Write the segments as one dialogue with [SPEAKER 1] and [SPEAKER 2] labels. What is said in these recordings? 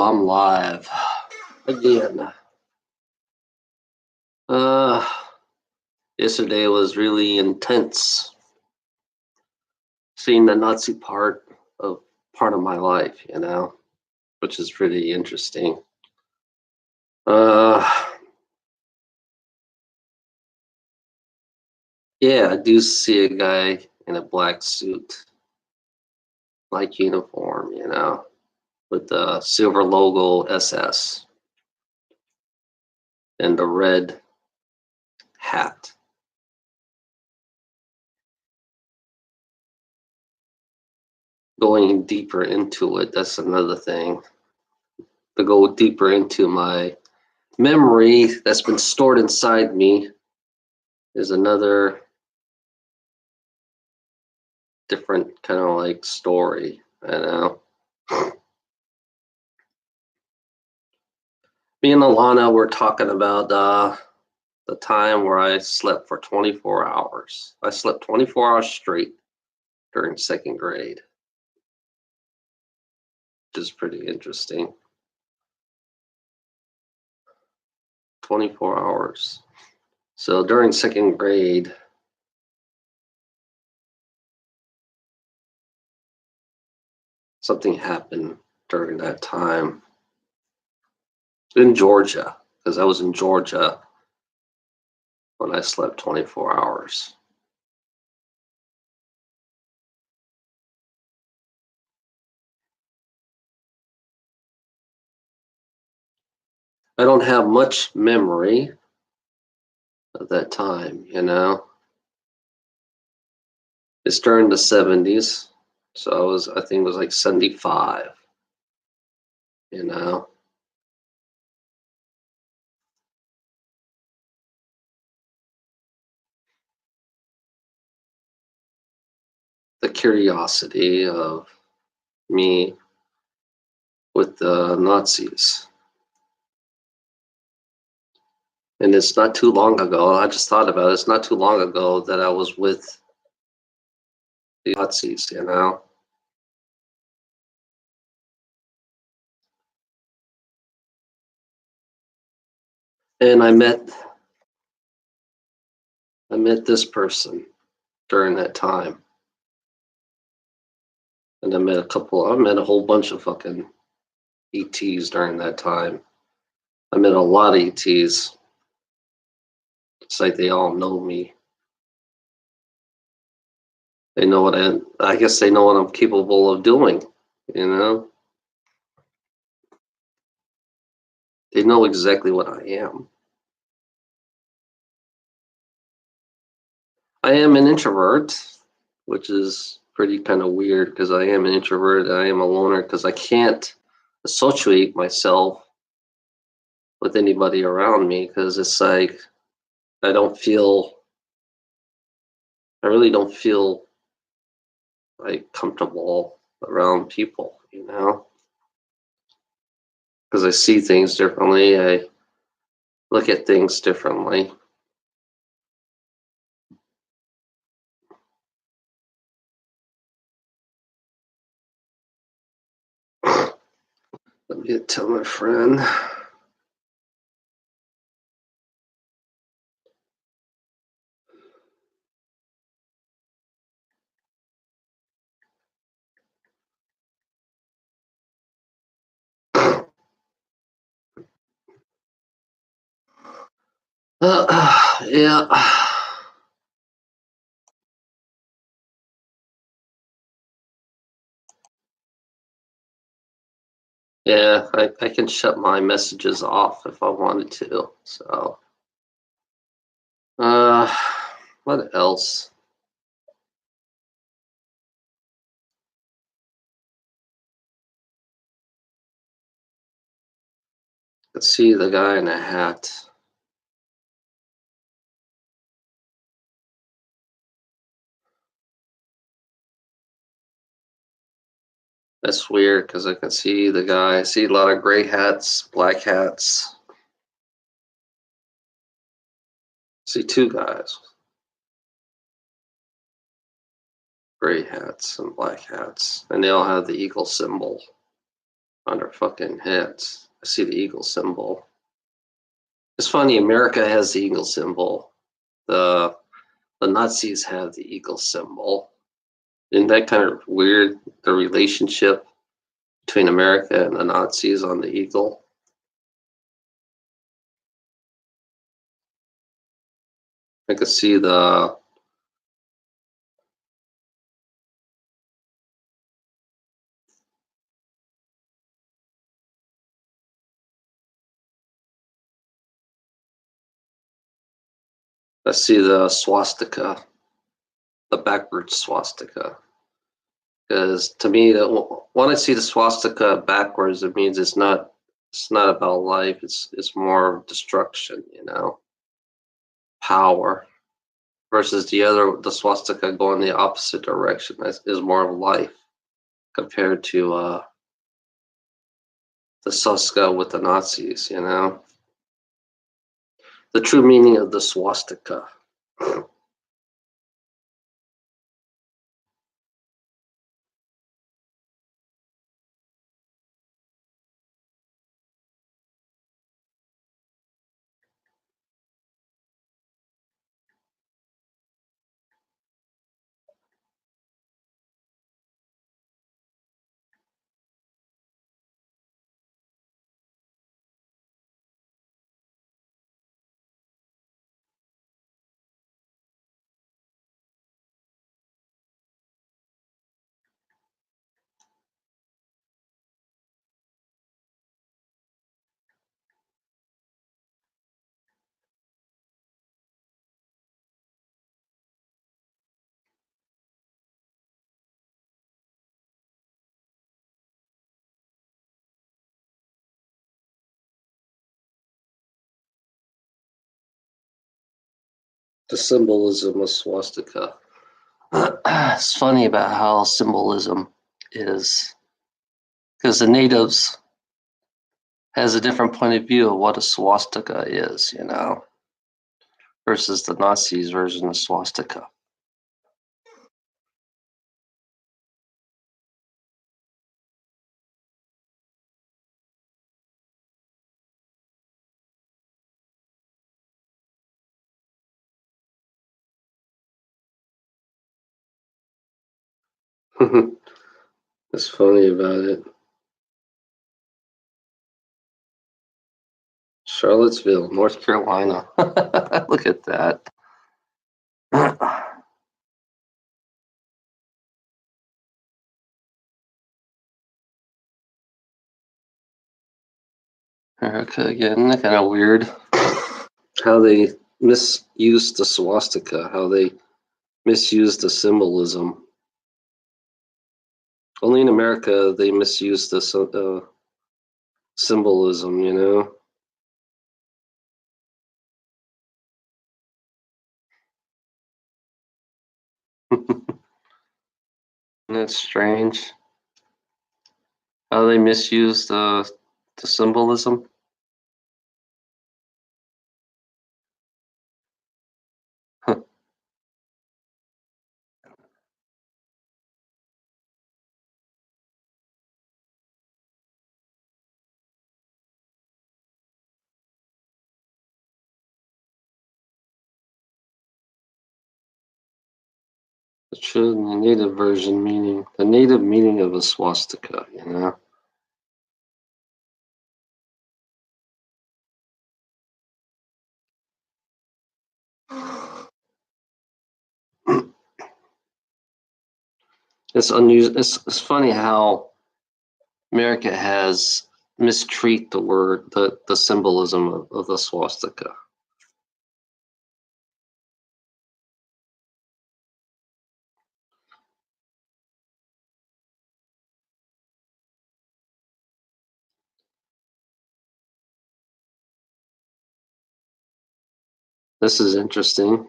[SPEAKER 1] I'm live again. Uh, Yesterday was really intense. Seeing the Nazi part of my life, which is pretty interesting. Uh, yeah, I do see a guy in a black suit, like uniform, with the silver logo SS and the red hat. Going deeper into it, that's another thing. To go deeper into my memory that's been stored inside me is another different kind of like story. Me and Alana were talking about the time where I slept for 24 hours. I slept 24 hours straight during second grade, which is pretty interesting. 24 hours. So during second grade, something happened during that time in Georgia, because I was in Georgia when I slept 24 hours. I don't have much memory of that time, It's during the 70s. So I think it was like 75, you know. The curiosity of me with the Nazis. And it's not too long ago, I just thought about it, it's not too long ago that I was with the Nazis, And I met this person during that time. And I met a whole bunch of fucking ETs during that time. I met a lot of ETs. It's like they all know me. They know I guess they know what I'm capable of doing, They know exactly what I am. I am an introvert, which is pretty kind of weird because I am an introvert. I am a loner because I can't associate myself with anybody around me because it's like I really don't feel like comfortable around people, because I see things differently. I look at things differently. Let me tell my friend. Yeah. Yeah, I can shut my messages off if I wanted to. So, what else? Let's see the guy in a hat. That's weird because I can see the guy. I see a lot of gray hats, black hats. I see two guys, gray hats and black hats, and they all have the eagle symbol. on their fucking heads. I see the eagle symbol. It's funny, America has the eagle symbol. The Nazis have the eagle symbol. Isn't that kind of weird? The relationship between America and the Nazis on the eagle. I could see the swastika, the backwards swastika. Because to me, when I see the swastika backwards, it means it's not about life. It's more of destruction, power. Versus the swastika going the opposite direction is more of life compared to the swastika with the Nazis. The true meaning of the swastika. The symbolism of swastika. It's funny about how symbolism is, because the natives has a different point of view of what a swastika is, versus the Nazis' version of swastika. It's funny about it. Charlottesville, North Carolina. Look at that. America again, kind of weird. How they misuse the swastika, how they misuse the symbolism. Only in America they misuse the symbolism, That's strange. How they misuse the symbolism. The true native version meaning, the native meaning of a swastika. It's unusual. It's funny how America has mistreat the word, the symbolism of the swastika. This is interesting.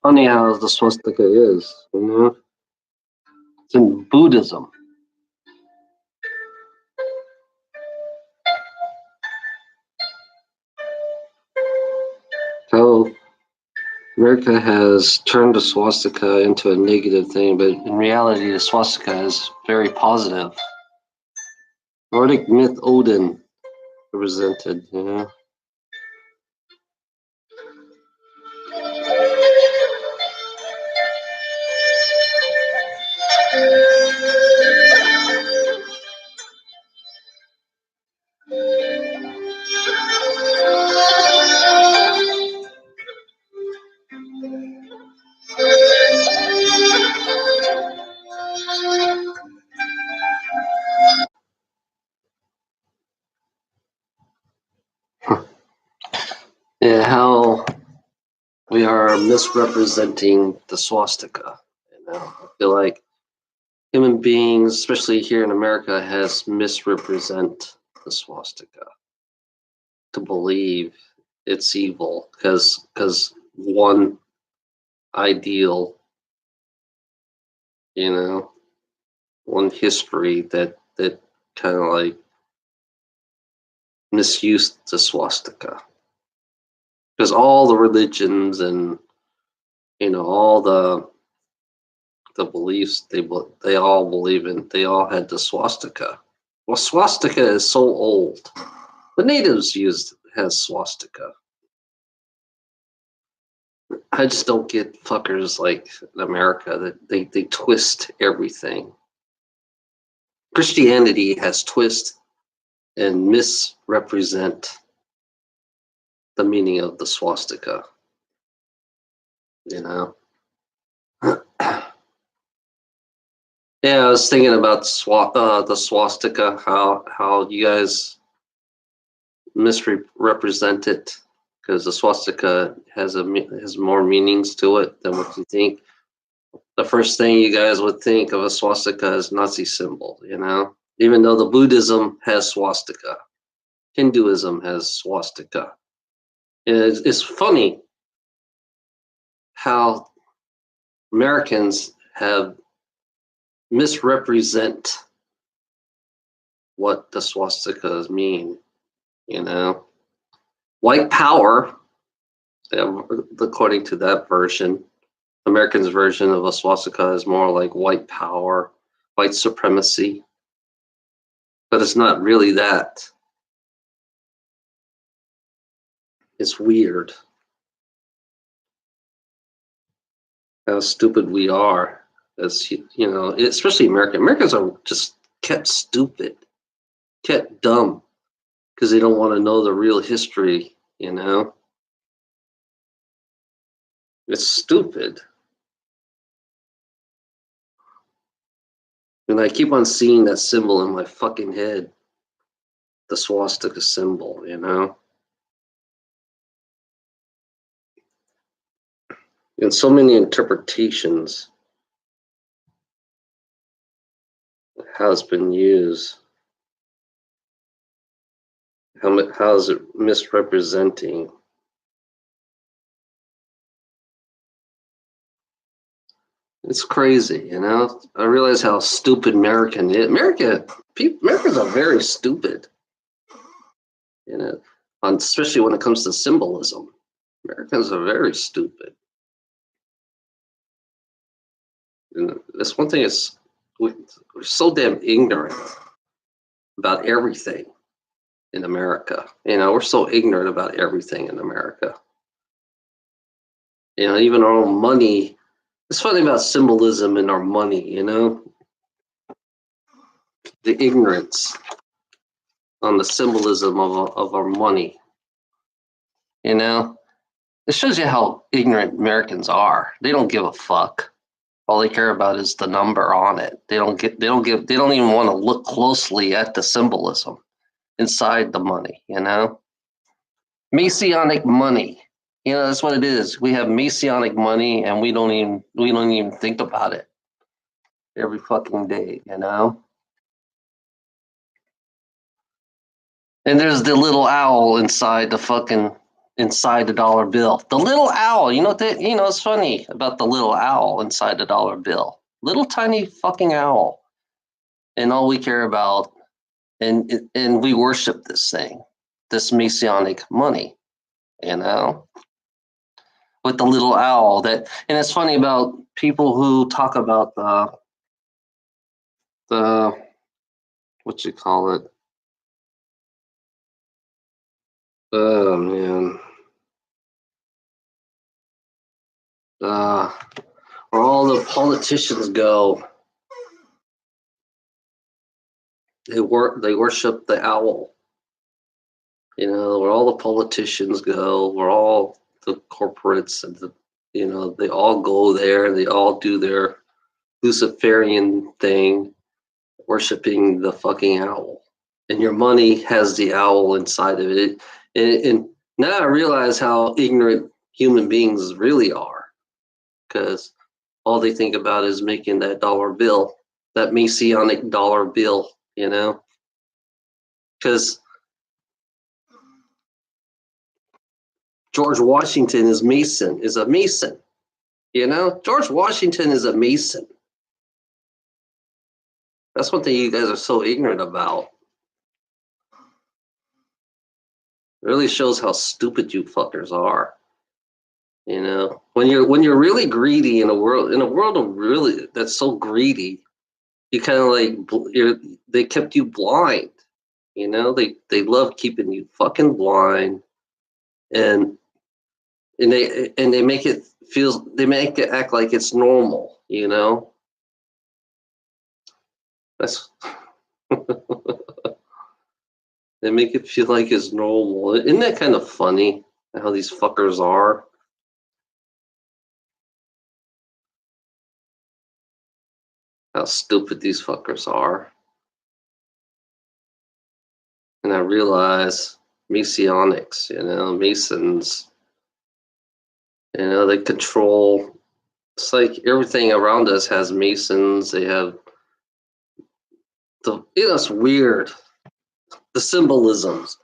[SPEAKER 1] Funny how the swastika is, you know? It's in Buddhism. How America has turned the swastika into a negative thing, but in reality, the swastika is very positive. Nordic myth Odin represented, you know? Yeah, how we are misrepresenting the swastika. You know, I feel like human beings, especially here in America, has misrepresent the swastika to believe it's evil because one ideal, you know, one history that kind of like misused the swastika because all the religions and all the beliefs they all believe in, they all had the swastika. Well, swastika is so old. The natives has swastika. I just don't get fuckers like in America that they twist everything. Christianity has twist and misrepresent the meaning of the swastika. You know. Yeah, I was thinking about the swastika, how you guys misrepresent it because the swastika has more meanings to it than what you think. The first thing you guys would think of a swastika is Nazi symbol, you know? Even though the Buddhism has swastika, Hinduism has swastika. And it's funny how Americans have misrepresent what the swastikas mean, you know? White power, according to that version, Americans' version of a swastika is more like white power, white supremacy, but it's not really that. It's weird how stupid we are as especially Americans are just kept stupid, kept dumb because they don't want to know the real history, you know? It's stupid. And I keep on seeing that symbol in my fucking head, the swastika symbol, you know? And so many interpretations how it's been used. How is it misrepresenting? It's crazy, you know? I realize how stupid Americans are very stupid, you know? Especially when it comes to symbolism. Americans are very stupid. And that's one thing is we're so damn ignorant about everything in America. You know, we're so ignorant about everything in America. You know, even our own money. It's funny about symbolism in our money, you know? The ignorance on the symbolism of our money. You know? It shows you how ignorant Americans are. They don't give a fuck. All they care about is the number on it. They don't even want to look closely at the symbolism inside the money, you know? Messianic money. You know, that's what it is. We have Messianic money and we don't even think about it every fucking day, you know? And there's the little owl inside the fucking inside the dollar bill. The little owl, it's funny about the little owl inside the dollar bill. Little tiny fucking owl. And all we care about, and we worship this thing, this Masonic money, with the little owl and it's funny about people who talk about the what you call it. Oh man. Where all the politicians go, they worship the owl. Where all the politicians go, where all the corporates and they all go there and they all do their Luciferian thing, worshiping the fucking owl. And your money has the owl inside of it. And now I realize how ignorant human beings really are, because all they think about is making that dollar bill, that Masonic dollar bill, because George Washington is a Mason. George Washington is a Mason. That's one thing you guys are so ignorant about. It really shows how stupid you fuckers are. When you're really greedy in a world of really that's so greedy, you kind of they kept you blind. They love keeping you fucking blind, and they make it act like it's normal. That's they make it feel like it's normal. Isn't that kind of funny how these fuckers are? How stupid these fuckers are. And I realize Masonics, Masons, they control. It's like everything around us has Masons. They have it's weird. The symbolisms.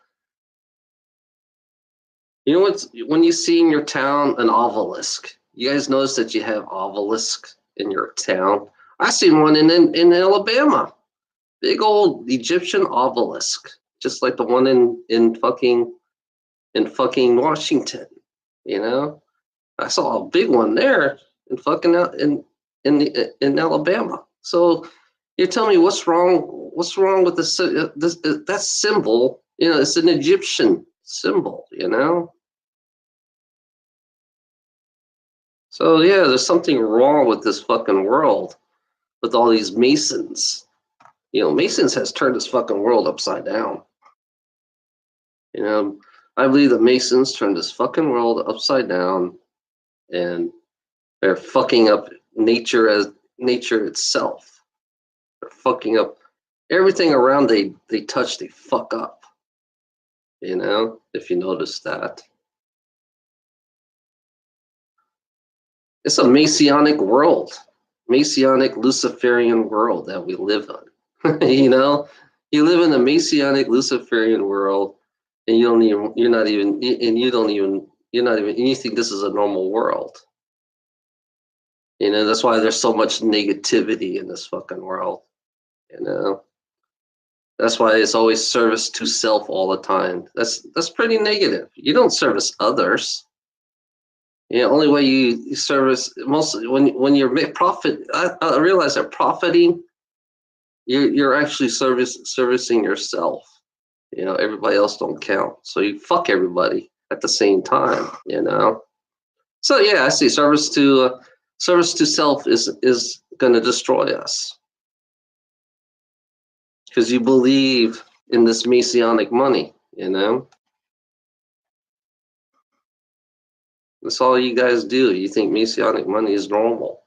[SPEAKER 1] When you see in your town an obelisk, you guys notice that you have obelisk in your town? I seen one in Alabama. Big old Egyptian obelisk, just like the one in fucking Washington. I saw a big one there in fucking in Alabama. So you tell me what's wrong with that symbol? It's an Egyptian symbol. So yeah, there's something wrong with this fucking world with all these Masons. Masons has turned this fucking world upside down. I believe the Masons turned this fucking world upside down, and they're fucking up nature itself. They're fucking up everything around they touch, they fuck up. If you notice that. It's a Masonic world. Masonic Luciferian world that we live in. You live in a Masonic Luciferian world, and you think this is a normal world. That's why there's so much negativity in this fucking world. That's why it's always service to self all the time. That's pretty negative. You don't service others. Only way you service mostly when you're profit. I realize that profiting, you're actually servicing yourself. Everybody else don't count, so you fuck everybody at the same time. So yeah, I see service to self is going to destroy us, because you believe in this Masonic money. That's all you guys do. You think Masonic money is normal,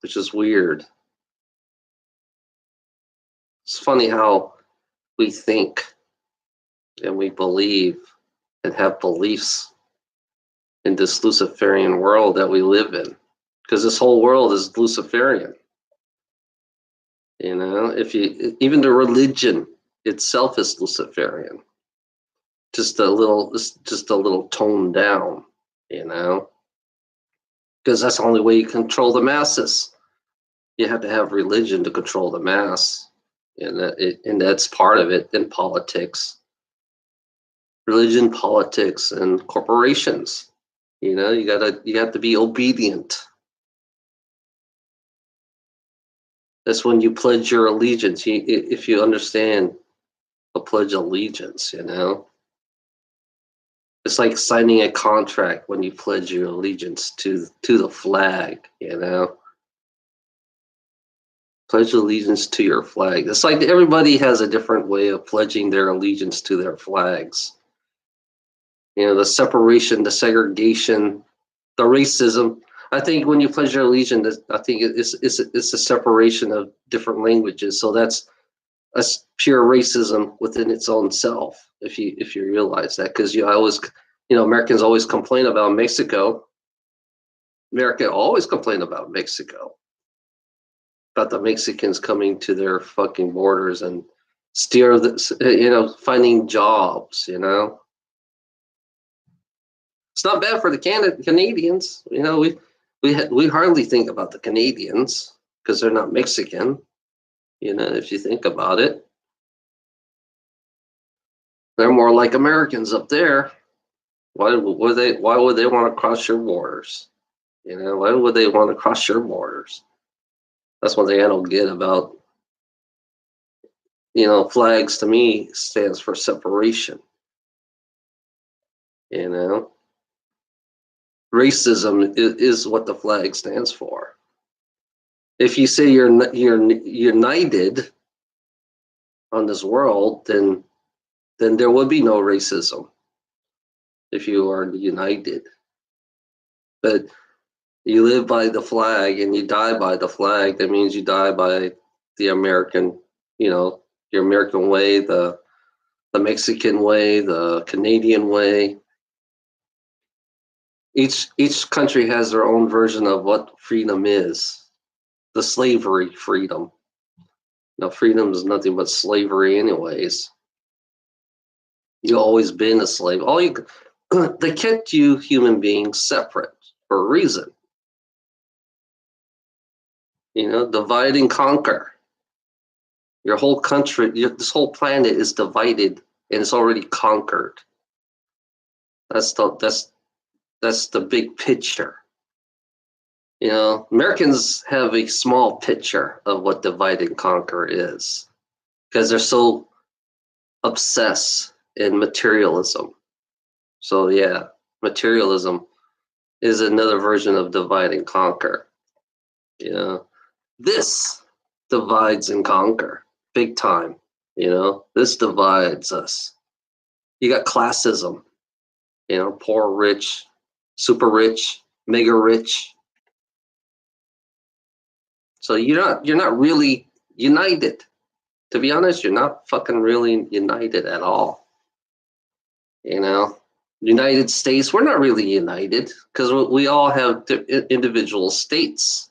[SPEAKER 1] which is weird. It's funny how we think and we believe and have beliefs in this Luciferian world that we live in, because this whole world is Luciferian. Even the religion itself is Luciferian. just a little toned down, you know, because that's the only way you control the masses. You have to have religion to control the mass, and that's part of it in politics, religion, politics, and corporations. You know, you have to be obedient. That's when you pledge your allegiance. If you understand a pledge of allegiance, you know, it's like signing a contract when you pledge your allegiance to the flag. You know, pledge allegiance to your flag. It's like everybody has a different way of pledging their allegiance to their flags. You know, the separation, the segregation, the racism. I think when you pledge your allegiance, I think it's a separation of different languages. So that's pure racism within its own self. If you realize that, because you always, you know, Americans always complain about Mexico. America always complain about Mexico, about the Mexicans coming to their fucking borders and steer the, you know, finding jobs. You know, it's not bad for the Canadians. You know, we hardly think about the Canadians because they're not Mexican. You know, if you think about it, they're more like Americans up there. Why would they want to cross your borders? You know, why would they want to cross your borders? That's one thing I don't get about, you know, flags to me stands for separation. You know, racism is what the flag stands for. If you say you're united on this world, then there would be no racism if you are united. But you live by the flag and you die by the flag. That means you die by the American, you know, your American way, the Mexican way, the Canadian way. Each country has their own version of what freedom is. The slavery freedom. Now, freedom is nothing but slavery, anyways. You've always been a slave. They kept you human beings separate for a reason. You know, divide and conquer. Your whole country, this whole planet is divided and it's already conquered. That's the big picture. You know, Americans have a small picture of what divide and conquer is because they're so obsessed in materialism. So yeah, materialism is another version of divide and conquer. You know, this divides and conquer big time. You know, this divides us. You got classism. You know, poor, rich, super rich, mega rich. So you're not really united. To be honest, you're not fucking really united at all. You know, United States, we're not really united because we all have individual states.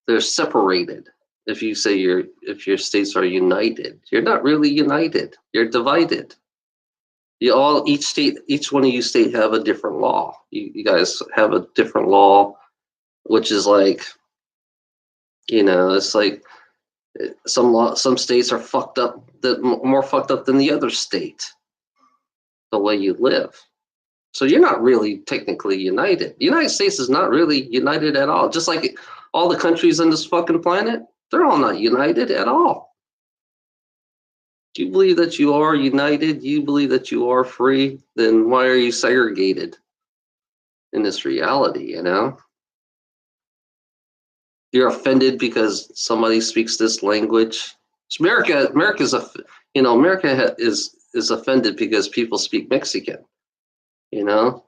[SPEAKER 1] They're separated. If you say if your states are united, you're not really united. You're divided. Each one of you state have a different law. You guys have a different law, which is like, you know, it's like some states are fucked up, that more fucked up than the other state, the way you live. So you're not really technically united. The United States is not really united at all. Just like all the countries on this fucking planet, they're all not united at all. Do you believe that you are united? Do you believe that you are free? Then why are you segregated in this reality, you know? You're offended because somebody speaks this language. So America's America is offended because people speak Mexican, you know?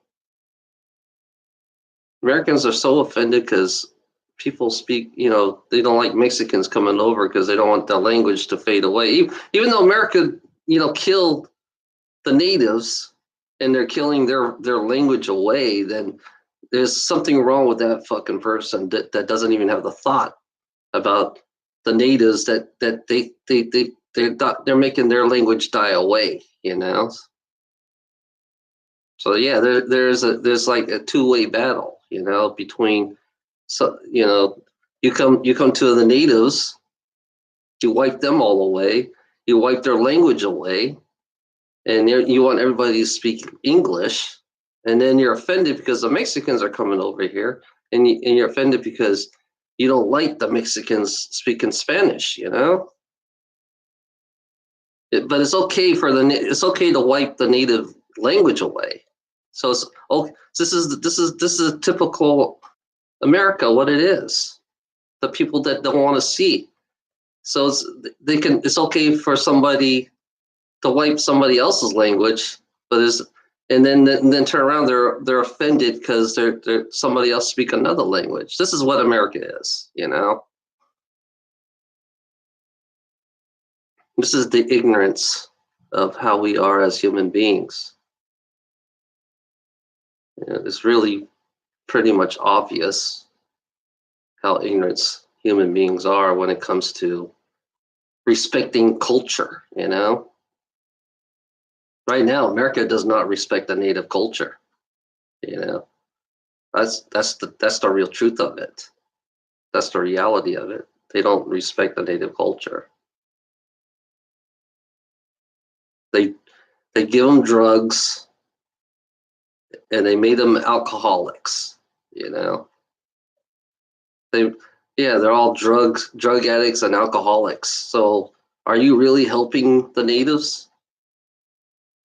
[SPEAKER 1] Americans are so offended because people speak, you know, they don't like Mexicans coming over because they don't want the language to fade away. Even though America, you know, killed the natives and they're killing their language away, then there's something wrong with that fucking person that doesn't even have the thought about the natives that they're making their language die away, you know? So yeah, there's like a two-way battle, between, so you come to the natives, you wipe them all away, you wipe their language away, and you want everybody to speak English, and then you're offended because the Mexicans are coming over here, and you're offended because you don't like the Mexicans speaking Spanish. But it's okay to wipe the native language away. So this is a typical America, what it is. The people that don't want to see. So it's okay for somebody to wipe somebody else's language, but is and then turn around, they're offended because they're somebody else speak another language. This is what America is. This is the ignorance of how we are as human beings. It's really pretty much obvious how ignorant human beings are when it comes to respecting culture. Right now, America does not respect the native culture. You know, that's the real truth of it. That's the reality of it. They don't respect the native culture. They they give them drugs and they made them alcoholics. You know, they yeah, they're all drug addicts and alcoholics. So, are you really helping the natives?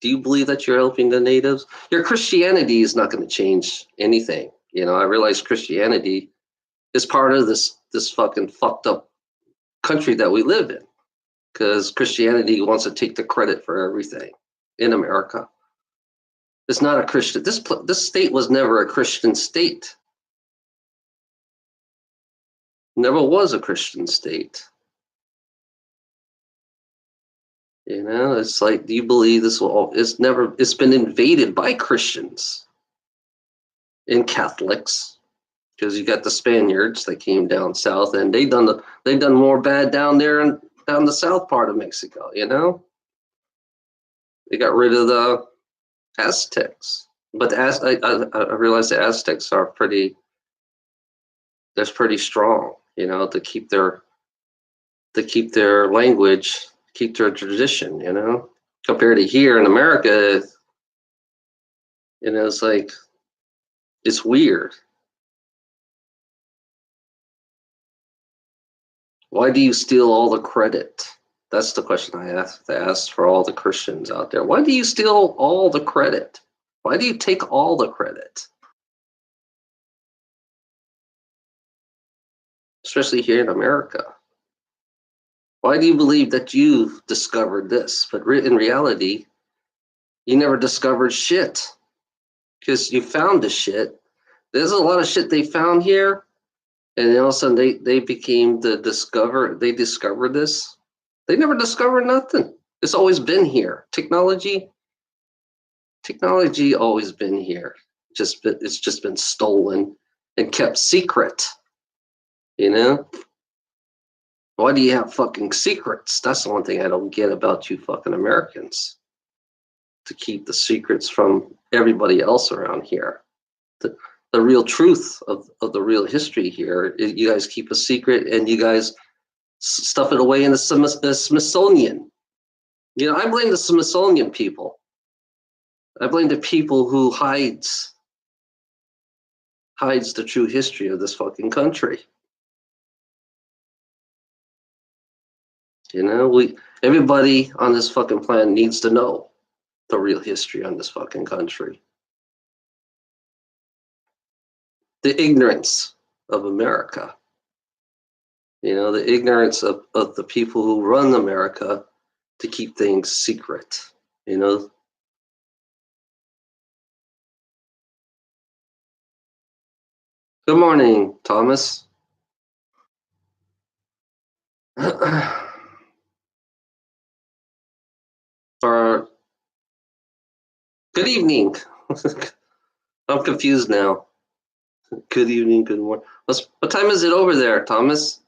[SPEAKER 1] Do you believe that you're helping the natives? Your Christianity is not going to change anything. I realize Christianity is part of this fucking fucked up country that we live in, because Christianity wants to take the credit for everything in America. It's not a Christian. This state was never a Christian state. Never was a Christian state. It's like, do you believe this will? It's never. It's been invaded by Christians and Catholics, because you got the Spaniards that came down south, and they done more bad down there and down the south part of Mexico. They got rid of the Aztecs, but I realize the Aztecs are pretty strong. To keep their language, keep their tradition. Compared to here in America, it's like it's weird. Why do you steal all the credit? That's the question I have to ask for all the Christians out there. Why do you steal all the credit? Why do you take all the credit? Especially here in America. Why do you believe that you've discovered this? But in reality, you never discovered shit, because you found the shit. There's a lot of shit they found here, and then all of a sudden they became they discovered this. They never discovered nothing. It's always been here. Technology always been here. It's just been stolen and kept secret. You know? Why do you have fucking secrets? That's the one thing I don't get about you fucking Americans. To keep the secrets from everybody else around here. The real truth of the real history here, you guys keep a secret, and you guys stuff it away in the Smithsonian. I blame the Smithsonian people. I blame the people who hides the true history of this fucking country. Everybody on this fucking planet needs to know the real history on this fucking country. The ignorance of America. The ignorance of the people who run America to keep things secret. Good morning, Thomas. Or good evening. I'm confused now. Good evening, good morning. What time is it over there, Thomas?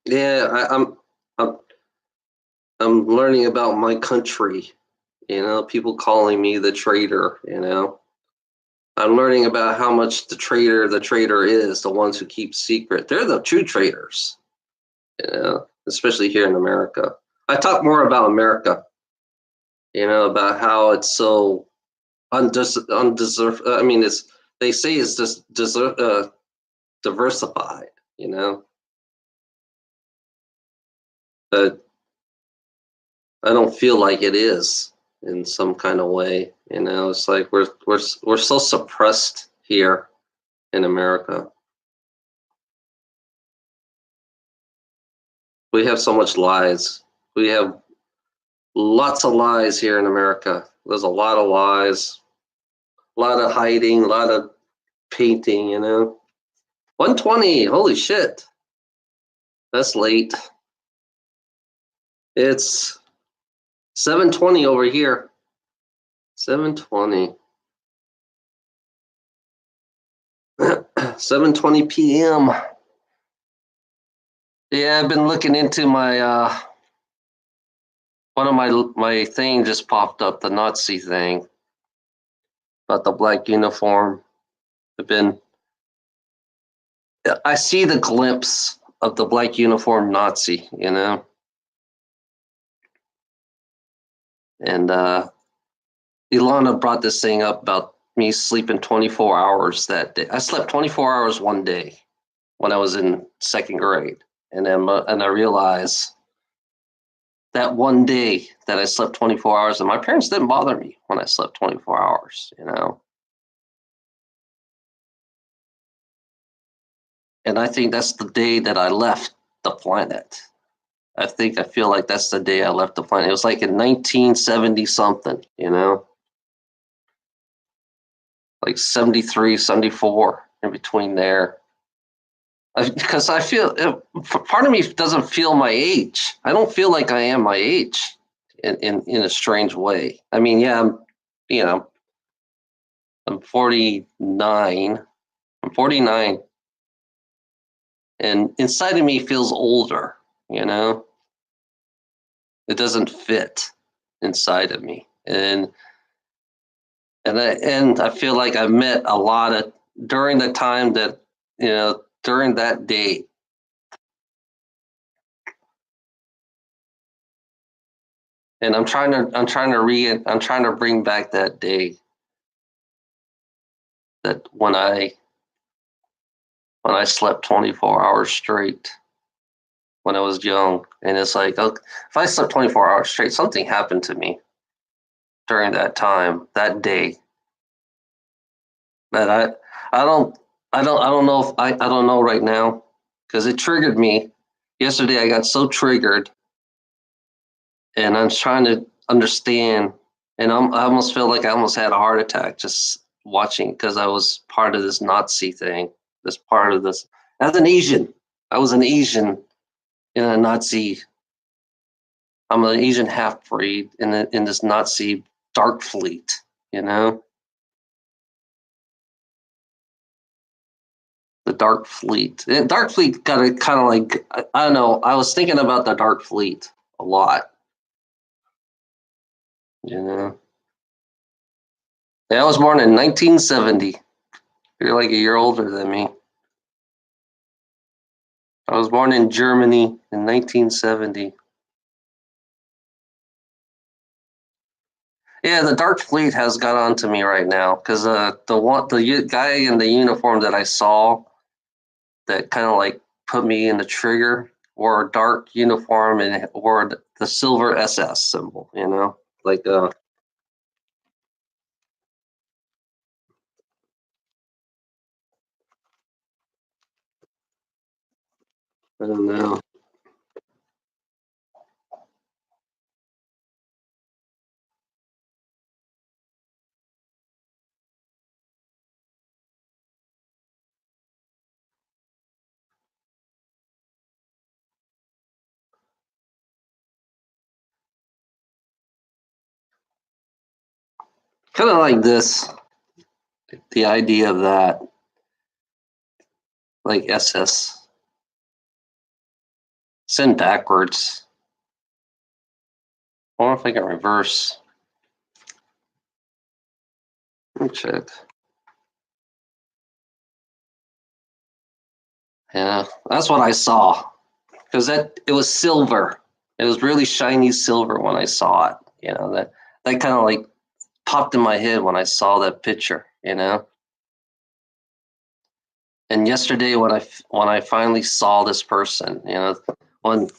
[SPEAKER 1] Yeah, I'm I'm learning about my country. People calling me the traitor. I'm learning about how much the traitor is, the ones who keep secret. They're the true traitors. Especially here in America. I talk more about America. About how it's so undeserved. I mean, it's they say it's just diversified. You know, but I don't feel like it is in some kind of way. It's like we're so suppressed here in America. We have so much lies. We have lots of lies here in America. There's a lot of lies, a lot of hiding, a lot of painting. 120. Holy shit. That's late. It's 7:20 over here. 7:20. 7:20 p.m. Yeah, I've been looking into my one of my thing just popped up, the Nazi thing about the black uniform. I've been I see the glimpse of the black uniform Nazi. And Ilana brought this thing up about me sleeping 24 hours that day. I slept 24 hours one day when I was in second grade, and I realized that one day that I slept 24 hours, and my parents didn't bother me when I slept 24 hours. And I think that's the day that I left the planet. I feel like that's the day I left the planet. It was like in 1970 something, like 73, 74, in between there. Because I feel part of me doesn't feel my age. I don't feel like I am my age in a strange way. I mean, yeah, you know, I'm 49. I'm 49, and inside of me feels older. You know, it doesn't fit inside of me, and I feel like I've met a lot of during the time that during that day. And I'm trying to bring back that day that when I slept 24 hours straight when I was young. And it's like, okay, if I slept 24 hours straight, something happened to me during that time, that day. That I don't, I don't know if I don't know right now because it triggered me. Yesterday, I got so triggered, and I'm trying to understand. And I almost feel like I almost had a heart attack just watching because I was part of this Nazi thing. This part of this as an Asian. I was an Asian in a Nazi. I'm an Asian half breed in this Nazi dark fleet. You know, the dark fleet. And dark fleet got a kind of like I don't know. I was thinking about the dark fleet a lot. You know, yeah, I was born in 1970. You're like a year older than me. I was born in Germany in 1970. Yeah, the Dark Fleet has got on to me right now because the guy in the uniform that I saw that kind of like put me in the trigger wore a dark uniform and wore the silver SS symbol. Like I don't know, kind of like this. The idea of that, like SS. Send backwards. I wonder if I can reverse. Let me check. Yeah, that's what I saw. Because it was silver. It was really shiny silver when I saw it. That kind of like popped in my head when I saw that picture. And yesterday when I finally saw this person, when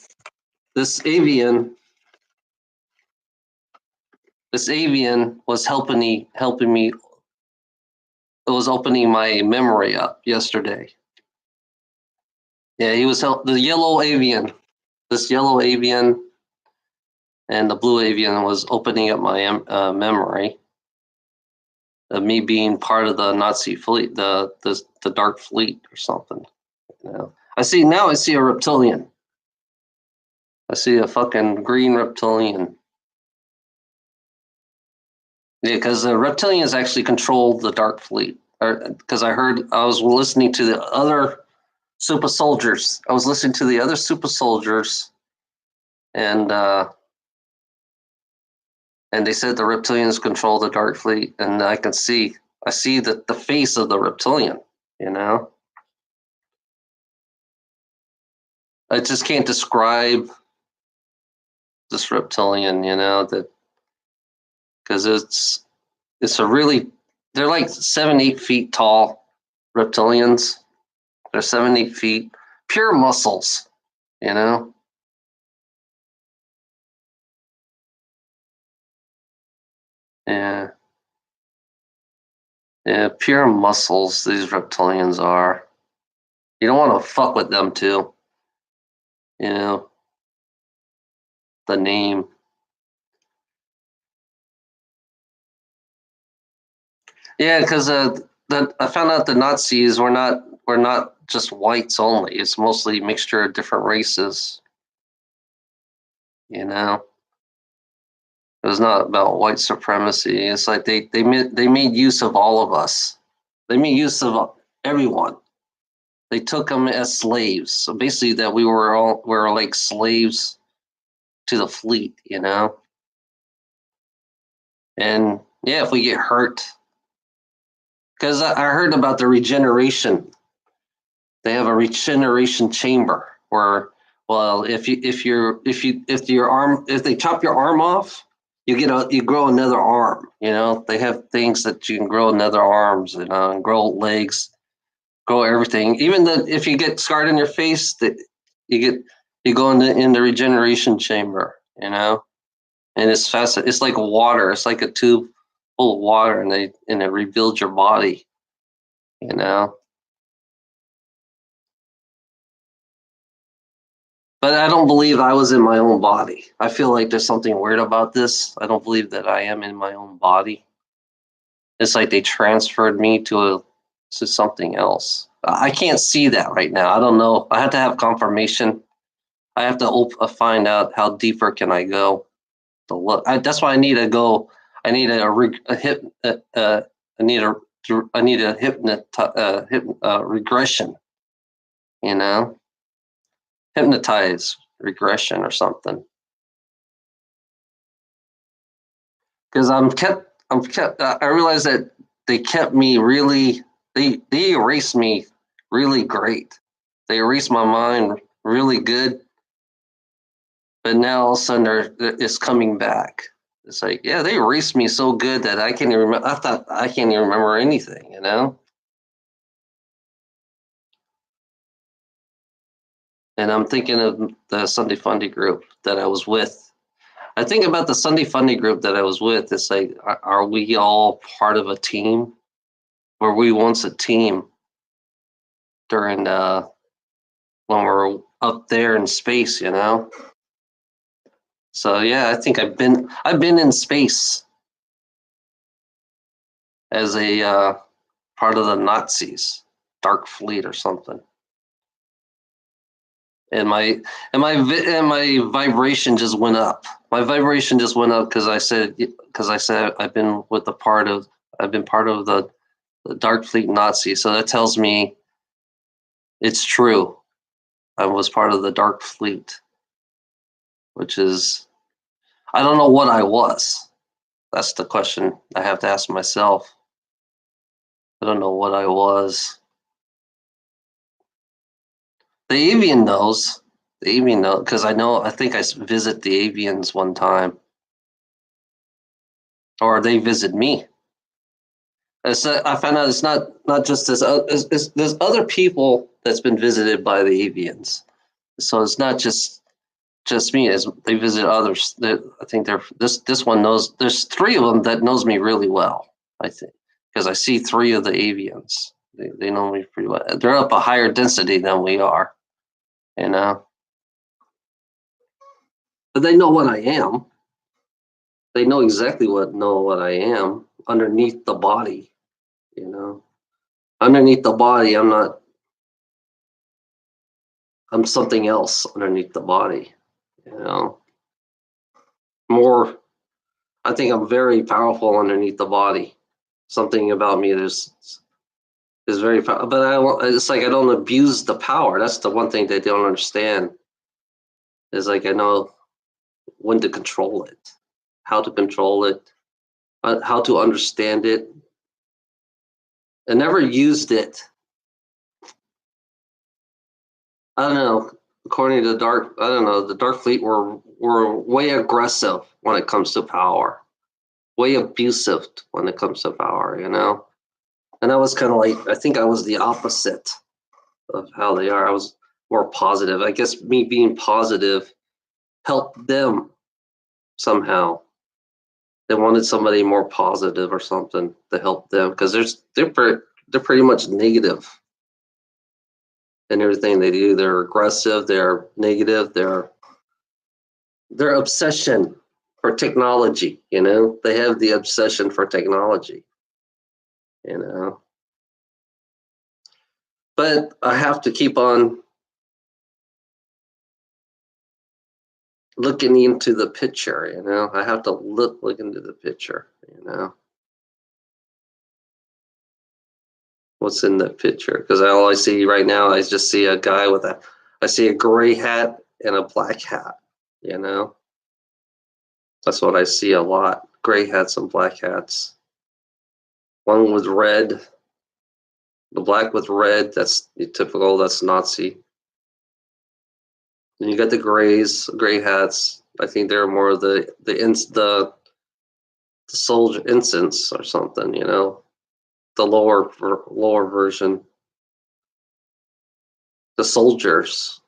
[SPEAKER 1] this avian was helping me. It was opening my memory up yesterday. Yeah, he was the yellow avian. This yellow avian and the blue avian was opening up my memory of me being part of the Nazi fleet, the Dark Fleet or something. I see a reptilian. I see a fucking green reptilian. Yeah, because the reptilians actually controlled the Dark Fleet. Because I was listening to the other super soldiers. I was listening to the other super soldiers, and they said the reptilians control the Dark Fleet, and I see the face of the reptilian. I just can't describe this reptilian. That because it's a really they're like 7-8 feet tall reptilians. They're 7-8 feet, pure muscles. You know. Yeah. Yeah, pure muscles, these reptilians are. You don't want to fuck with them too. You know, the name. Yeah, because I found out the Nazis were not just whites only. It's mostly a mixture of different races. You know, it was not about white supremacy. It's like they made use of all of us. They made use of everyone. They took them as slaves. So basically, that we were like slaves to the fleet. And yeah, if we get hurt, because I heard about the regeneration. They have a regeneration chamber where, well, if they chop your arm off, you grow another arm. They have things that you can grow another arms, and grow legs, grow everything. Even if you get scarred in your face, that you go in the regeneration chamber. And it's fast. It's like water. It's like a tube full of water, and it rebuilds your body. You know. But I don't believe I was in my own body. I feel like there's something weird about this. I don't believe that I am in my own body. It's like they transferred me to something else. I can't see that right now. I don't know. I have to have confirmation. I have to find out how deeper can I go to look. That's why I need to go. I need a hip. I need a regression. You know, hypnotize regression or something. Because I realized that they kept me really. They erased me really great. They erased my mind really good. But now all of a sudden it's coming back. It's like, yeah, they erased me so good that I can't even remember. I thought I can't even remember anything. And I'm thinking of the Sunday Fundy group that I was with. I think about the Sunday Fundy group that I was with. It's like, are we all part of a team? Were we once a team during when we're up there in space? So yeah, I think I've been in space as a part of the Nazis, Dark Fleet or something. And my vibration just went up. My vibration just went up because I said I've been part of the Dark Fleet Nazi. So that tells me it's true. I was part of the Dark Fleet, which is, I don't know what I was. That's the question I have to ask myself. I don't know what I was. The avian knows. The avian knows, because I think I visit the avians one time. Or they visit me. I found out it's not just this. There's other people that's been visited by the avians, so it's not just me. As they visit others. I think this one knows. There's three of them that knows me really well. I think because I see three of the avians. They know me pretty well. They're up a higher density than we are, you know. But they know what I am. They know exactly what I am underneath the body, you know. Underneath the body, I'm something else underneath the body, you know. More, I think I'm very powerful underneath the body. Something about me is very powerful, but it's like I don't abuse the power. That's the one thing they don't understand. Is like I know when to control it, how to control it, how to understand it. I never used it. I don't know. According to the Dark Fleet were way aggressive when it comes to power, way abusive when it comes to power, you know. And I was kind of like, I think I was the opposite of how they are. I was more positive. I guess me being positive helped them somehow. They wanted somebody more positive or something to help them because they're pretty much negative in everything they do. They're aggressive. They're negative. Their obsession for technology. You know, they have the obsession for technology. You know, but I have to keep on looking into the picture, you know. I have to look into the picture, you know. What's in the picture? Because all I see right now, I just see a guy I see a gray hat and a black hat, you know. That's what I see a lot: gray hats and black hats. One with red, the black with red. That's typical. That's Nazi. And you got the gray hats. I think they're more of the soldier incense or something, you know, the lower version, the soldiers.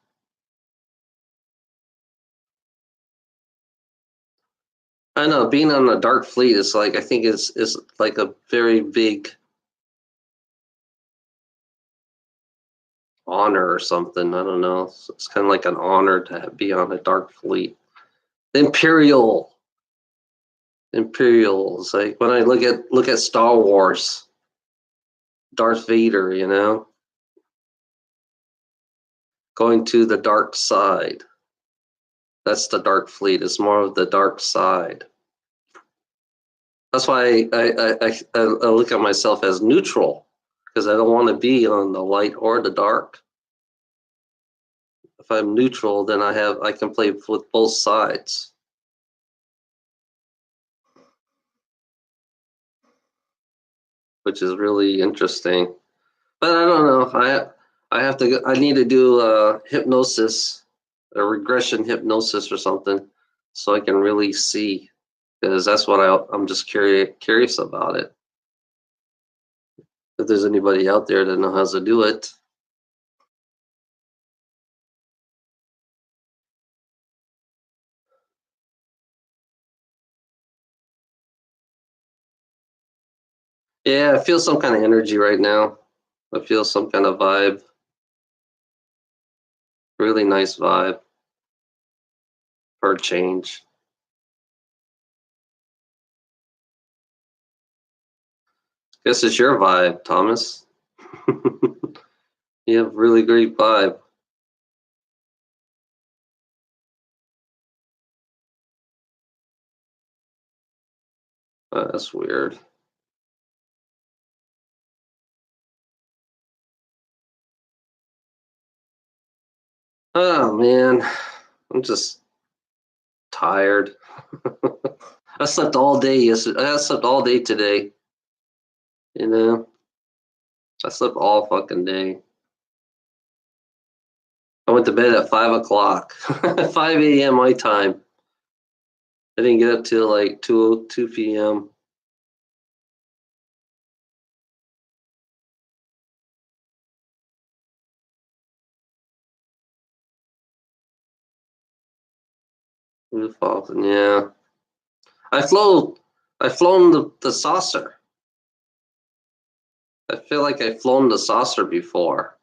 [SPEAKER 1] I know being on a Dark Fleet is like I think is like a very big honor or something. I don't know. It's kind of like an honor to be on a Dark Fleet. Imperial, Imperials. Like when I look at Star Wars, Darth Vader, you know, going to the dark side. That's the Dark Fleet. It's more of the dark side. That's why I look at myself as neutral because I don't want to be on the light or the dark. If I'm neutral, then I can play with both sides. Which is really interesting. But I don't know. I need to do hypnosis, a regression hypnosis or something, so I can really see because that's what I'm just curious about it. If there's anybody out there that knows how to do it. Yeah, I feel some kind of energy right now. I feel some kind of vibe. Really nice vibe for a change. Guess it's your vibe, Thomas. You have really great vibe. That's weird. Oh man, I'm just tired. I slept all day yesterday. I slept all day today. You know, I slept all fucking day. I went to bed at 5 o'clock, 5 a.m. my time. I didn't get up till like 2 p.m. Yeah, I flew. I flown the saucer. I feel like I've flown the saucer before.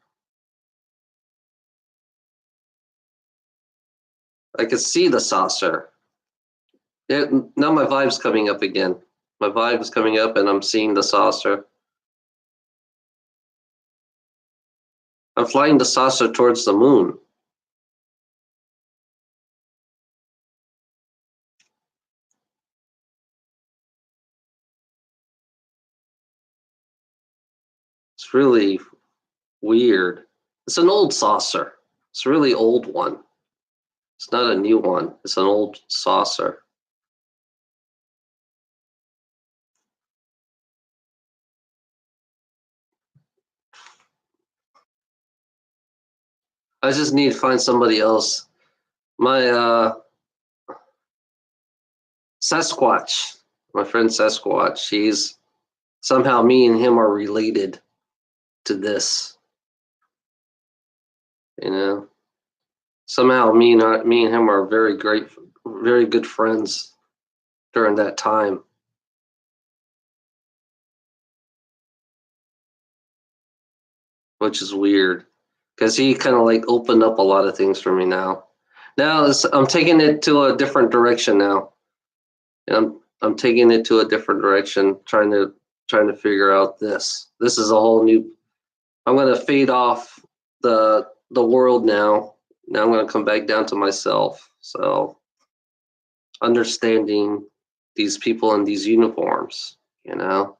[SPEAKER 1] I could see the saucer. Now my vibe's coming up again. My vibe's coming up, and I'm seeing the saucer. I'm flying the saucer towards the moon. It's really weird. It's an old saucer. It's a really old one. It's not a new one. It's an old saucer. I just need to find somebody else. My Sasquatch, my friend Sasquatch, he's somehow me and him are related to this. You know, somehow me and him are very good friends during that time, which is weird because he kind of like opened up a lot of things for me now. I'm taking it to a different direction now, and I'm taking it to a different direction, trying to figure out this. This is a whole new. I'm gonna fade off the world now. Now I'm gonna come back down to myself. So understanding these people in these uniforms, you know.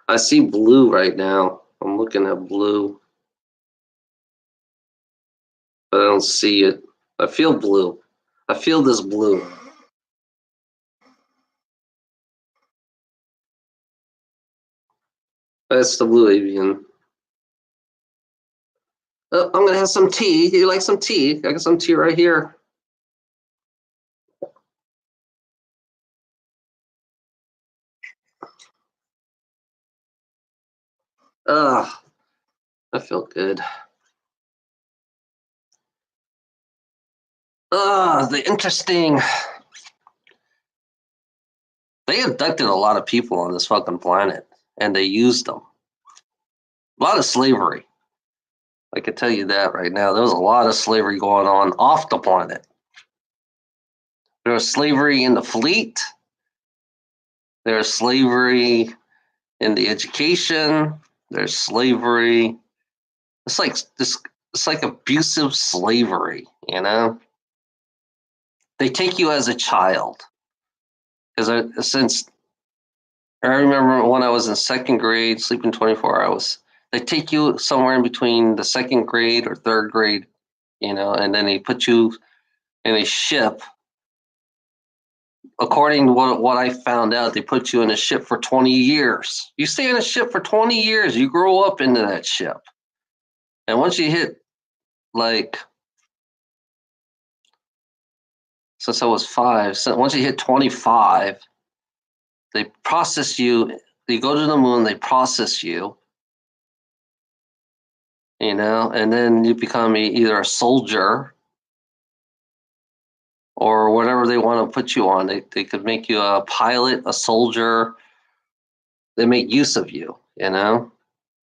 [SPEAKER 1] I see blue right now. I'm looking at blue, but I don't see it. I feel blue. I feel this blue. That's the blue avian. I'm gonna have some tea. You like some tea? I got some tea right here. Ugh, I feel good. The interesting. They abducted a lot of people on this fucking planet, and they used them. A lot of slavery. I can tell you that right now. There was a lot of slavery going on off the planet. There was slavery in the fleet. There was slavery in the education. There's slavery. It's like this. It's like abusive slavery. You know, they take you as a child. Because since I remember when I was in second grade, sleeping 24 hours, they take you somewhere in between the second grade or third grade, you know, and then they put you in a ship. According to what I found out, they put you in a ship for 20 years. You stay in a ship for 20 years, you grow up into that ship. And once you hit, like, since I was five, so once you hit 25, they process you. You go to the moon, they process you, you know, and then you become either a soldier or whatever they want to put you on. They could make you a pilot, a soldier. They make use of you, you know.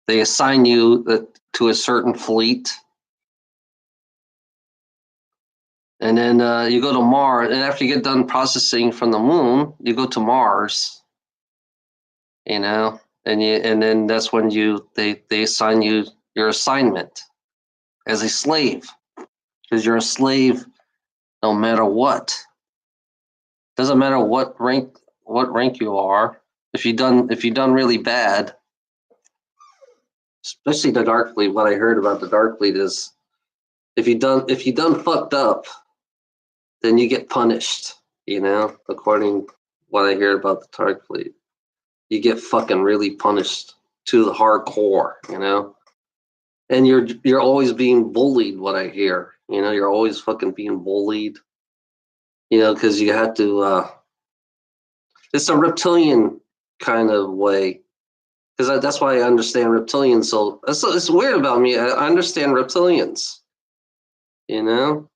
[SPEAKER 1] They assign you to a certain fleet, and then you go to Mars. And after you get done processing from the moon, you go to Mars, you know, and then that's when they assign you your assignment as a slave, because you're a slave no matter what. Doesn't matter what rank you are. if you done really bad, especially the Dark Fleet. What I heard about the Dark Fleet is if you done fucked up, then you get punished. According what I hear about the Dark Fleet, you get fucking really punished to the hardcore. And you're always being bullied. What I hear, you're always fucking being bullied. Because you have to. It's a reptilian kind of way. Because that's why I understand reptilians. So it's weird about me. I understand reptilians. You know,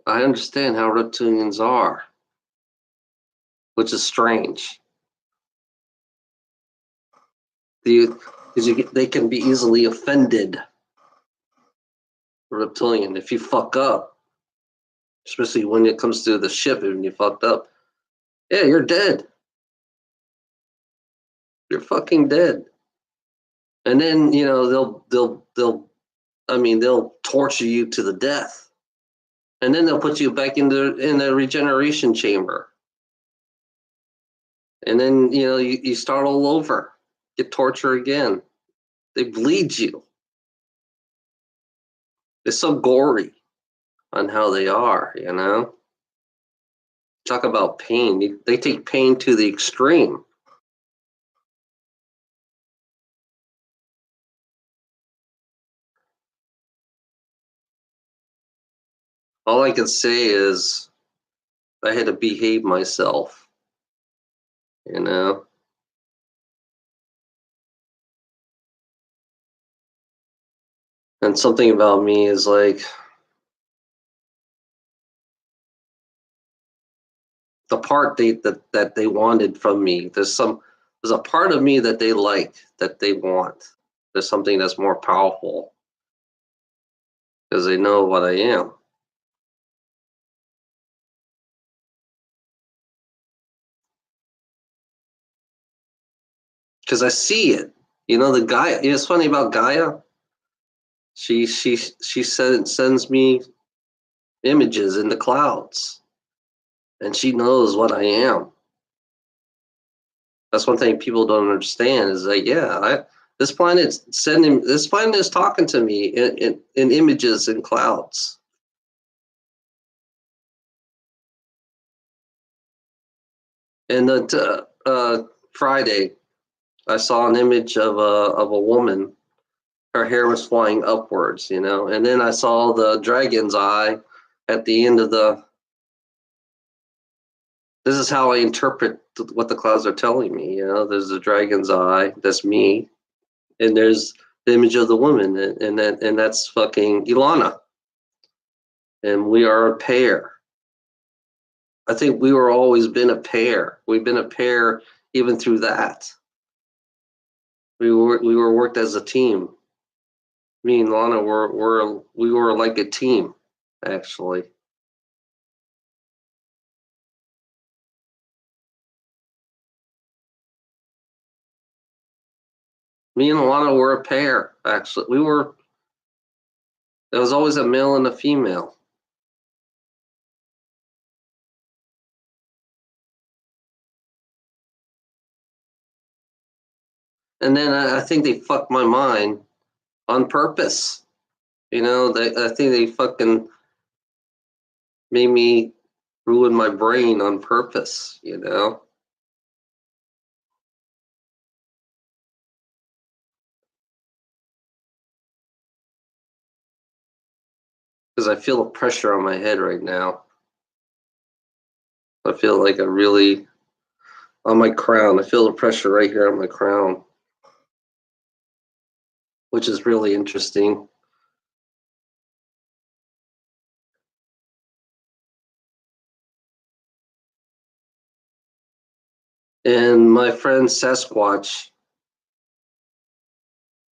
[SPEAKER 1] I understand how reptilians are, which is strange. Because they can be easily offended. Reptilian, if you fuck up, especially when it comes to the ship, and you fucked up, yeah, you're dead. You're fucking dead. And then they'll torture you to the death, and then they'll put you back in the regeneration chamber, and then you start all over, get tortured again. They bleed you. It's so gory on how they are. Talk about pain. They take pain to the extreme. All I can say is I had to behave myself, you know. And something about me is like the part that they wanted from me. There's a part of me that they like, that they want. There's something that's more powerful because they know what I am. Because I see it. The Gaia. It's funny about Gaia. She sends me images in the clouds, and she knows what I am. That's one thing people don't understand is like, yeah, this planet is talking to me in images in clouds. And Friday, I saw an image of a woman. Her hair was flying upwards, and then I saw the dragon's eye at the end of the. This is how I interpret what the clouds are telling me. There's the dragon's eye. That's me, and there's the image of the woman, and that's fucking Ilana. And we are a pair. I think we were always been a pair. We've been a pair even through that. We were worked as a team. Me and Lana we were like a team, actually. Me and Lana were a pair, actually. There was always a male and a female. And then I think they fucked my mind on purpose. I think they fucking made me ruin my brain on purpose. Because I feel the pressure on my head right now. I feel like I really on my crown. I feel the pressure right here on my crown, which is really interesting. And my friend Sasquatch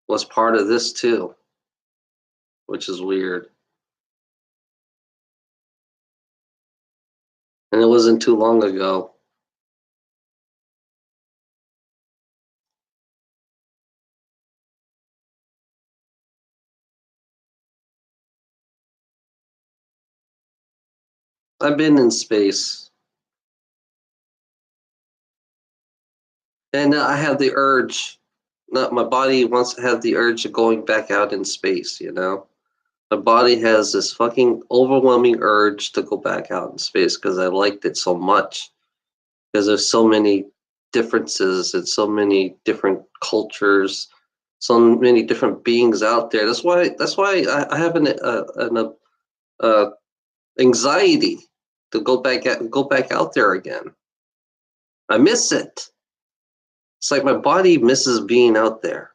[SPEAKER 1] was part of this too, which is weird. And it wasn't too long ago. I've been in space. And I have the urge. Not my body wants to have the urge of going back out in space. My body has this fucking overwhelming urge to go back out in space because I liked it so much. Because there's so many differences and so many different cultures, so many different beings out there. That's why I have an anxiety to go back out there again. I miss it. It's like my body misses being out there,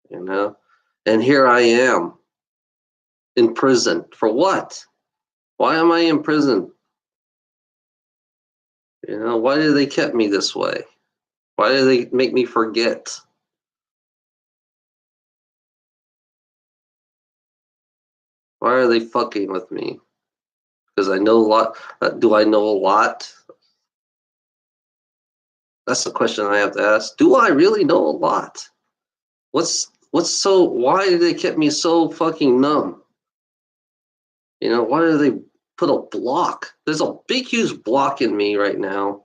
[SPEAKER 1] you know. And here I am in prison for what? Why am I in prison? Why do they keep me this way? Why do they make me forget? Why are they fucking with me? Because I know a lot. Do I know a lot? That's the question I have to ask. Do I really know a lot? Why do they keep me so fucking numb? Why do they put a block? There's a big, huge block in me right now.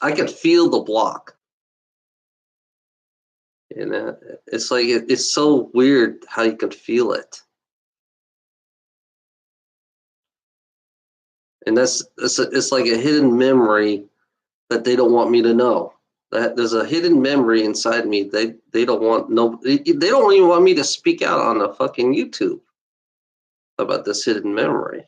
[SPEAKER 1] I can feel the block. It's like it's so weird how you can feel it. And it's like a hidden memory that they don't want me to know. That there's a hidden memory inside me. They don't want they don't even want me to speak out on the fucking YouTube about this hidden memory.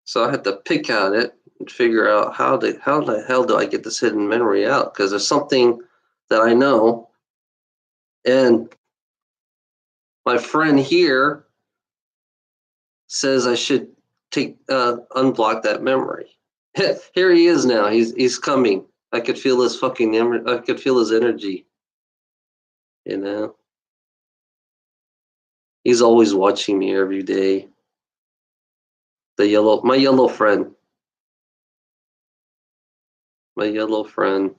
[SPEAKER 1] So I had to pick at it and figure out how the hell do I get this hidden memory out? Because there's something that I know, and my friend here says I should unblock that memory. Here he is now. He's coming. I could feel his I could feel his energy. He's always watching me every day. My yellow friend. My yellow friend.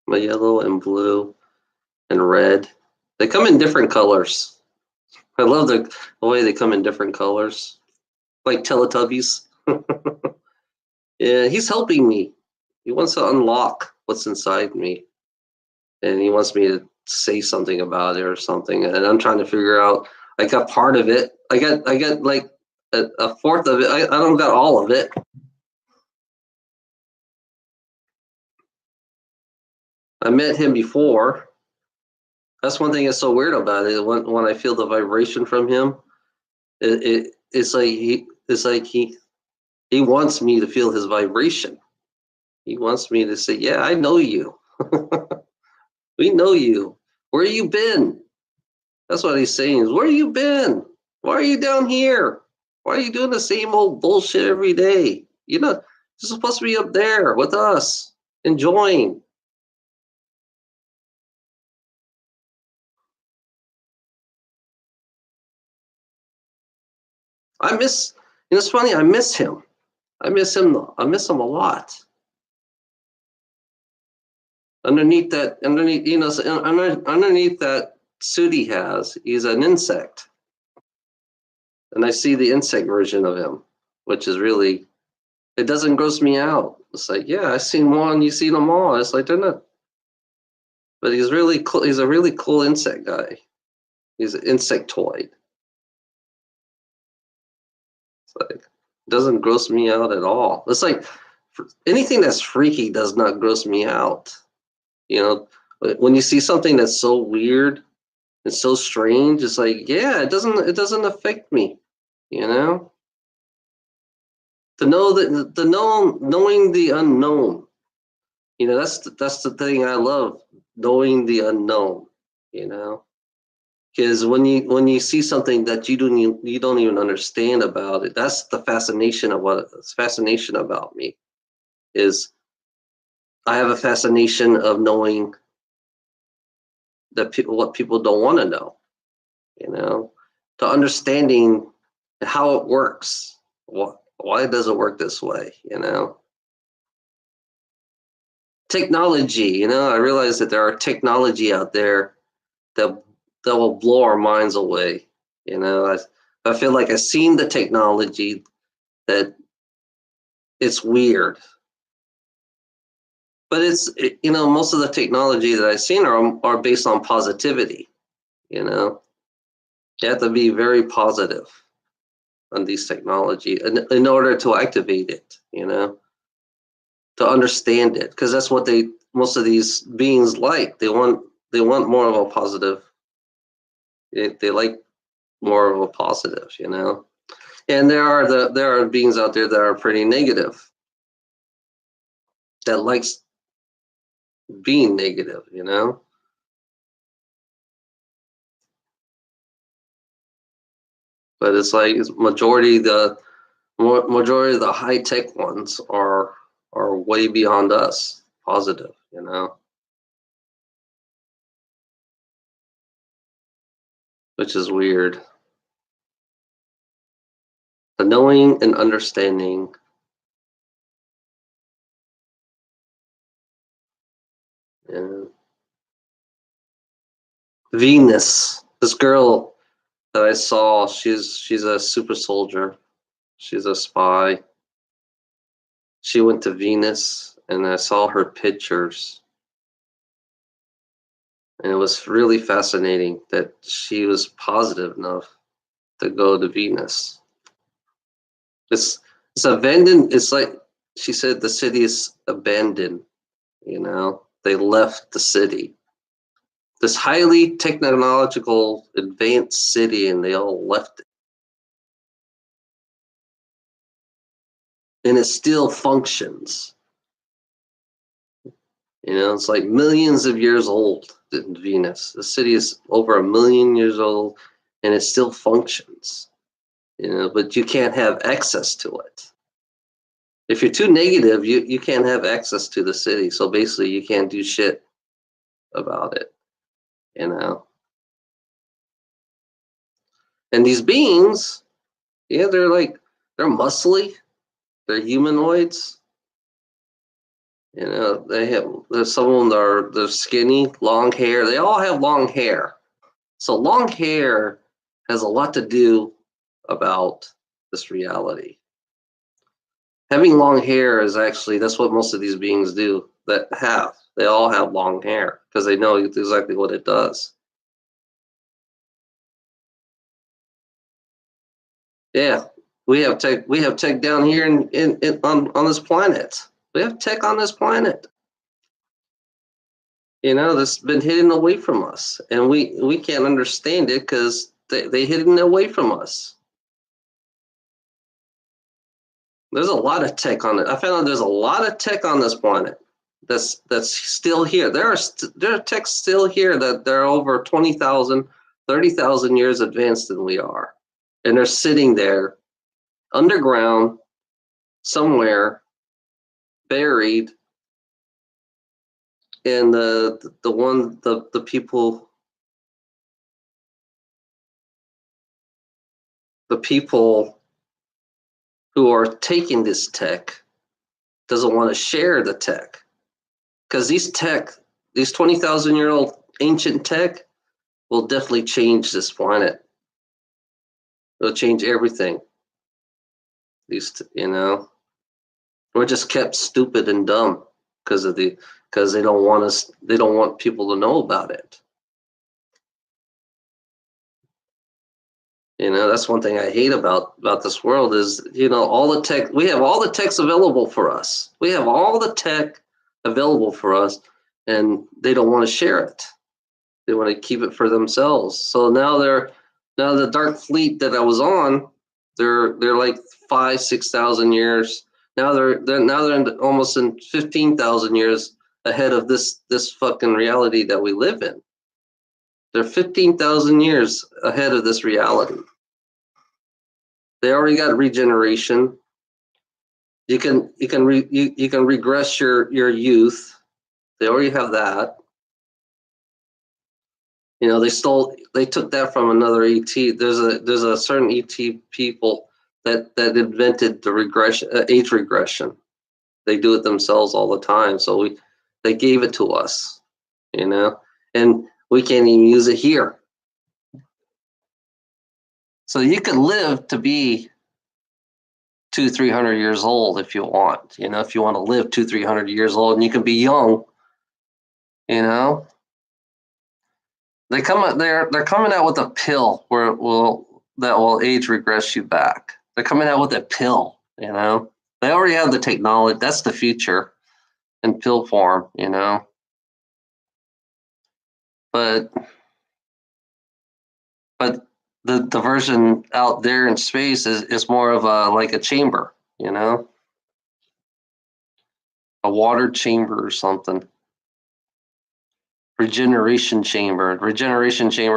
[SPEAKER 1] My yellow and blue and red. They come in different colors. I love the way they come in different colors. Like Teletubbies. Yeah, he's helping me. He wants to unlock what's inside me. And he wants me to say something about it or something. And I'm trying to figure out. I got part of it. I got like a fourth of it. I don't got all of it. I met him before. That's one thing that's so weird about it. When I feel the vibration from him, it's like he wants me to feel his vibration. He wants me to say, "Yeah, I know you. We know you. Where you been?" That's what he's saying. Is where you been? Why are you down here? Why are you doing the same old bullshit every day? You're supposed to be up there with us, enjoying. I miss. It's funny. I miss him. I miss him. I miss him a lot. Underneath that suit he has, he's an insect, and I see the insect version of him, which is really. It doesn't gross me out. It's like, yeah, I've seen one. You've seen them all. It's like they're not. But he's really cool. He's a really cool insect guy. He's an insectoid. It's like it doesn't gross me out at all. It's like anything that's freaky does not gross me out. When you see something that's so weird and so strange, it's like, yeah, it doesn't affect me. You know, to know that knowing the unknown. That's the thing I love, knowing the unknown. You know. Because when you see something that you don't even understand about it, that's the fascination about me. Is I have a fascination of knowing what people don't want to know. To understanding how it works. Why does it work this way? Technology. I realize that there are technology out there that will blow our minds away. I've I feel like I've seen the technology that it's weird. But most of the technology that I've seen are based on positivity. You have to be very positive on these technology in order to activate it, to understand it, because that's what most of these beings like. They want more of a positive. They like more of a positive, And there are beings out there that are pretty negative, that likes being negative. But it's like majority of the high tech ones are way beyond us, positive, which is weird. The knowing and understanding. Yeah. Venus, this girl that I saw, she's a super soldier. She's a spy. She went to Venus, and I saw her pictures, and it was really fascinating that she was positive enough to go to Venus. It's abandoned. It's like she said, the city is abandoned. They left the city. This highly technological, advanced city, and they all left it. And it still functions. It's like millions of years old in Venus. The city is over 1 million years old, and it still functions. But you can't have access to it. If you're too negative, you can't have access to the city. So basically, you can't do shit about it. And these beings, yeah, they're muscly, they're humanoids. There's some of them they're skinny, long hair. They all have long hair. So long hair has a lot to do about this reality. Having long hair is actually, that's what most of these beings do that have. They all have long hair because they know exactly what it does. Yeah, we have tech. We have tech down here on this planet. We have tech on this planet. That's been hidden away from us, and we can't understand it because they hidden away from us. There's a lot of tech on it. I found out there's a lot of tech on this planet that's still here. There are techs still here that they're over 20,000, 30,000 years advanced than we are, and they're sitting there underground somewhere, buried. And the people who are taking this tech doesn't want to share the tech, because these 20,000-year-old ancient tech will definitely change this planet. It'll change everything. We're just kept stupid and dumb because they don't want people to know about it. That's one thing I hate about this world is, all the tech, we have all the techs available for us. We have all the tech available for us, and they don't want to share it. They want to keep it for themselves. So now the Dark Fleet that I was on, they're like 5,000-6,000 years. Now they're almost in 15,000 years ahead of this fucking reality that we live in. They're 15,000 years ahead of this reality. They already got regeneration. You can regress your youth. They already have that. They took that from another ET. There's a certain ET people that invented the age regression. They do it themselves all the time. So they gave it to us, and we can't even use it here. So you could live to be 200-300 years old if you want. If you want to live 200-300 years old, and you can be young. You know, they're coming out with a pill that will age regress you back. They're coming out with a pill. They already have the technology. That's the future in pill form. But the version out there in space is more of like a chamber. A water chamber or something. Regeneration chamber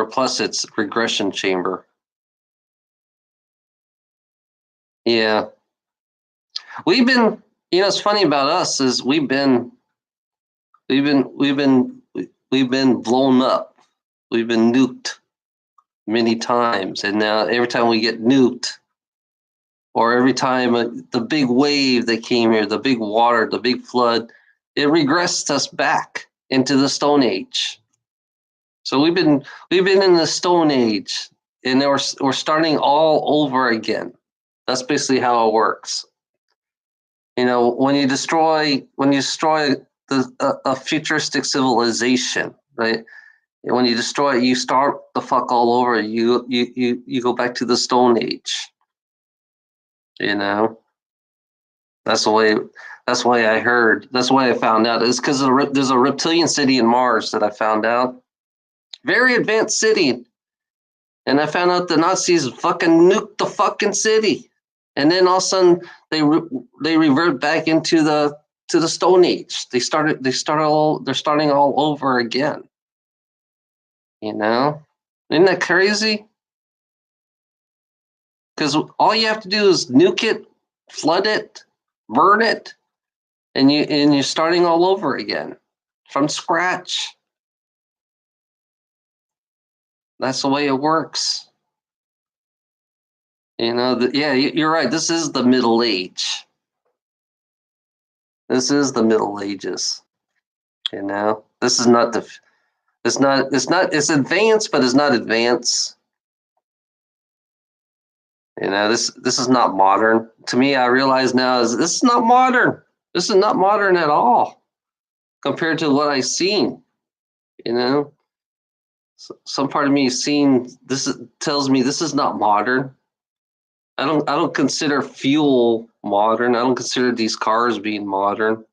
[SPEAKER 1] plus its regression chamber. Yeah, we've been. It's funny about us is we've been blown up. We've been nuked many times, and now every time we get nuked, or every time the big wave that came here, the big water, the big flood, it regressed us back into the Stone Age. So we've been in the Stone Age, and we're starting all over again. That's basically how it works. When you destroy a futuristic civilization, right? When you destroy it, you start the fuck all over. You go back to the Stone Age. That's the way. That's why I heard. That's why I found out. It's because there's a reptilian city in Mars that I found out. Very advanced city, and I found out the Nazis fucking nuked the fucking city, and then all of a sudden they revert back into the Stone Age. They're starting all over again. Isn't that crazy? Because all you have to do is nuke it, flood it, burn it, and you're starting all over again from scratch. That's the way it works. Yeah, you're right. This is the Middle Age. This is the Middle Ages. This is not the. It's advanced, but it's not advanced. This is not modern. To me, I realize now this is not modern. This is not modern at all compared to what I've seen. Some part of me is seeing this tells me this is not modern. I don't consider fuel modern. I don't consider these cars being modern.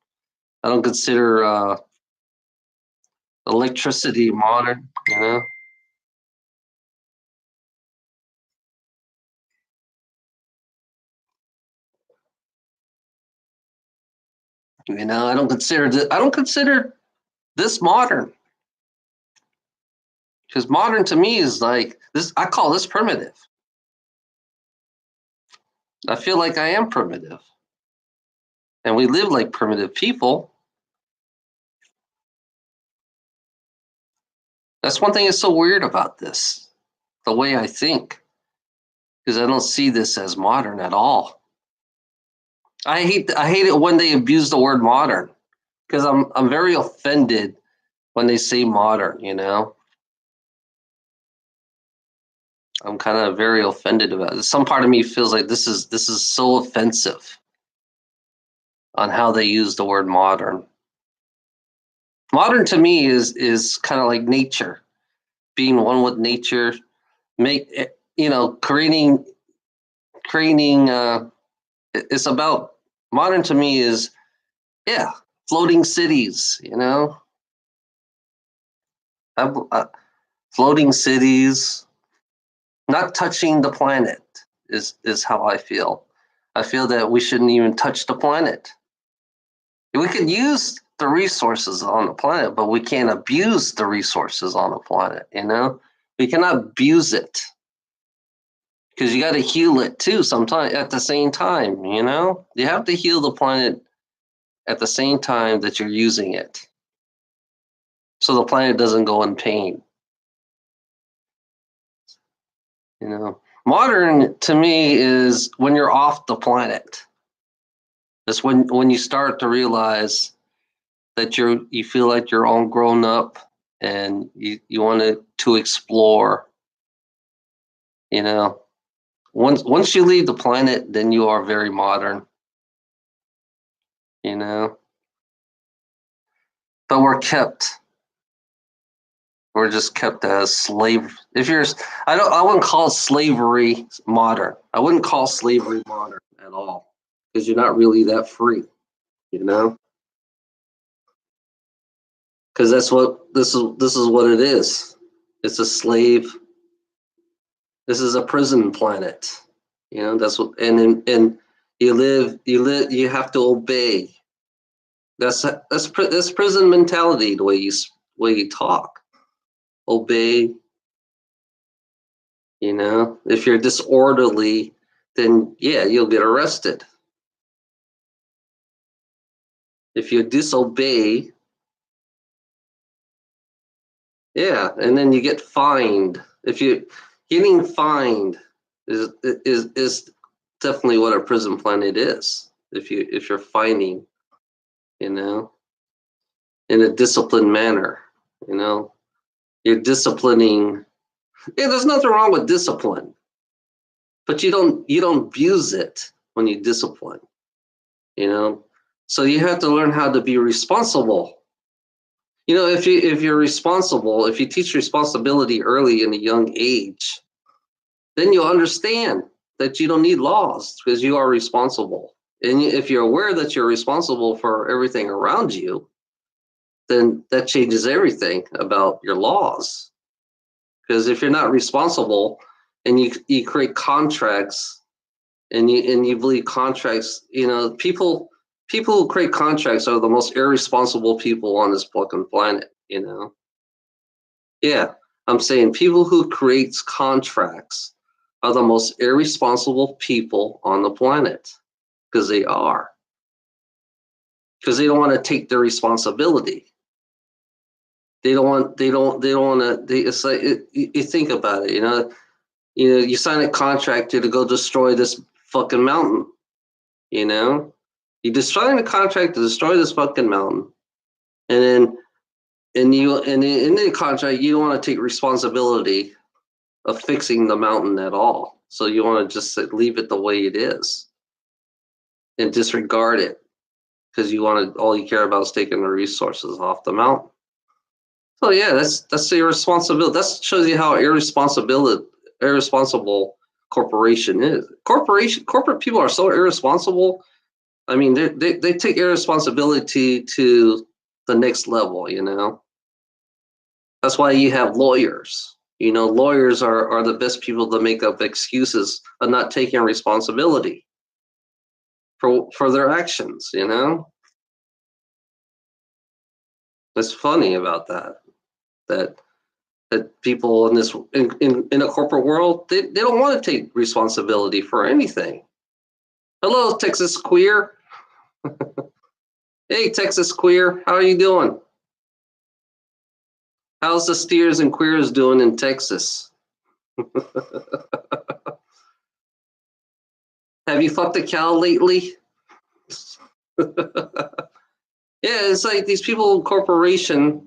[SPEAKER 1] I don't consider electricity modern. I don't consider this modern, because modern to me is like this. I call this primitive. I feel like I am primitive, and we live like primitive people. That's one thing that's so weird about this, the way I think, because I don't see this as modern at all. I hate it when they abuse the word modern, because I'm very offended when they say modern. I'm kind of very offended about it. Some part of me feels like this is so offensive on how they use the word modern. Modern to me is kind of like nature, being one with nature, creating. It's about modern to me is floating cities. Floating cities, not touching the planet is how I feel. I feel that we shouldn't even touch the planet. We could use the resources on the planet, but we can't abuse the resources on the planet. We cannot abuse it, because you got to heal it too. Sometimes at the same time, you have to heal the planet at the same time that you're using it, so the planet doesn't go in pain. Modern to me is when you're off the planet. It's when you start to realize that you feel like you're all grown up, and you want to explore. Once you leave the planet, then you are very modern, you know. But we're just kept as slave. If you're, I wouldn't call slavery modern. I wouldn't call slavery modern at all because you're not really that free, you know. Because that's what this is what it is. It's a slave. This is a prison planet. You know, that's what and you have to obey. That's prison mentality, the way you talk. Obey, you know. If you're disorderly, then yeah, you'll get arrested. If you disobey, yeah, and then you get fined. If you getting fined is definitely what a prison planet is. If you're fining, you know, in a disciplined manner, you know, you're disciplining. Yeah, there's nothing wrong with discipline, but you don't abuse it when you discipline, you know. So you have to learn how to be responsible. You know, if you're responsible, if you teach responsibility early in a young age, then you'll understand that you don't need laws because you are responsible. And if you're aware that you're responsible for everything around you, then that changes everything about your laws. Because if you're not responsible and you create contracts and you believe contracts, you know, people who create contracts are the most irresponsible people on this fucking planet, you know. Yeah, I'm saying people who creates contracts are the most irresponsible people on the planet because they are. Because they don't want to take their responsibility. They don't want to it's like you think about it, you know. You sign a contract to go destroy this fucking mountain, you know. You sign a contract to destroy this fucking mountain, and then and in the contract you don't want to take responsibility of fixing the mountain at all. So you want to just leave it the way it is and disregard it because all you care about is taking the resources off the mountain. So yeah, that's irresponsibility. That shows you how irresponsible corporation is. Corporate people are so irresponsible. I mean, they take irresponsibility to the next level. You know, that's why you have lawyers. You know, lawyers are the best people to make up excuses of not taking responsibility for their actions. You know, it's funny about that that people in this in a corporate world they don't want to take responsibility for anything. Hello, Texas queer. Hey, Texas queer, how are you doing? How's the steers and queers doing in Texas? Have you fucked a cow lately? Yeah, it's like these people in corporation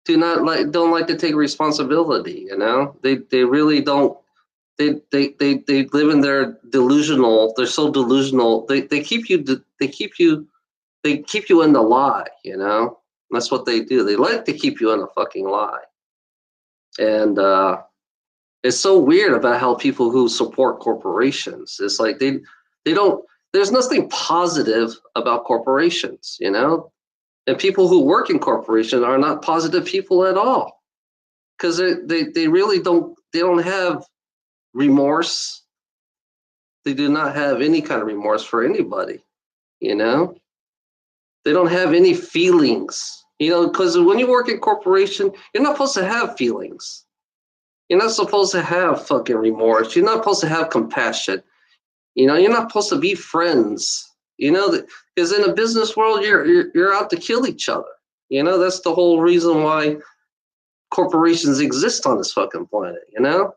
[SPEAKER 1] don't like to take responsibility. You know, they really don't. They live in their delusional. They're so delusional. They keep you in the lie. You know, that's what they do. They like to keep you in a fucking lie. And it's so weird about how people who support corporations. It's like they don't. There's nothing positive about corporations. You know, and people who work in corporations are not positive people at all because they really don't have remorse. They do not have any kind of remorse for anybody, you know. They don't have any feelings, you know, because when you work in corporation, you're not supposed to have feelings. You're not supposed to have fucking remorse. You're not supposed to have compassion. You know, you're not supposed to be friends. You know, because in a business world, you're out to kill each other. You know, that's the whole reason why corporations exist on this fucking planet. You know.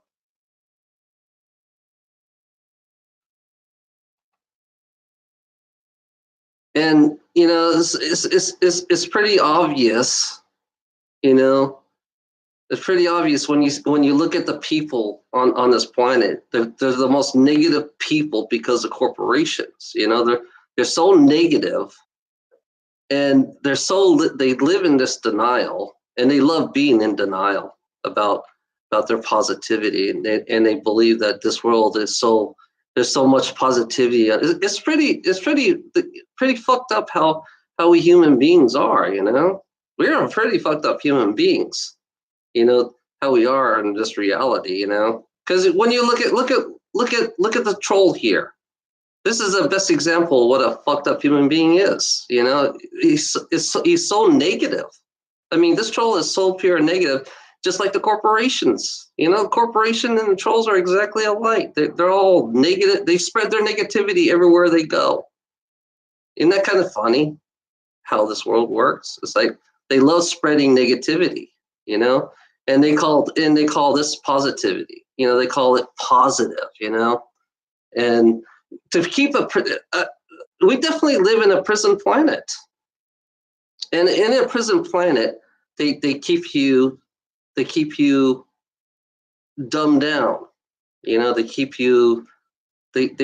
[SPEAKER 1] And you know it's pretty obvious, you know, It's pretty obvious when you look at the people on this planet. They're the most negative people because of corporations. You know, they're so negative, and they live in this denial, and they love being in denial about their positivity, and they believe that this world is so there's so much positivity. It's pretty fucked up how we human beings are. You know, we are pretty fucked up human beings. You know how we are in this reality. You know, because when you look at the troll here, this is the best example of what a fucked up human being is. You know, he's so negative. I mean, this troll is so pure negative, just like the corporations. You know, the corporation and the trolls are exactly alike. They're all negative. They spread their negativity everywhere they go. Isn't that kind of funny how this world works? It's like they love spreading negativity, you know, and they call this positivity. You know, they call it positive, you know, and to keep we definitely live in a prison planet, and in a prison planet, they keep you dumbed down. You know, they keep you they keep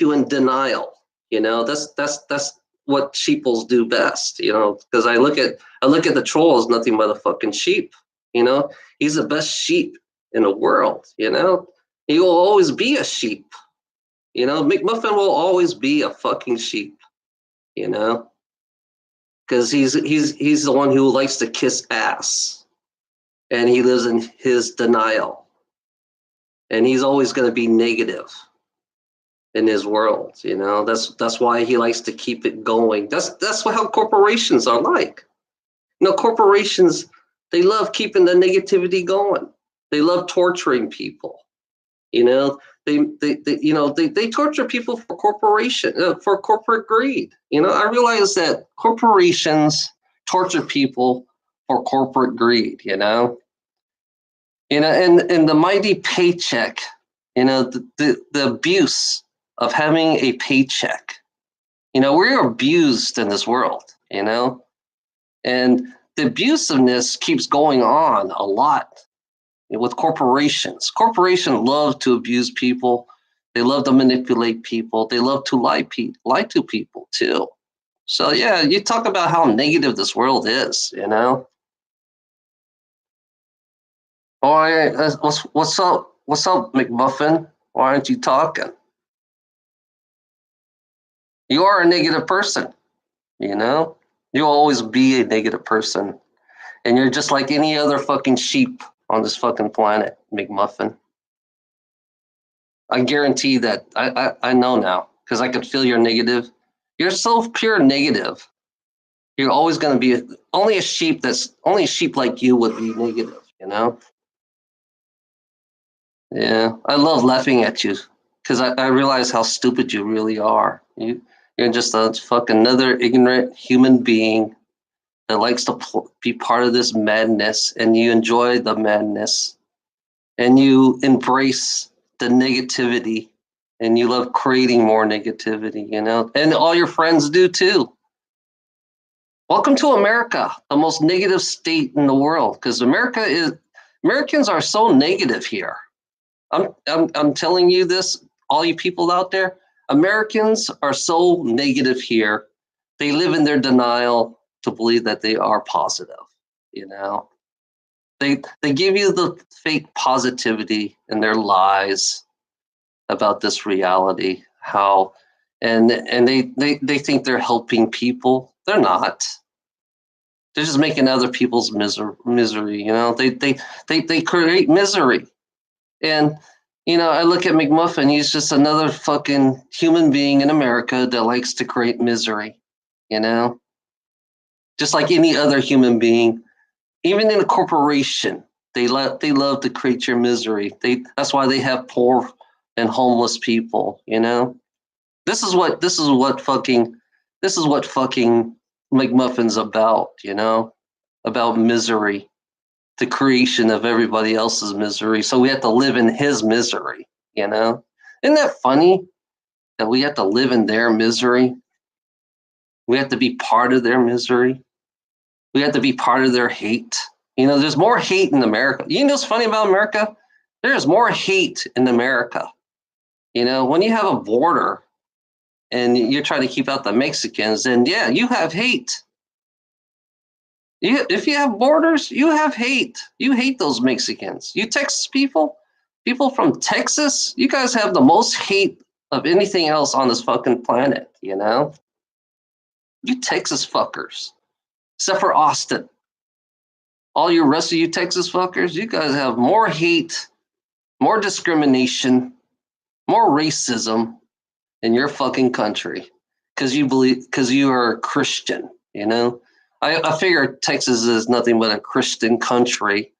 [SPEAKER 1] you in denial. You know, that's what sheeples do best. You know, because I look at the troll as nothing but a fucking sheep. You know, he's the best sheep in the world. You know, he will always be a sheep. You know, McMuffin will always be a fucking sheep. You know, because he's the one who likes to kiss ass, and he lives in his denial, and he's always going to be negative in his world. You know, that's why he likes to keep it going. That's how corporations are like. You know, corporations, they love keeping the negativity going. They love torturing people. You know, they torture people for for corporate greed. You know, I realize that corporations torture people for corporate greed. And the mighty paycheck. You know, the abuse of having a paycheck. You know, we're abused in this world. You know, and the abusiveness keeps going on a lot with corporations. Corporations love to abuse people. They love to manipulate people. They love to lie to people too. So yeah, you talk about how negative this world is. You know. All right, what's up? What's up, McMuffin? Why aren't you talking? You are a negative person. You know. You'll always be a negative person, and you're just like any other fucking sheep on this fucking planet, McMuffin. I guarantee that I know now because I could feel your negative. You're so pure negative. You're always going to be only a sheep like you would be negative. You know? Yeah, I love laughing at you because I realize how stupid you really are. You're just a fucking another ignorant human being that likes to be part of this madness, and you enjoy the madness, and you embrace the negativity, and you love creating more negativity, you know, and all your friends do too. Welcome to America, the most negative state in the world, because Americans are so negative here. I'm telling you this, all you people out there, Americans are so negative here. They live in their denial to believe that they are positive, you know. They give you the fake positivity and their lies about this reality, how and they think they're helping people. They're not. They're just making other people's misery, you know. They create misery. And you know, I look at McMuffin, he's just another fucking human being in America that likes to create misery, you know? Just like any other human being, even in a corporation, they love to create your misery. That's why they have poor and homeless people, you know? This is what fucking McMuffin's about, you know? About misery, the creation of everybody else's misery. So we have to live in his misery, you know? Isn't that funny that we have to live in their misery? We have to be part of their misery. We have to be part of their hate. You know, there's more hate in America. You know what's funny about America? There's more hate in America. You know, when you have a border and you're trying to keep out the Mexicans, then yeah, you have hate. If you have borders, you have hate. You hate those Mexicans. You Texas people from Texas, you guys have the most hate of anything else on this fucking planet, you know? You Texas fuckers. Except for Austin. All you rest of you Texas fuckers, you guys have more hate, more discrimination, more racism in your fucking country. Because you are a Christian, you know? I figure Texas is nothing but a Christian country,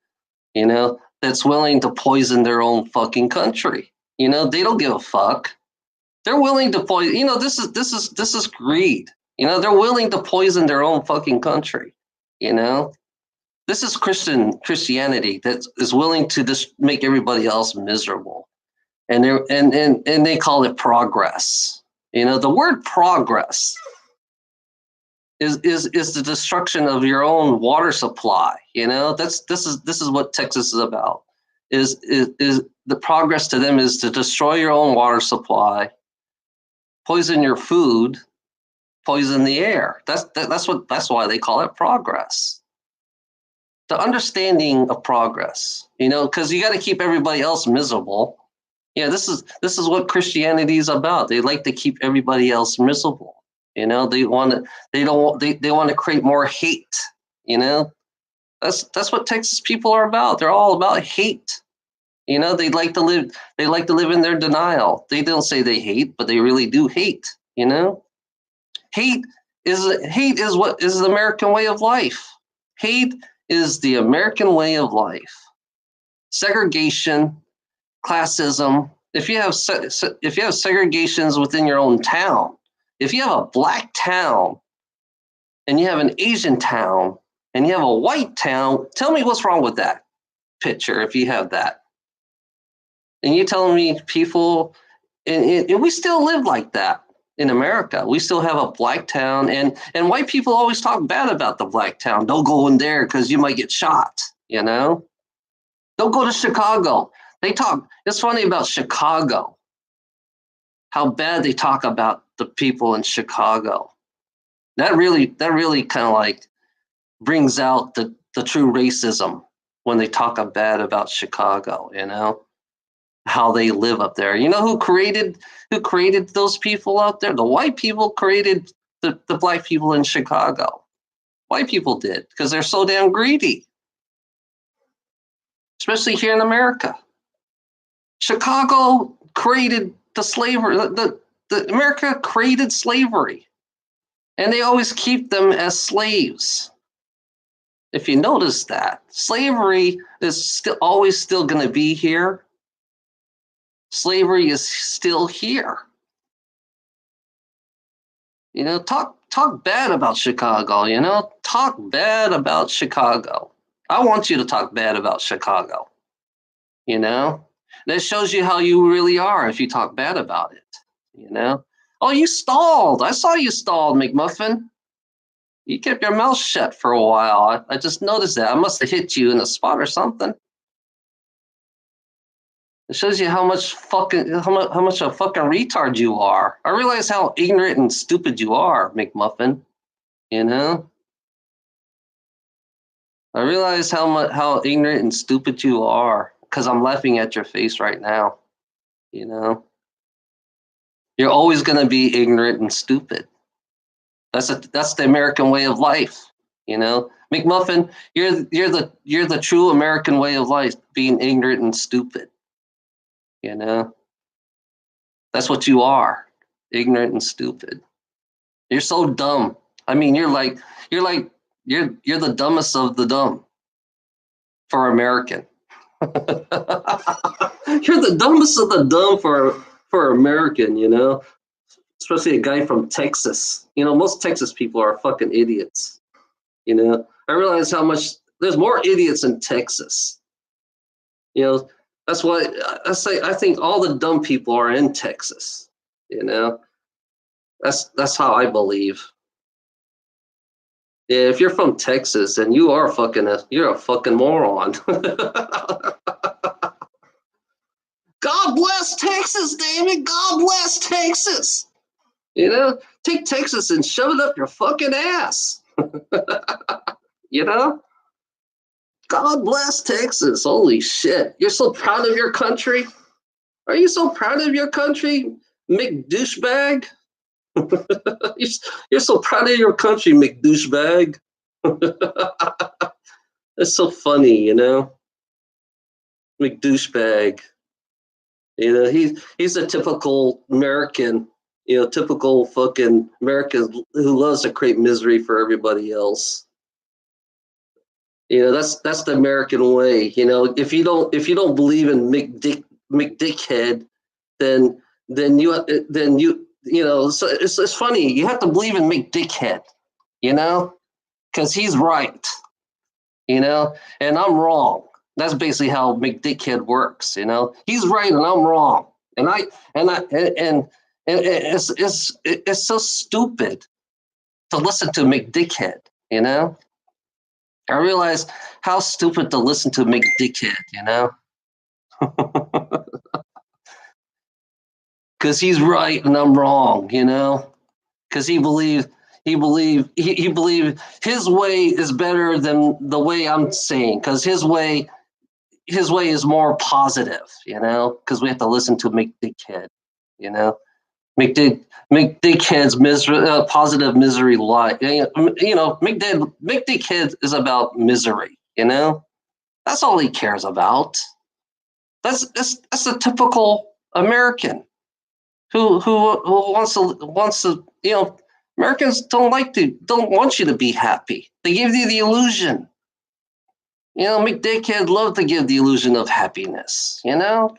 [SPEAKER 1] you know, that's willing to poison their own fucking country. You know, they don't give a fuck. They're willing to poison. You know, this is greed. You know, they're willing to poison their own fucking country. You know, this is Christianity that is willing to just make everybody else miserable, and they call it progress. You know, the word progress is the destruction of your own water supply. You know, this is what Texas is about. Is the progress to them is to destroy your own water supply, poison your food, poison the air. That's why they call it progress. The understanding of progress, you know, because you got to keep everybody else miserable. Yeah, this is what Christianity is about. They like to keep everybody else miserable. You know, they want to create more hate. You know, that's what Texas people are about. They're all about hate. You know, they like to live in their denial. They don't say they hate, but they really do hate. You know, hate is what is the American way of life. Hate is the American way of life. Segregation, classism. If you have segregations within your own town, if you have a black town and you have an Asian town and you have a white town, tell me what's wrong with that picture if you have that. And you're telling me people, and we still live like that in America. We still have a black town, and white people always talk bad about the black town. Don't go in there because you might get shot, you know? Don't go to Chicago. It's funny about Chicago, how bad they talk about the people in Chicago. That really kind of like brings out the true racism when they talk bad about Chicago, you know, how they live up there. You know who created those people out there? The white people created the black people in Chicago. White people did, because they're so damn greedy. Especially here in America. Chicago created the slavery. The America created slavery. And they always keep them as slaves. If you notice that, slavery is always still going to be here. Slavery is still here. You know, talk bad about Chicago, you know? Talk bad about Chicago. I want you to talk bad about Chicago. You know? That shows you how you really are if you talk bad about it. You know? Oh, you stalled. I saw you stalled, McMuffin. You kept your mouth shut for a while. I just noticed that. I must have hit you in a spot or something. It shows you how much a fucking retard you are. I realize how ignorant and stupid you are, McMuffin. You know? I realize how ignorant and stupid you are because I'm laughing at your face right now. You know? You're always going to be ignorant and stupid. That's the American way of life. You know, McMuffin, you're the true American way of life, being ignorant and stupid. You know, that's what you are, ignorant and stupid. You're so dumb. I mean, you're the dumbest of the dumb for American. You're the dumbest of the dumb for American. You know, especially a guy from Texas. You know, most Texas people are fucking idiots. You know, I realize how much there's more idiots in Texas. You know, that's why I think all the dumb people are in Texas. You know, that's how I believe. Yeah, if you're from Texas, then you're a fucking moron. God bless Texas, damn it! God bless Texas. You know, take Texas and shove it up your fucking ass. You know, God bless Texas. Holy shit, you're so proud of your country. Are you so proud of your country, McDouchebag? You're so proud of your country, McDouchebag. It's so funny, you know, McDouchebag. You know, he's a typical American, you know, typical fucking American who loves to create misery for everybody else. You know, that's the American way. You know, if you don't believe in McDickhead, then you know. So it's funny. You have to believe in McDickhead. You know, because he's right. You know, and I'm wrong. That's basically how McDickhead works. You know, he's right and I'm wrong, and it's so stupid to listen to McDickhead. You know, I realize how stupid to listen to McDickhead. You know, because he's right and I'm wrong. You know, because he believed his way is better than the way I'm saying. Because his way is more positive, you know, because we have to listen to McDickhead, you know, McDickhead's positive misery life. You know, McDickhead is about misery, you know, that's all he cares about. That's a typical American who wants to you know. Americans don't want you to be happy. They give you the illusion. You know, McDickhead loved to give the illusion of happiness, you know?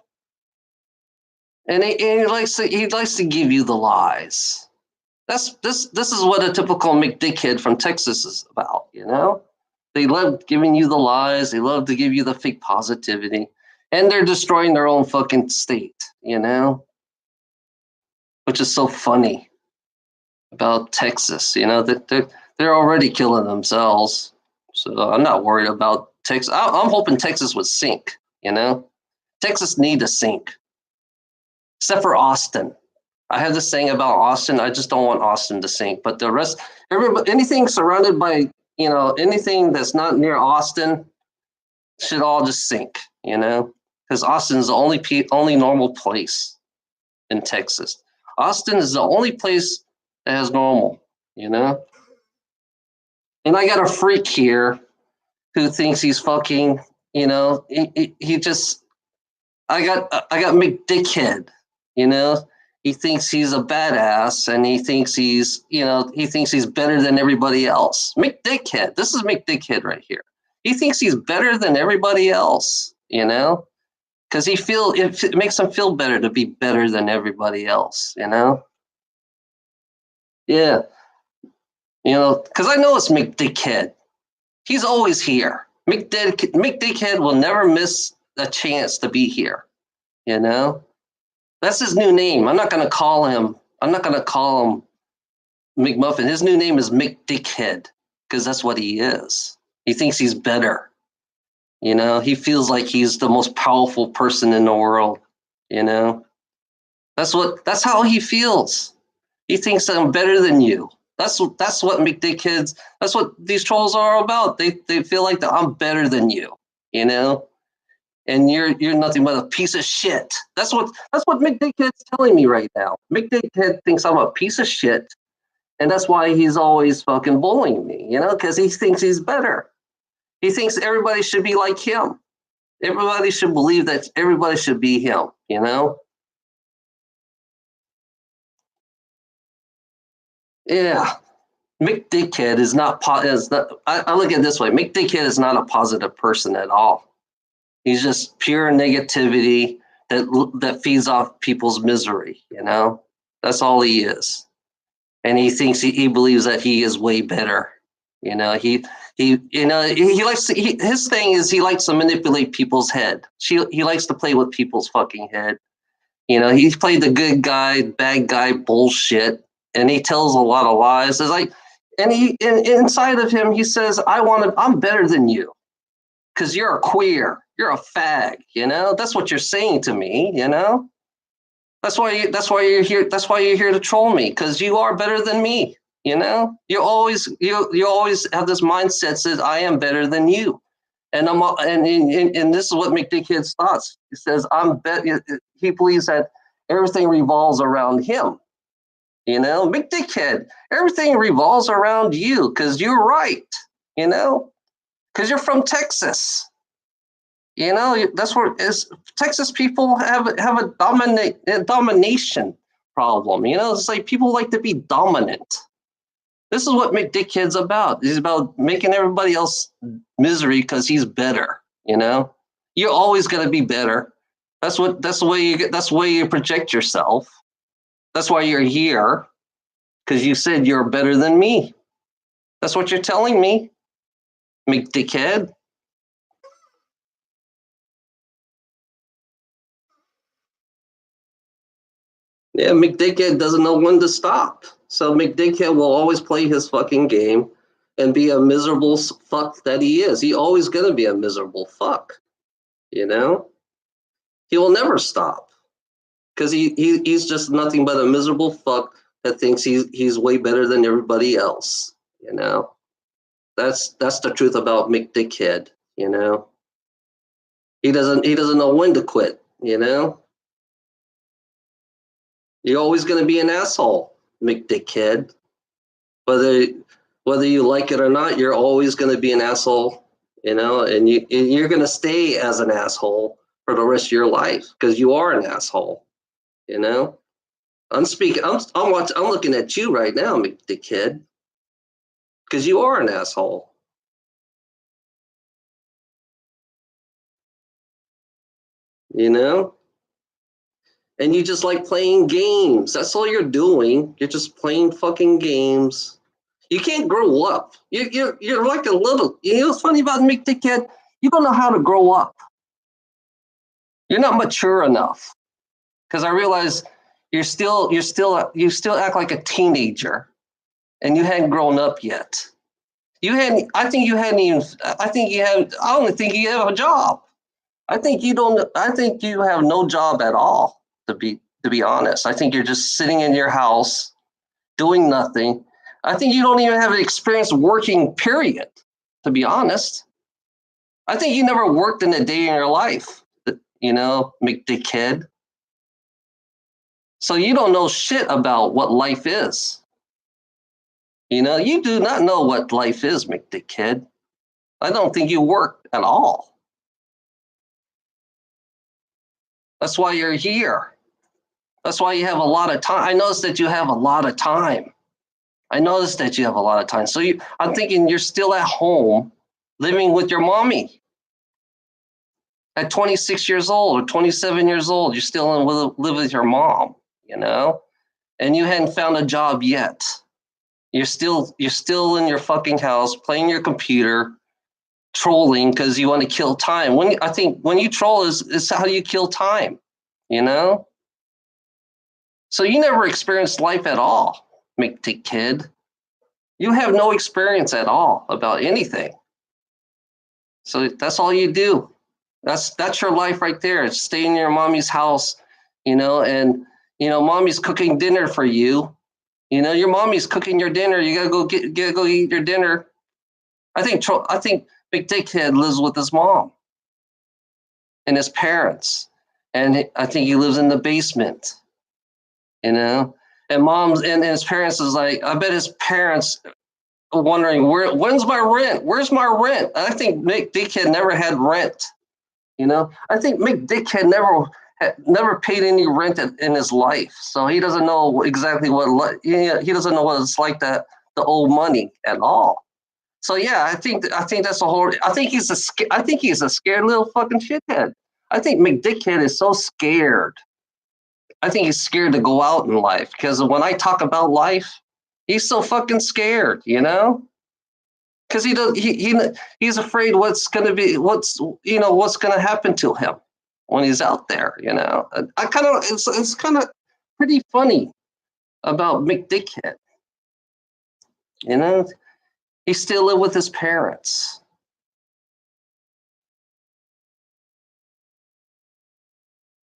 [SPEAKER 1] And he likes to give you the lies. This is what a typical McDickhead from Texas is about, you know? They love giving you the lies, they love to give you the fake positivity, and they're destroying their own fucking state, you know? Which is so funny about Texas, you know, that they're already killing themselves. So I'm not worried about Texas. I'm hoping Texas would sink, you know? Texas need to sink, except for Austin. I have this saying about Austin. I just don't want Austin to sink. But the rest, anything surrounded by, you know, anything that's not near Austin should all just sink, you know? Because Austin is the only normal place in Texas. Austin is the only place that has normal, you know? And I got a freak here who thinks he's fucking, you know, he just, I got McDickhead, you know? He thinks he's a badass and he thinks he's better than everybody else. McDickhead, this is McDickhead right here. He thinks he's better than everybody else, you know? Because it makes him feel better to be better than everybody else, you know? Yeah, you know, because I know it's McDickhead. He's always here. McDickhead will never miss a chance to be here, you know? That's his new name. I'm not going to call him McMuffin. His new name is McDickhead because that's what he is. He thinks he's better. You know, he feels like he's the most powerful person in the world, you know? That's how he feels. He thinks I'm better than you. That's what that's what these trolls are about. They feel like that I'm better than you, you know? And you're nothing but a piece of shit. That's what McDickhead's telling me right now. McDickhead thinks I'm a piece of shit, and that's why he's always fucking bullying me, you know, because he thinks he's better. He thinks everybody should be like him. Everybody should believe that everybody should be him, you know? Yeah. McDickhead is not, I look at it this way. McDickhead is not a positive person at all. He's just pure negativity that feeds off people's misery, you know? That's all he is. And he thinks he believes that he is way better. You know, he likes his thing is he likes to manipulate people's head. He likes to play with people's fucking head. You know, he's played the good guy, bad guy bullshit, and he tells a lot of lies. It's like And inside of him, he says, I'm better than you because you're a queer, you're a fag, that's what you're saying to me, that's why you're here. That's why you're here to troll me because you are better than me. You always have this mindset says I am better than you, and and this is what McDickhead's thoughts. He says he believes that everything revolves around him. McDickhead, everything revolves around you because you're right. Because you're from Texas. That's where is Texas people have a domination problem. It's like people like to be dominant. This is what McDickhead's about. He's about making everybody else misery because he's better. You're always gonna be better. That's the way you project yourself. That's why you're here, because you said you're better than me. That's what you're telling me, McDickhead. Yeah, McDickhead doesn't know when to stop. So McDickhead will always play his fucking game and be a miserable fuck that he is. He always going to be a miserable fuck. He will never stop because he's just nothing but a miserable fuck that thinks he's way better than everybody else. That's the truth about McDickhead. He doesn't know when to quit. You're always going to be an asshole, McDickhead. Whether you like it or not, you're always going to be an asshole, and you're going to stay as an asshole for the rest of your life because you are an asshole. I'm speaking. I'm looking at you right now, McDickhead, because you are an asshole. And you just like playing games. That's all you're doing. You're just playing fucking games. You can't grow up. You're like a little. What's funny about McDickhead? You don't know how to grow up. You're not mature enough. Because I realize you still act like a teenager, and you hadn't grown up yet. You hadn't. I think you hadn't even. I think you have. I don't think you have a job. I think you don't. I think you have no job at all. To be honest, I think you're just sitting in your house doing nothing. I think you don't even have an experience working, period, to be honest. I think you never worked in a day in your life, McDickhead. So you don't know shit about what life is. You do not know what life is, McDickhead. I don't think you work at all. That's why you're here. That's why you have a lot of time. I noticed that you have a lot of time. So I'm thinking you're still at home living with your mommy. At 26 years old or 27 years old, you're still live with your mom, and you hadn't found a job yet. You're still in your fucking house playing your computer, trolling because you want to kill time. I think when you troll is how you kill time, So you never experienced life at all, McDickhead. You have no experience at all about anything. So that's all you do. That's your life right there. It's stay in your mommy's house, and mommy's cooking dinner for you. Your mommy's cooking your dinner. You gotta go eat your dinner. I think McDickhead lives with his mom and his parents, and I think he lives in the basement. And his parents is like, I bet his parents are wondering when's my rent? Where's my rent? I think McDickhead never had rent. I think McDickhead never paid any rent in his life, so he doesn't know exactly he doesn't know what it's like to owe money at all. So yeah, I think that's a whole. I think he's a scared little fucking shithead. I think McDickhead is so scared. I think he's scared to go out in life because when I talk about life, he's so fucking scared, because he's afraid what's going to happen to him when he's out there. It's kind of pretty funny about McDickhead. You know, he still live with his parents.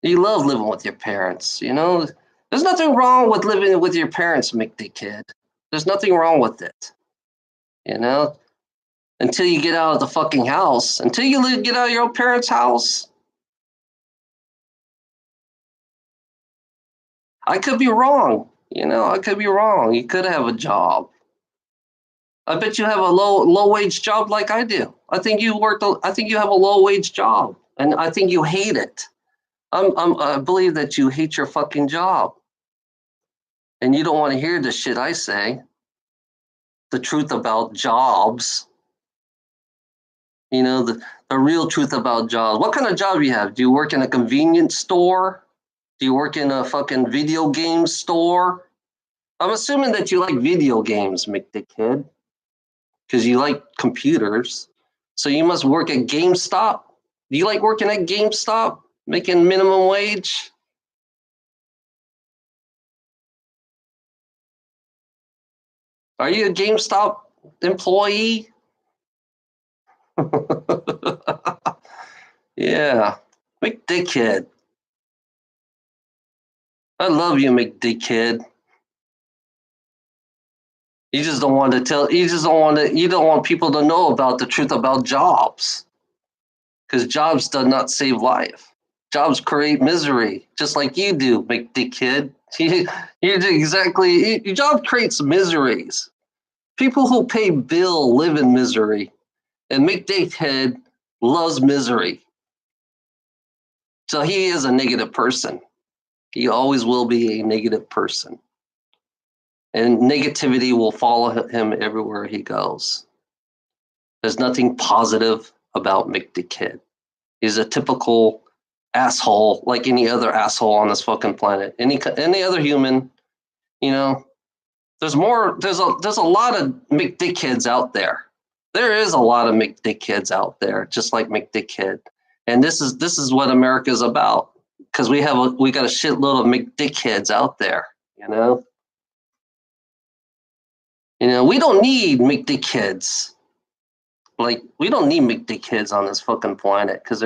[SPEAKER 1] You love living with your parents. You know, there's nothing wrong with living with your parents, McDickhead. There's nothing wrong with it. You know, until you get out of the fucking house, until you get out of your parents' house. I could be wrong. You know, I could be wrong. You could have a job. I bet you have a low wage job like I do. I think you worked. I think you have a low wage job, and I think you hate it. I believe that you hate your fucking job, and you don't want to hear the shit I say. The truth about jobs. You know, the real truth about jobs. What kind of job do you have? Do you work in a convenience store? Do you work in a fucking video game store? I'm assuming that you like video games, McDickhead, because you like computers. So you must work at GameStop. Do you like working at GameStop, making minimum wage? Are you a GameStop employee? Yeah, McDickhead. I love you, McDickhead. You just don't want to tell. You just don't want to. You don't want people to know about the truth about jobs, because jobs do not save life. Jobs create misery, just like you do, McDickhead. You do exactly. Your job creates miseries. People who pay bill live in misery, and McDickhead loves misery. So he is a negative person. He always will be a negative person. And negativity will follow him everywhere he goes. There's nothing positive about McDickhead. He's a typical asshole, like any other asshole on this fucking planet. Any other human, you know. There's more. There's a lot of McDickheads out there. There is a lot of McDickheads out there, just like McDickhead. And this is what America's about, because we got a shitload of McDickheads out there. We don't need McDickheads. Like, we don't need McDickheads on this fucking planet, because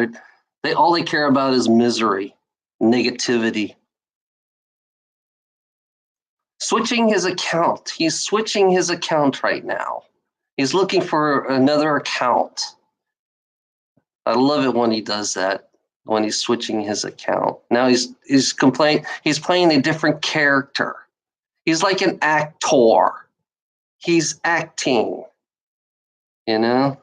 [SPEAKER 1] they all they care about is misery, negativity. Switching his account. He's switching his account right now. He's looking for another account. I love it when he does that, when he's switching his account. Now he's playing a different character. He's like an actor. He's acting. Yeah,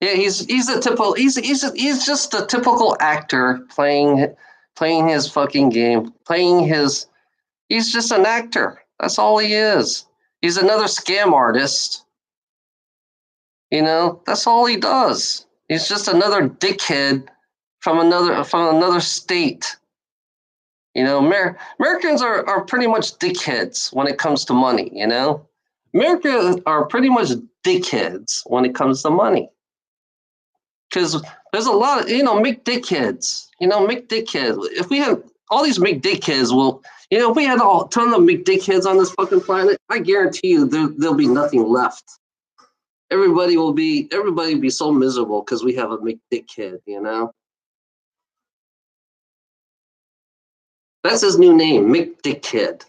[SPEAKER 1] he's just a typical actor playing his fucking game, he's just an actor. That's all he is. He's another scam artist. That's all he does. He's just another dickhead from another state. Americans are pretty much dickheads when it comes to money. America are pretty much dickheads when it comes to money. Because there's a lot of, McDickheads. McDickheads. If we had all these McDickheads, if we had a ton of McDickheads on this fucking planet, I guarantee you there'll be nothing left. Everybody will be so miserable because we have a McDickhead. That's his new name, McDickhead.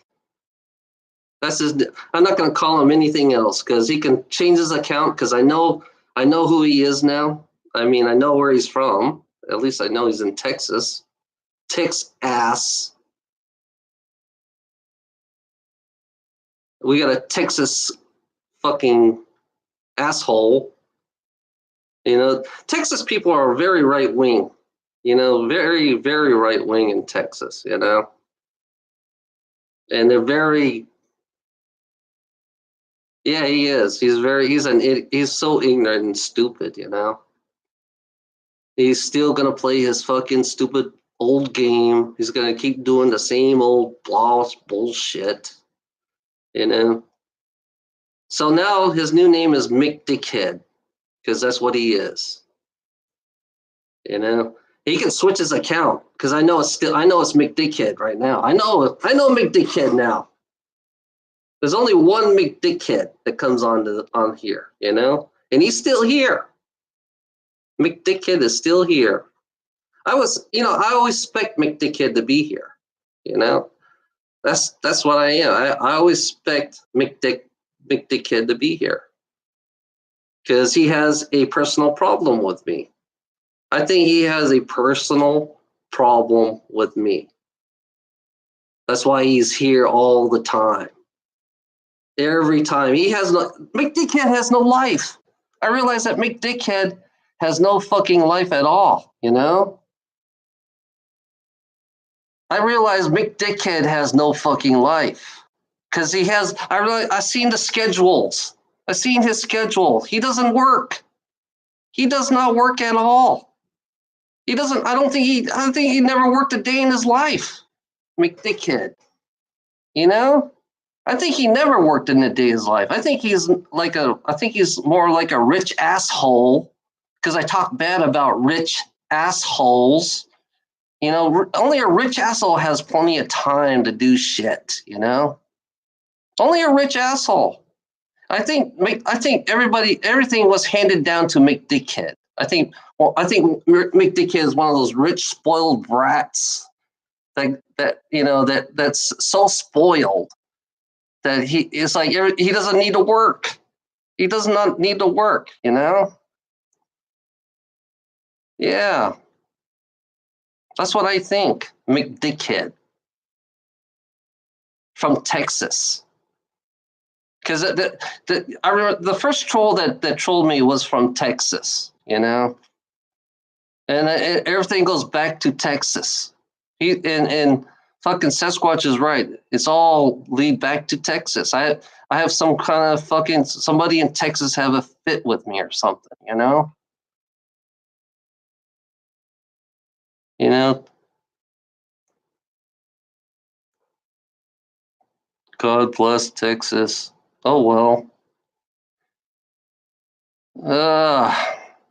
[SPEAKER 1] I'm not going to call him anything else, because he can change his account, because I know who he is now. I mean, I know where he's from. At least I know he's in Texas. Texas. We got a Texas fucking asshole. Texas people are very right wing. Very, very right wing in Texas. And they're very. Yeah, he is. He's so ignorant and stupid. He's still gonna play his fucking stupid old game. He's gonna keep doing the same old bullshit. So now his new name is McDickhead, because that's what he is. He can switch his account, because I know it's McDickhead right now. I know McDickhead now. There's only one McDickhead that comes on here, and he's still here. McDickhead is still here. I always expect McDickhead to be here. That's what I am. I always expect McDickhead to be here because he has a personal problem with me. I think he has a personal problem with me. That's why he's here all the time. Every time. McDickhead has no life. I realize that McDickhead has no fucking life at all, I realize McDickhead has no fucking life. Because I've seen the schedules. I've seen his schedule. He doesn't work. He does not work at all. He doesn't, I don't think he never worked a day in his life. McDickhead. I think he never worked in a day of his life. I think he's more like a rich asshole because I talk bad about rich assholes. Only a rich asshole has plenty of time to do shit, Only a rich asshole. I think everything was handed down to McDickhead. I think McDickhead is one of those rich spoiled brats that's so spoiled that it's like he doesn't need to work. He does not need to work, Yeah. That's what I think. McDickhead from Texas. Because I remember the first troll that trolled me was from Texas, and everything goes back to Texas. And fucking Sasquatch is right. It's all lead back to Texas. I have some kind of fucking somebody in Texas have a fit with me or something, God bless Texas. Oh well.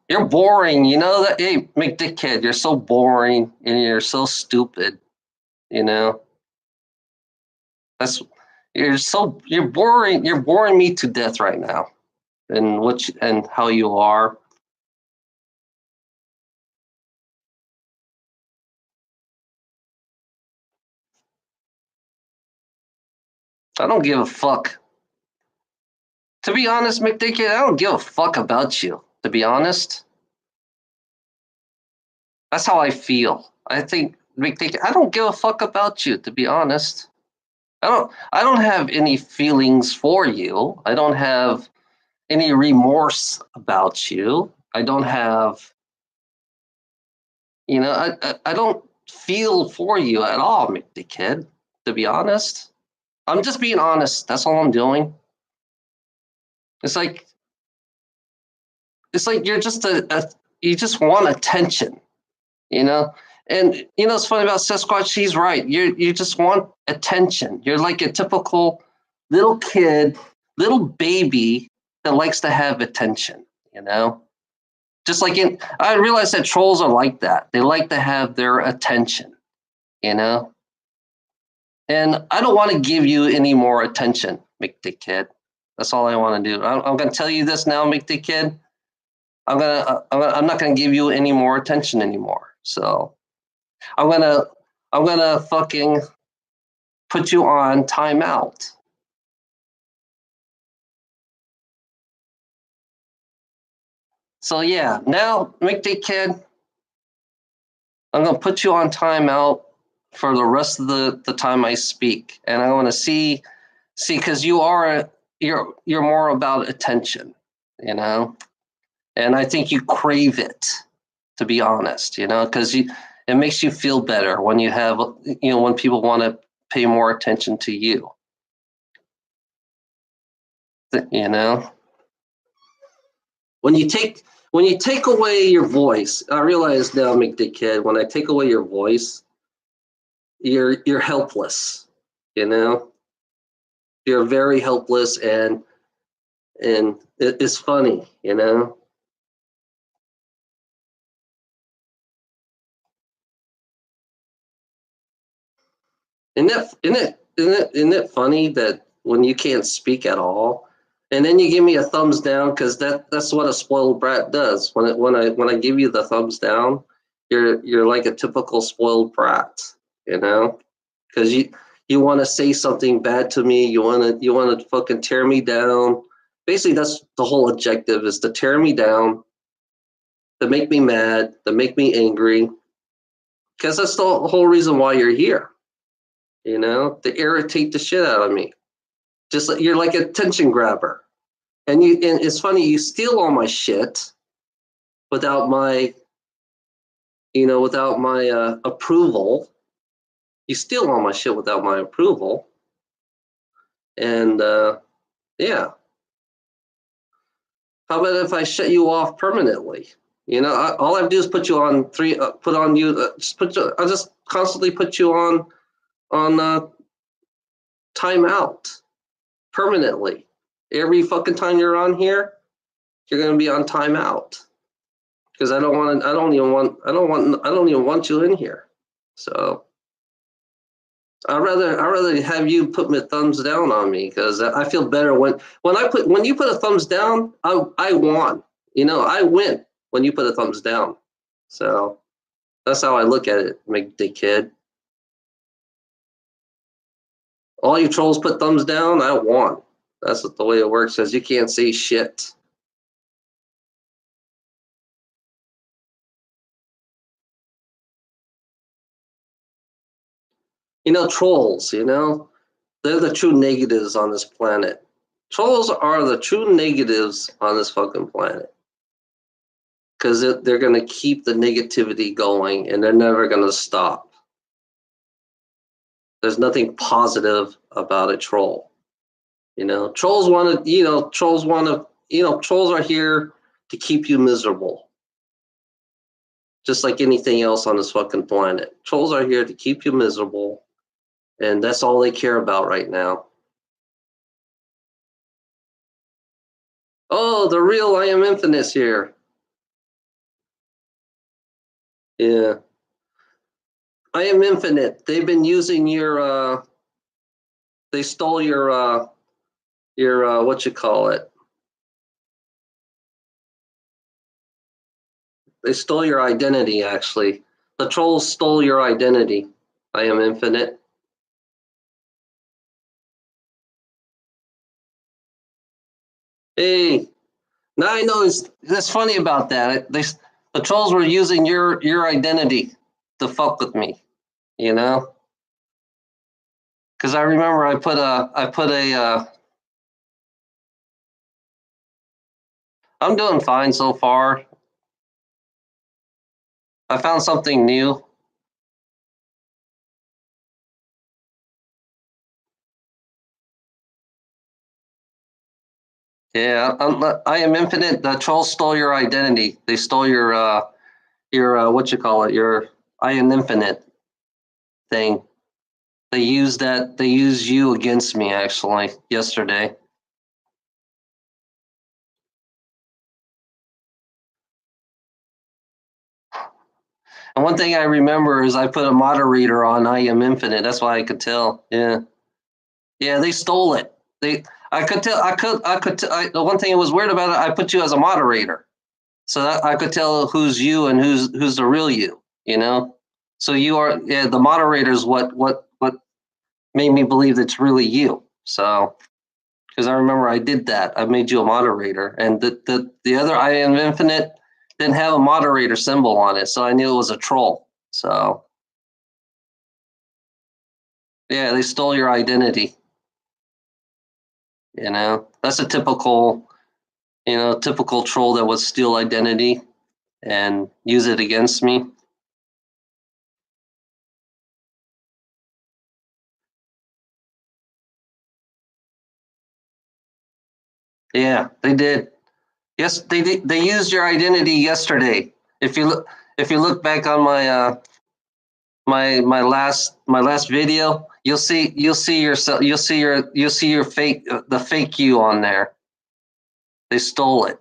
[SPEAKER 1] You're boring. You know that? Hey, McDickhead, you're so boring and you're so stupid. That's you're boring. You're boring me to death right now, and how you are. I don't give a fuck. To be honest, McDickhead, I don't give a fuck about you. To be honest, that's how I feel. I think McDickhead, I don't give a fuck about you. To be honest. I don't have any feelings for you. I don't have any remorse about you. I don't have I don't feel for you at all, McDickhead, to be honest. I'm just being honest. That's all I'm doing. It's like you're just you just want attention, you know? And it's funny about Sasquatch, he's right. You just want attention. You're like a typical little kid, little baby that likes to have attention, Just like I realize that trolls are like that. They like to have their attention, And I don't want to give you any more attention, McDickhead. That's all I want to do. I'm going to tell you this now, McDickhead. I'm not going to give you any more attention anymore. So I'm gonna fucking put you on timeout. So yeah, now McDickhead, I'm gonna put you on timeout for the rest of the time I speak, and I want to see because you're more about attention, and I think you crave it, to be honest, because it makes you feel better when you have when people want to pay more attention to you, when you take away your voice. I realize now, McDickhead, when I take away your voice, you're helpless, you're very helpless, and it's funny, Isn't it funny that when you can't speak at all, and then you give me a thumbs down because that's what a spoiled brat does. When I give you the thumbs down, you're like a typical spoiled brat, you know, because you want to say something bad to me. You want to fucking tear me down. Basically, that's the whole objective, is to tear me down, to make me mad, to make me angry, because that's the whole reason why you're here. You know, to irritate the shit out of me. Just like you're like a attention grabber, and it's funny, you steal all my shit without my approval. You steal all my shit without my approval, and yeah. How about if I shut you off permanently? All I have to do is put you on put on you. I'll just constantly put you on timeout permanently. Every fucking time you're on here, you're gonna be on timeout because I don't even want you in here. So I'd rather have you put my thumbs down on me, because I feel better when you put a thumbs down. I won. I win when you put a thumbs down. So that's how I look at it, big dickhead. All you trolls put thumbs down, I won. That's the way it works, because you can't say shit. Trolls, they're the true negatives on this planet. Trolls are the true negatives on this fucking planet, because they're going to keep the negativity going, and they're never going to stop. There's nothing positive about a troll. Trolls are here to keep you miserable. Just like anything else on this fucking planet. Trolls are here to keep you miserable, and that's all they care about right now. Oh, the real I Am Infinite's here. Yeah. I Am Infinite. They've been using your they stole your what you call it? They stole your identity, actually. The trolls stole your identity. I Am Infinite. Hey, now I know that's funny about that. The trolls were using your identity to fuck with me, Because I remember I put a. I'm doing fine so far. I found something new. Yeah, I Am Infinite. The trolls stole your identity. They stole your what you call it? Your I Am Infinite thing. They used that. They used you against me, actually, yesterday. And one thing I remember is I put a moderator on I Am Infinite. That's why I could tell. Yeah, yeah, they stole it. I could tell. The one thing that was weird about it, I put you as a moderator, so that I could tell who's you and who's the real you. So you are. Yeah, the moderator is what made me believe it's really you. So, because I remember I did that. I made you a moderator, and the other I Am Infinite didn't have a moderator symbol on it, so I knew it was a troll. So, yeah, they stole your identity. That's a typical troll that would steal identity and use it against me. Yeah, they did. Yes, they did. They used your identity yesterday. If you look back on my last video, you'll see yourself. You'll see your fake the fake you on there. They stole it.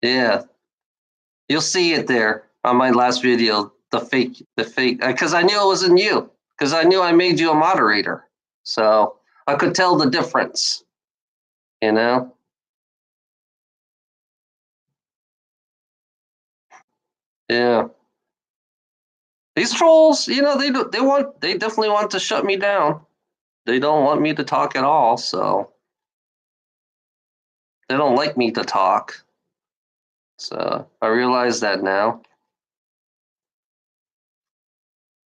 [SPEAKER 1] Yeah, you'll see it there on my last video. The fake, because I knew it wasn't you. because I knew I made you a moderator, so I could tell the difference. You know. Yeah. These trolls, they definitely want to shut me down. They don't want me to talk at all, so they don't like me to talk. So I realize that now.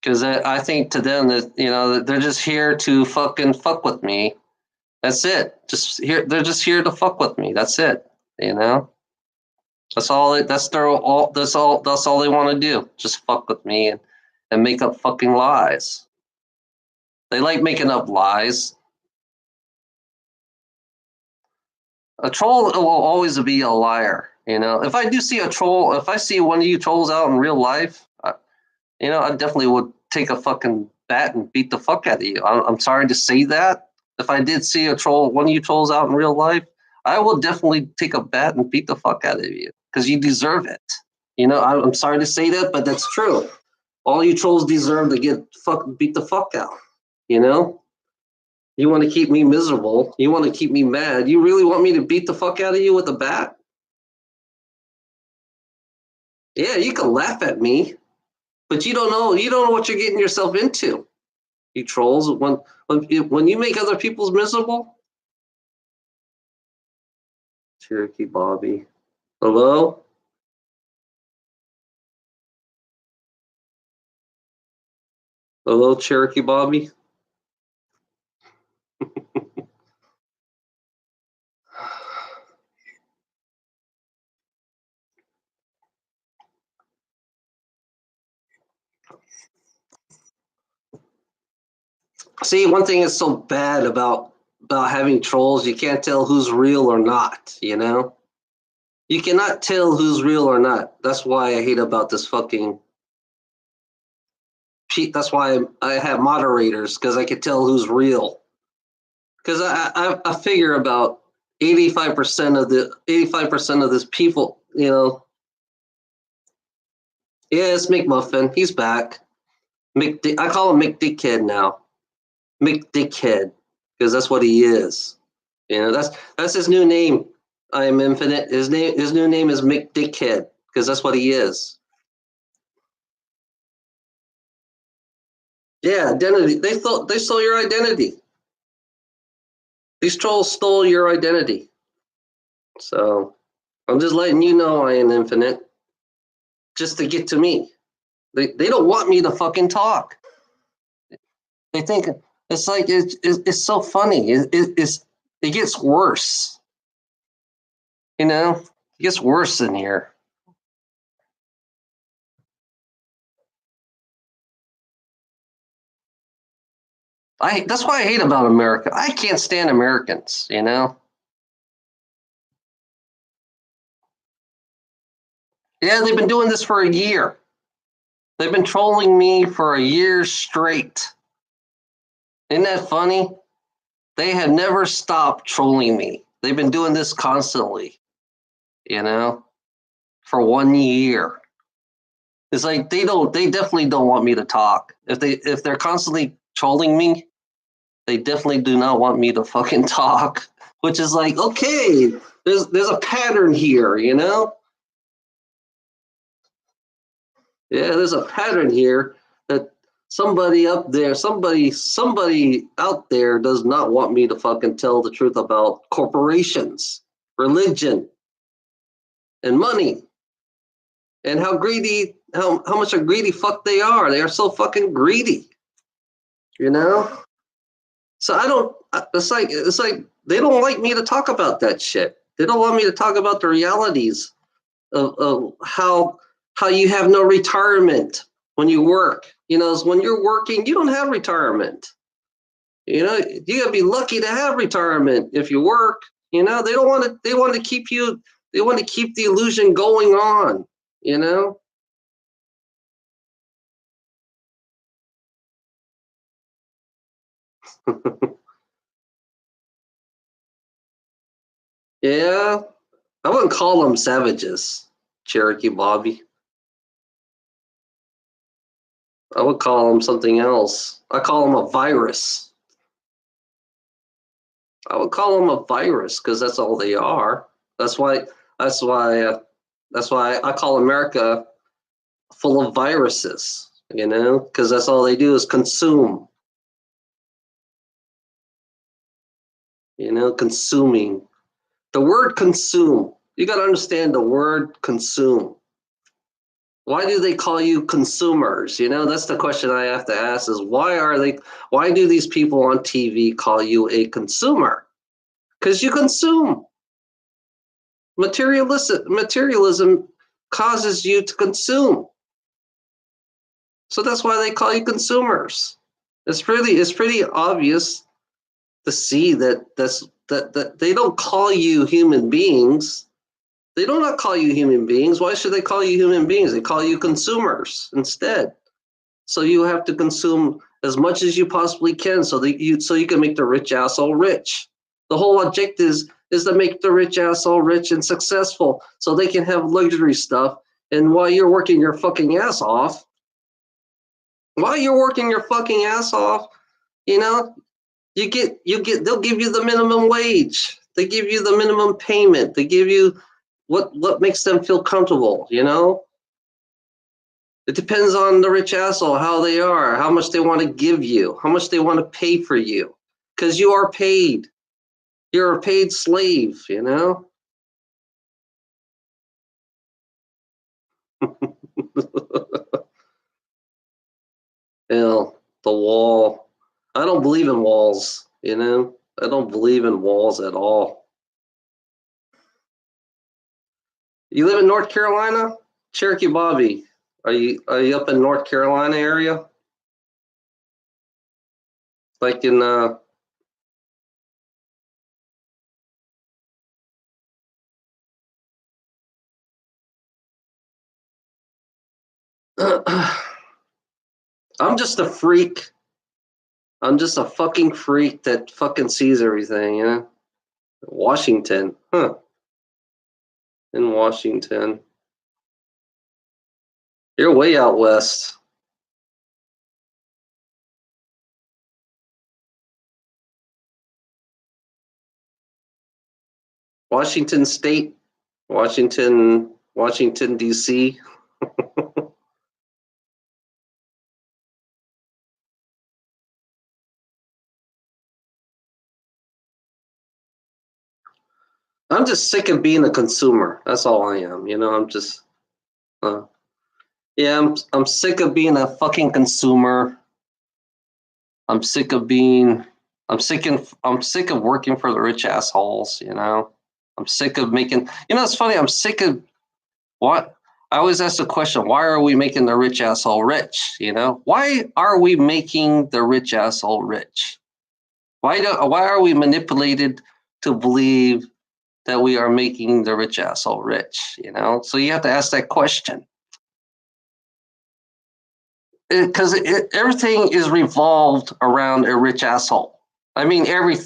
[SPEAKER 1] Because I think to them that they're just here to fucking fuck with me. That's it. Just here, they're just here to fuck with me. That's it. You know. That's all. That's their all. That's all. That's all they want to do. Just fuck with me and make up fucking lies. They like making up lies. A troll will always be a liar. If I do see a troll, if I see one of you trolls out in real life, I definitely would take a fucking bat and beat the fuck out of you. I'm sorry to say that. If I did see one of you trolls out in real life, I will definitely take a bat and beat the fuck out of you because you deserve it. I'm sorry to say that, but that's true. All you trolls deserve to get beat the fuck out. You want to keep me miserable. You want to keep me mad. You really want me to beat the fuck out of you with a bat? Yeah, you can laugh at me, but you don't know. You don't know what you're getting yourself into. You trolls. When you make other people's miserable. Cherokee Bobby. Hello? Hello, Cherokee Bobby? See, one thing is so bad about having trolls, you can't tell who's real or not, You cannot tell who's real or not. That's why I hate about this fucking. That's why I have moderators, because I can tell who's real. Because I figure about 85% of this people, Yeah, it's McMuffin. He's back. I call him McDickhead now. McDickhead, because that's what he is. That's his new name. I am infinite. His new name is McDickhead, because that's what he is. Yeah, identity. They stole your identity. These trolls stole your identity. So I'm just letting you know I am infinite, just to get to me. They don't want me to fucking talk. They think it's like it's so funny. It gets worse. It gets worse in here. That's why I hate about America. I can't stand Americans. Yeah, they've been doing this for a year. They've been trolling me for a year straight. Isn't that funny? They have never stopped trolling me. They've been doing this constantly, for 1 year. It's like they definitely don't want me to talk. If they're constantly trolling me, they definitely do not want me to fucking talk. Which is like, okay, there's a pattern here, Yeah, there's a pattern here that somebody up there, somebody out there does not want me to fucking tell the truth about corporations, religion, and money. And how much a greedy fuck they are. They are so fucking greedy. So I don't. It's like they don't like me to talk about that shit. They don't want me to talk about the realities of how you have no retirement when you work. When you're working, you don't have retirement. You gotta be lucky to have retirement if you work. They don't want to. They want to keep you. They want to keep the illusion going on. You know. Yeah, I wouldn't call them savages, Cherokee Bobby. I would call them something else. I call them a virus. I would call them a virus because that's all they are. That's why. That's why. That's why I call America full of viruses. You know, because that's all they do is consume. You know, consuming. The word consume. You got to understand the word consume. Why do they call you consumers? You know, that's the question I have to ask is why do these people on TV call you a consumer? Because you consume. Materialism causes you to consume. So that's why they call you consumers. It's pretty obvious to see that they don't call you human beings. They do not call you human beings. Why should they call you human beings? They call you consumers instead. So you have to consume as much as you possibly can so you can make the rich asshole rich. The whole objective is to make the rich asshole rich and successful so they can have luxury stuff. And while you're working your fucking ass off, you know, they'll give you the minimum wage. They give you the minimum payment. They give you what makes them feel comfortable, you know? It depends on the rich asshole, how they are, how much they want to give you, how much they want to pay for you. Because you are paid. You're a paid slave, you know? Hell, the wall. I don't believe in walls, you know? I don't believe in walls at all. You live in North Carolina? Cherokee Bobby, are you up in North Carolina area? Like in I'm just a freak. I'm just a fucking freak that fucking sees everything, you know? Washington. Huh. In Washington. You're way out west. Washington State, Washington D.C. I'm just sick of being a consumer. That's all I am. You know, I'm just uh, yeah, I'm sick of being a fucking consumer. I'm sick of being I'm sick of working for the rich assholes, you know. I'm sick of making you know it's funny, I'm sick of what I always ask the question, why are we making the rich asshole rich? You know? Why are we making the rich asshole rich? Why are we manipulated to believe that we are making the rich asshole rich? You know, so you have to ask that question because everything is revolved around a rich asshole. I mean, every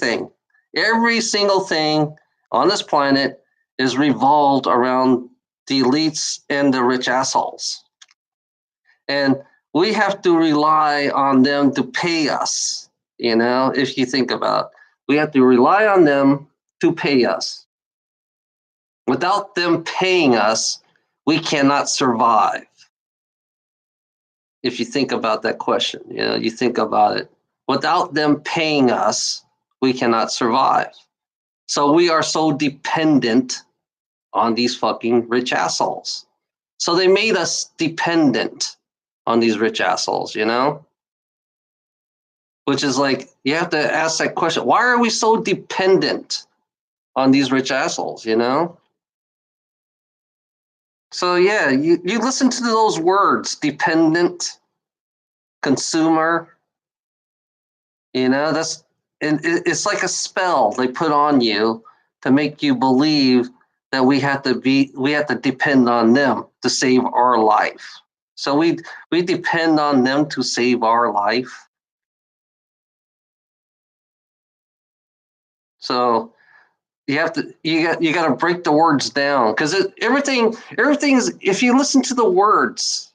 [SPEAKER 1] single thing on this planet is revolved around the elites and the rich assholes, and we have to rely on them to pay us. You know, if you think about it, we have to rely on them to pay us. Without them paying us, we cannot survive. If you think about that question, you know, you think about it. Without them paying us, we cannot survive. So we are so dependent on these fucking rich assholes. So they made us dependent on these rich assholes, you know? Which is like, you have to ask that question. Why are we so dependent on these rich assholes, you know? So yeah, you listen to those words, dependent, consumer, you know, and it's like a spell they put on you to make you believe that we have to depend on them to save our life. So we depend on them to save our life. So you got to break the words down because everything's if you listen to the words,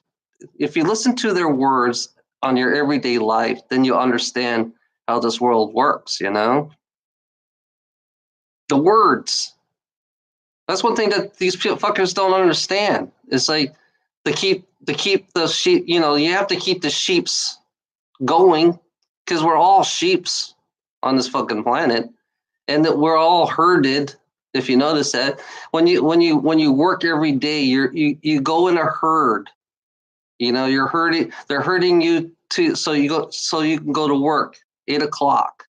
[SPEAKER 1] if you listen to their words, on your everyday life, then you understand how this world works, you know? The words. That's one thing that these fuckers don't understand. It's like to keep the sheep, you know, you have to keep the sheeps going because we're all sheeps on this fucking planet, and that we're all herded. If you notice that when you work every day, you go in a herd. You know, you're herding. They're herding you to so you can go to work 8 o'clock.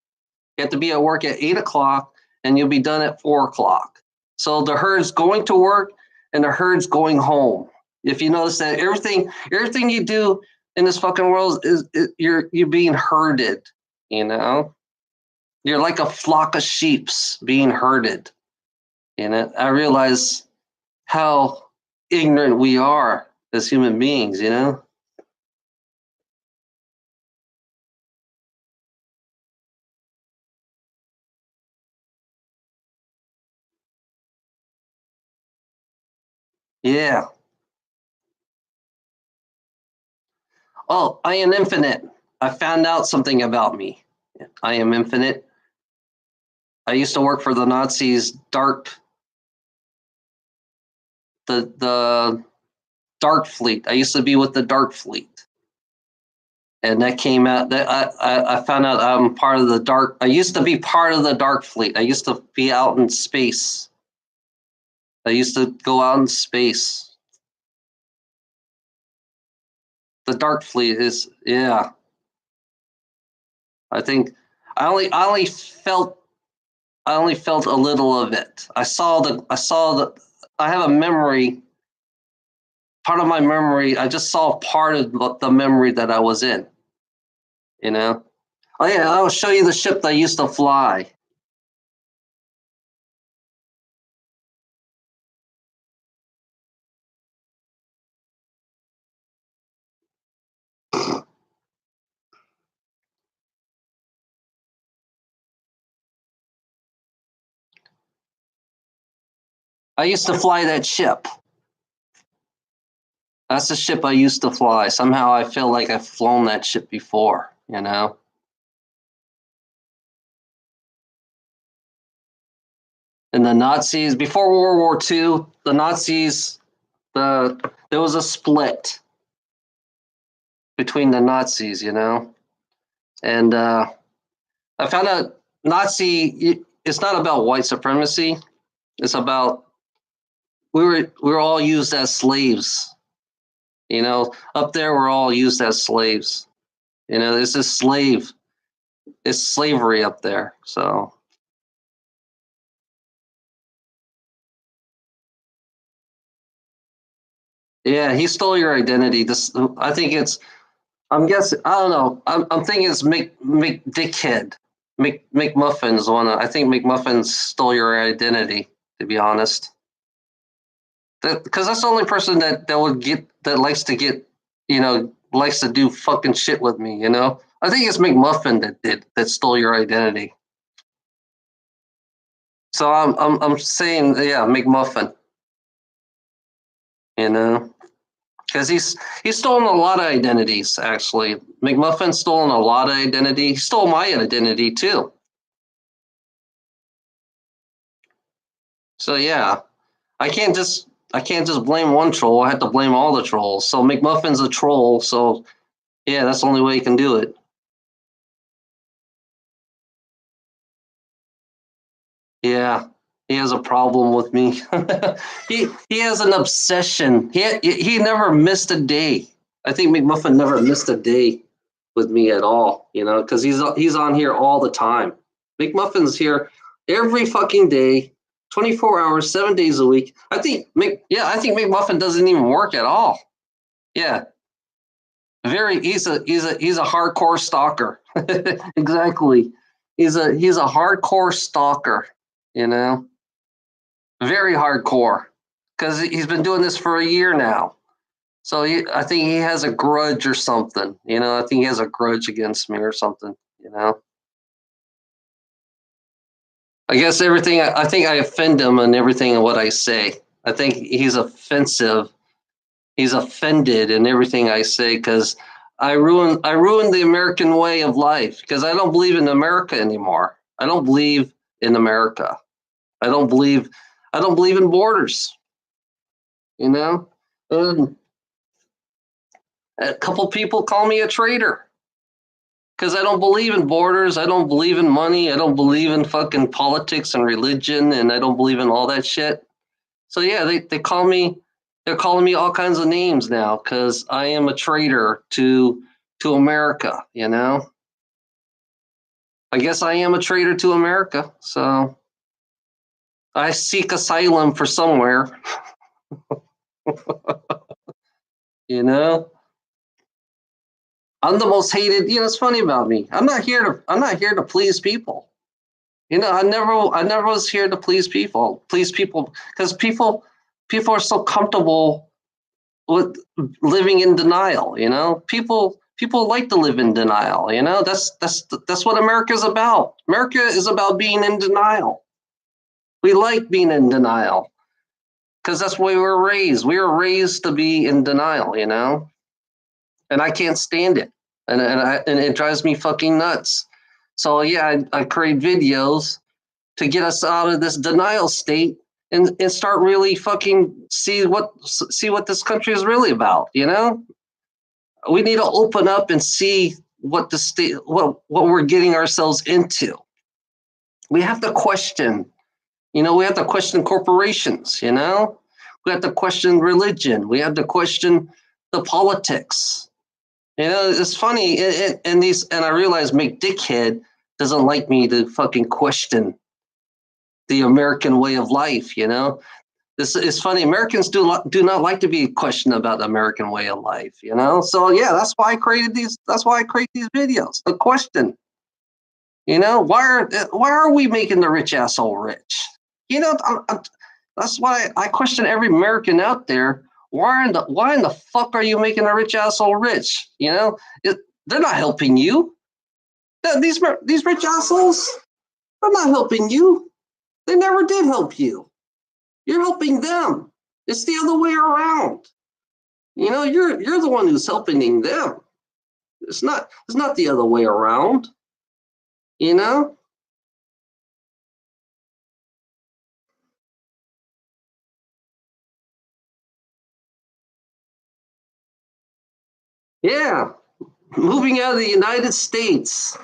[SPEAKER 1] You have to be at work at 8 o'clock, and you'll be done at 4 o'clock. So the herd's going to work, and the herd's going home. If you notice that everything you do in this fucking world is you're being herded. You know, you're like a flock of sheeps being herded. And I realize how ignorant we are as human beings. You know. Yeah. Oh, I am infinite. I found out something about me. I am infinite. I used to work for the Nazis' the Dark Fleet. I used to be with the Dark Fleet, and that came out. That I found out I'm part of the Dark. I used to be part of the Dark Fleet. I used to be out in space. I used to go out in space. The Dark Fleet is yeah. I think I only felt a little of it. I have a memory. Part of my memory, I just saw part of the memory that I was in. You know. Oh yeah, I'll show you the ship that I used to fly. I used to fly that ship. That's the ship I used to fly. Somehow I feel like I've flown that ship before, you know? And the Nazis, before World War II, the Nazis, there was a split between the Nazis, you know? And I found out it's not about white supremacy. It's about, we were all used as slaves, you know? Up there, we're all used as slaves. You know, it's slavery up there. So, yeah, he stole your identity. I think it's. I'm guessing. I don't know. I'm thinking it's McDickhead. McMuffin's one. I think McMuffin stole your identity. To be honest, because that's the only person that would get that likes to get, you know, likes to do fucking shit with me. You know. I think it's McMuffin that stole your identity. So I'm saying yeah, McMuffin. You know. Because he's stolen a lot of identities. Actually, McMuffin's stolen a lot of identity. He stole my identity too. So yeah, I can't just blame one troll. I have to blame all the trolls. So McMuffin's a troll. So yeah, that's the only way you can do it. Yeah, he has a problem with me. He has an obsession. He never missed a day. I think McMuffin never missed a day with me at all. You know, because he's on here all the time. McMuffin's here every fucking day, 24 hours, 7 days a week. I think McMuffin doesn't even work at all. Yeah, he's a hardcore stalker. Exactly. He's a hardcore stalker, you know? Very hardcore. Cuz he's been doing this for a year now. So I think he has a grudge or something, you know? I think he has a grudge against me or something, you know? I guess I think I offend him in everything in what I say. I think he's offensive. He's offended in everything I say cuz I ruined the American way of life because I don't believe in America anymore. I don't believe in America. I don't believe I don't believe in borders, you know? And a couple people call me a traitor because I don't believe in borders. I don't believe in money. I don't believe in fucking politics and religion, and I don't believe in all that shit. So yeah, they call me. They're calling me all kinds of names now because I am a traitor to America. You know, I guess I am a traitor to America. So I seek asylum for somewhere. You know, I'm the most hated. You know, it's funny about me. I'm not here to please people. You know, I never was here to please people because people are so comfortable with living in denial. You know, people like to live in denial. You know, that's what America is about. America is about being in denial. We like being in denial because that's why we were raised. We were raised to be in denial. You know, and I can't stand it, and it drives me fucking nuts. So yeah, I create videos to get us out of this denial state and start really fucking see what this country is really about. You know, we need to open up and see what the state what we're getting ourselves into. We have to question. You know, we have to question corporations. You know, we have to question religion. We have to question the politics. You know, it's funny, and I realize Mick Dickhead doesn't like me to fucking question the American way of life. You know, this is funny. Americans do not like to be questioned about the American way of life. You know, so yeah, that's why I created these. That's why I create these videos. The question. You know, why are we making the rich asshole rich? You know, that's why I question every American out there. Why in the fuck are you making a rich asshole rich? You know, they're not helping you. These rich assholes, they're not helping you. They never did help you. You're helping them. It's the other way around. You know, you're the one who's helping them. It's not the other way around. You know? Yeah. Moving out of the United States.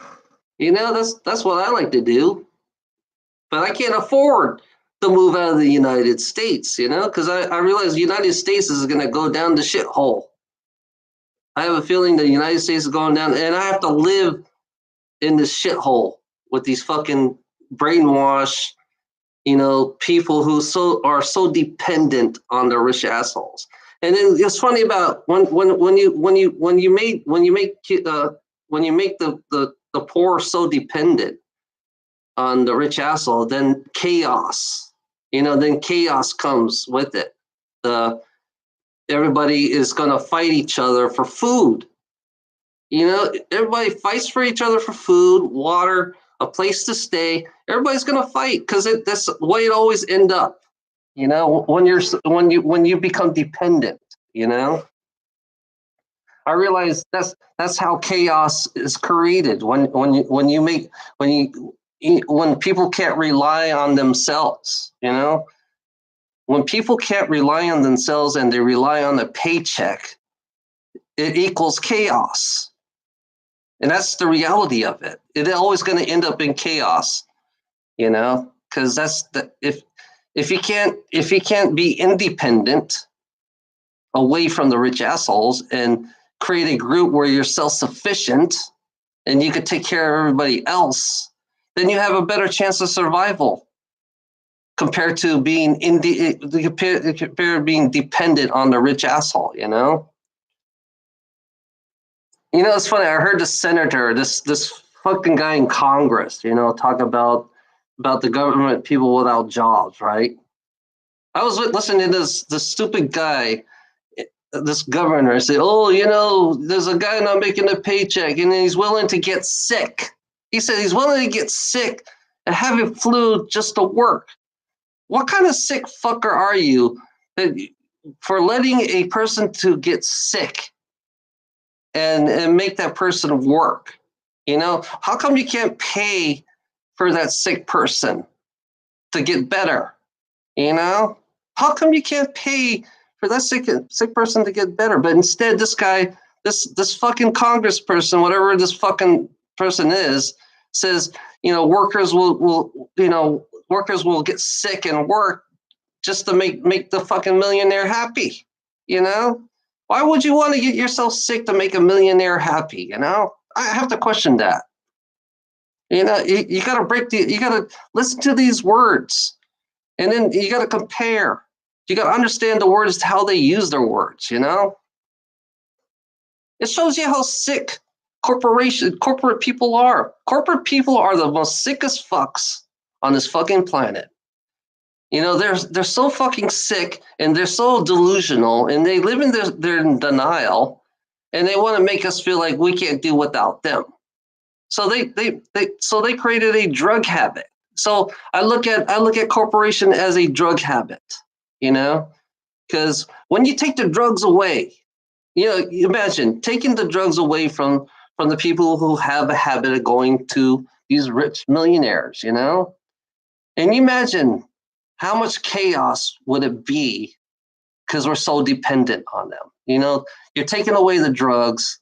[SPEAKER 1] You know, that's what I like to do. But I can't afford to move out of the United States, you know, because I realize the United States is going to go down the shithole. I have a feeling the United States is going down, and I have to live in this shithole with these fucking brainwashed, you know, people who are so dependent on the rich assholes. And then it's funny about when you make the poor so dependent on the rich asshole, then chaos. You know, then chaos comes with it. The Everybody is gonna fight each other for food. You know, everybody fights for each other for food, water, a place to stay. Everybody's gonna fight because that's the way it always end up. You know, when you become dependent. You know, I realize that's how chaos is created. When people can't rely on themselves. You know, when people can't rely on themselves and they rely on a paycheck, it equals chaos. And that's the reality of it. It's always going to end up in chaos, you know, because if you can't be independent away from the rich assholes and create a group where you're self-sufficient and you could take care of everybody else, then you have a better chance of survival compared to compared to being dependent on the rich asshole, you know? You know, it's funny. I heard the senator, this fucking guy in Congress, you know, talk about the government people without jobs, right? I was listening to this stupid guy, this governor, say, "Oh, you know, there's a guy not making a paycheck, and he's willing to get sick." He said he's willing to get sick and have a flu just to work. What kind of sick fucker are you for letting a person to get sick and make that person work. How come you can't pay for that sick person to get better? How come you can't pay for that sick person to get better? But instead, this guy, this fucking congressperson, whatever this fucking person is, says, workers will get sick and work just to make the fucking millionaire happy. Why would you want to get yourself sick to make a millionaire happy? I have to question that. You gotta listen to these words, and then you gotta compare. You gotta understand the words, how they use their words. It shows you how sick corporate people are. Corporate people are the most sickest fucks on this fucking planet. They're so fucking sick, and they're so delusional, and they live in their denial, and they want to make us feel like we can't do without them. So they created a drug habit. So I look at corporation as a drug habit, because when you take the drugs away, you imagine taking the drugs away from the people who have a habit of going to these rich millionaires, and you imagine how much chaos would it be because we're so dependent on them. You're taking away the drugs,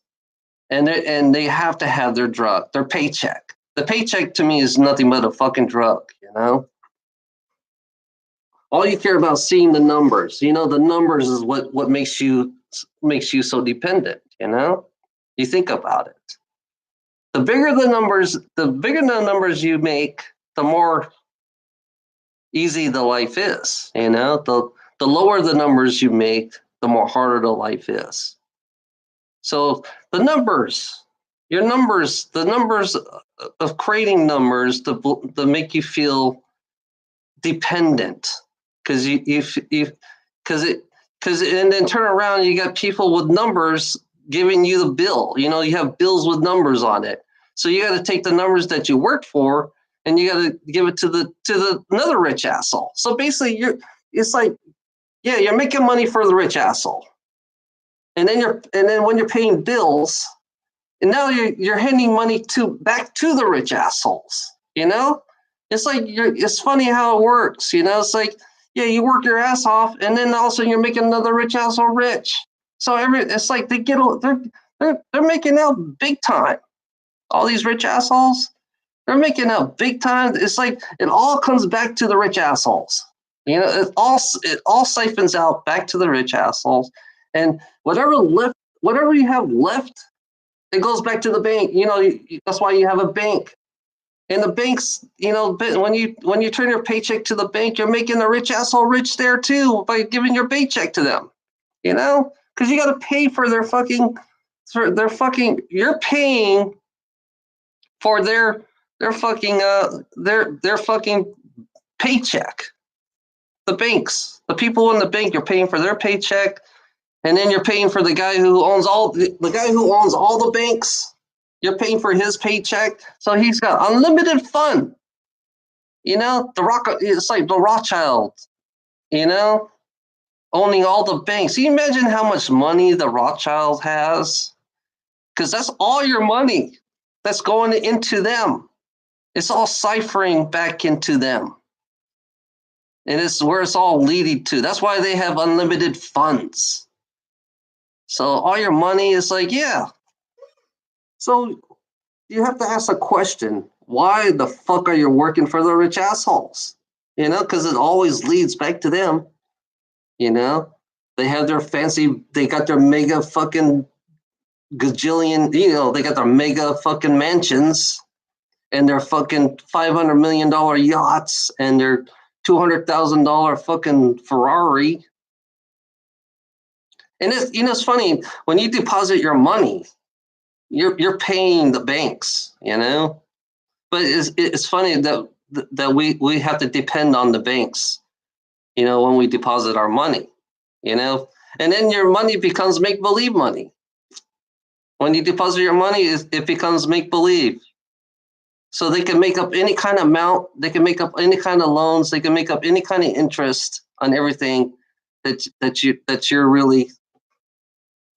[SPEAKER 1] and they have to have their paycheck. The paycheck to me is nothing but a fucking drug, All you care about is seeing the numbers. The numbers is what makes you so dependent, You think about it. The bigger the numbers you make, the more easy the life is, The lower the numbers you make, the more harder the life is. So the numbers of creating numbers to make you feel dependent, because and then turn around, you got people with numbers giving you the bill. You have bills with numbers on it. So you got to take the numbers that you worked for, and you got to give it to the another rich asshole. So basically, you're making money for the rich asshole. And then when you're paying bills, and now you're handing money back to the rich assholes. It's like it's funny how it works. It's like, yeah, you work your ass off, and then all of a sudden you're making another rich asshole rich. So it's like they're making out big time. All these rich assholes, they're making out big time. It's like it all comes back to the rich assholes. It all siphons out back to the rich assholes. And whatever you have left, it goes back to the bank. That's why you have a bank. And the banks, when you turn your paycheck to the bank, you're making the rich asshole rich there too by giving your paycheck to them. Because you got to pay for their fucking. You're paying for their fucking paycheck. The banks, the people in the bank, you're paying for their paycheck. And then you're paying for the guy who owns all the banks. You're paying for his paycheck, so he's got unlimited fun. It's like the Rothschilds. Owning all the banks. Can you imagine how much money the Rothschilds has? Because that's all your money that's going into them. It's all ciphering back into them, and it's where it's all leading to. That's why they have unlimited funds. So all your money is like, yeah. So you have to ask the question, why the fuck are you working for the rich assholes? Because it always leads back to them. They have they got their mega fucking gajillion, they got their mega fucking mansions and their fucking $500 million yachts and their $200,000 fucking Ferrari. And it's funny, when you deposit your money, you're paying the banks, But it's funny that we have to depend on the banks, when we deposit our money, And then your money becomes make-believe money. When you deposit your money, it becomes make-believe. So they can make up any kind of amount, they can make up any kind of loans, they can make up any kind of interest on everything that you're really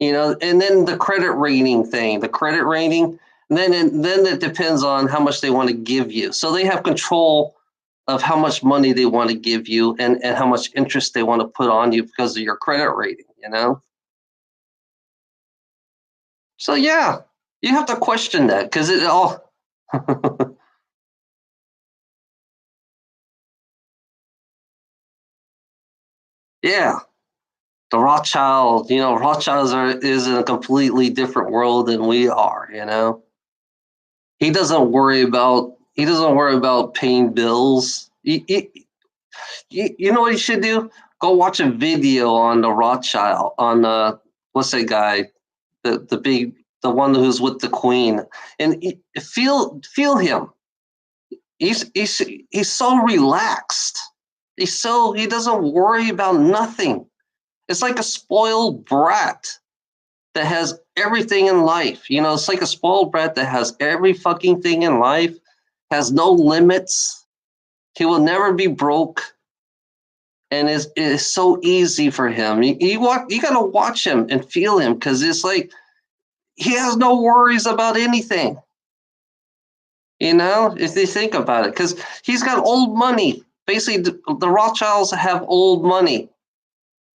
[SPEAKER 1] And then the credit rating thing, and then it depends on how much they want to give you. So they have control of how much money they want to give you and how much interest they want to put on you because of your credit rating. So yeah, you have to question that because it all yeah. The Rothschilds is in a completely different world than we are. He doesn't worry about paying bills. You know what you should do? Go watch a video on the Rothschild on what's that guy? The one who's with the Queen, and feel him. He's so relaxed. He doesn't worry about nothing. It's like a spoiled brat that has everything in life. It's like a spoiled brat that has every fucking thing in life, has no limits. He will never be broke, and it's so easy for him. You gotta watch him and feel him because it's like he has no worries about anything. If you think about it, because he's got old money. Basically, the Rothschilds have old money,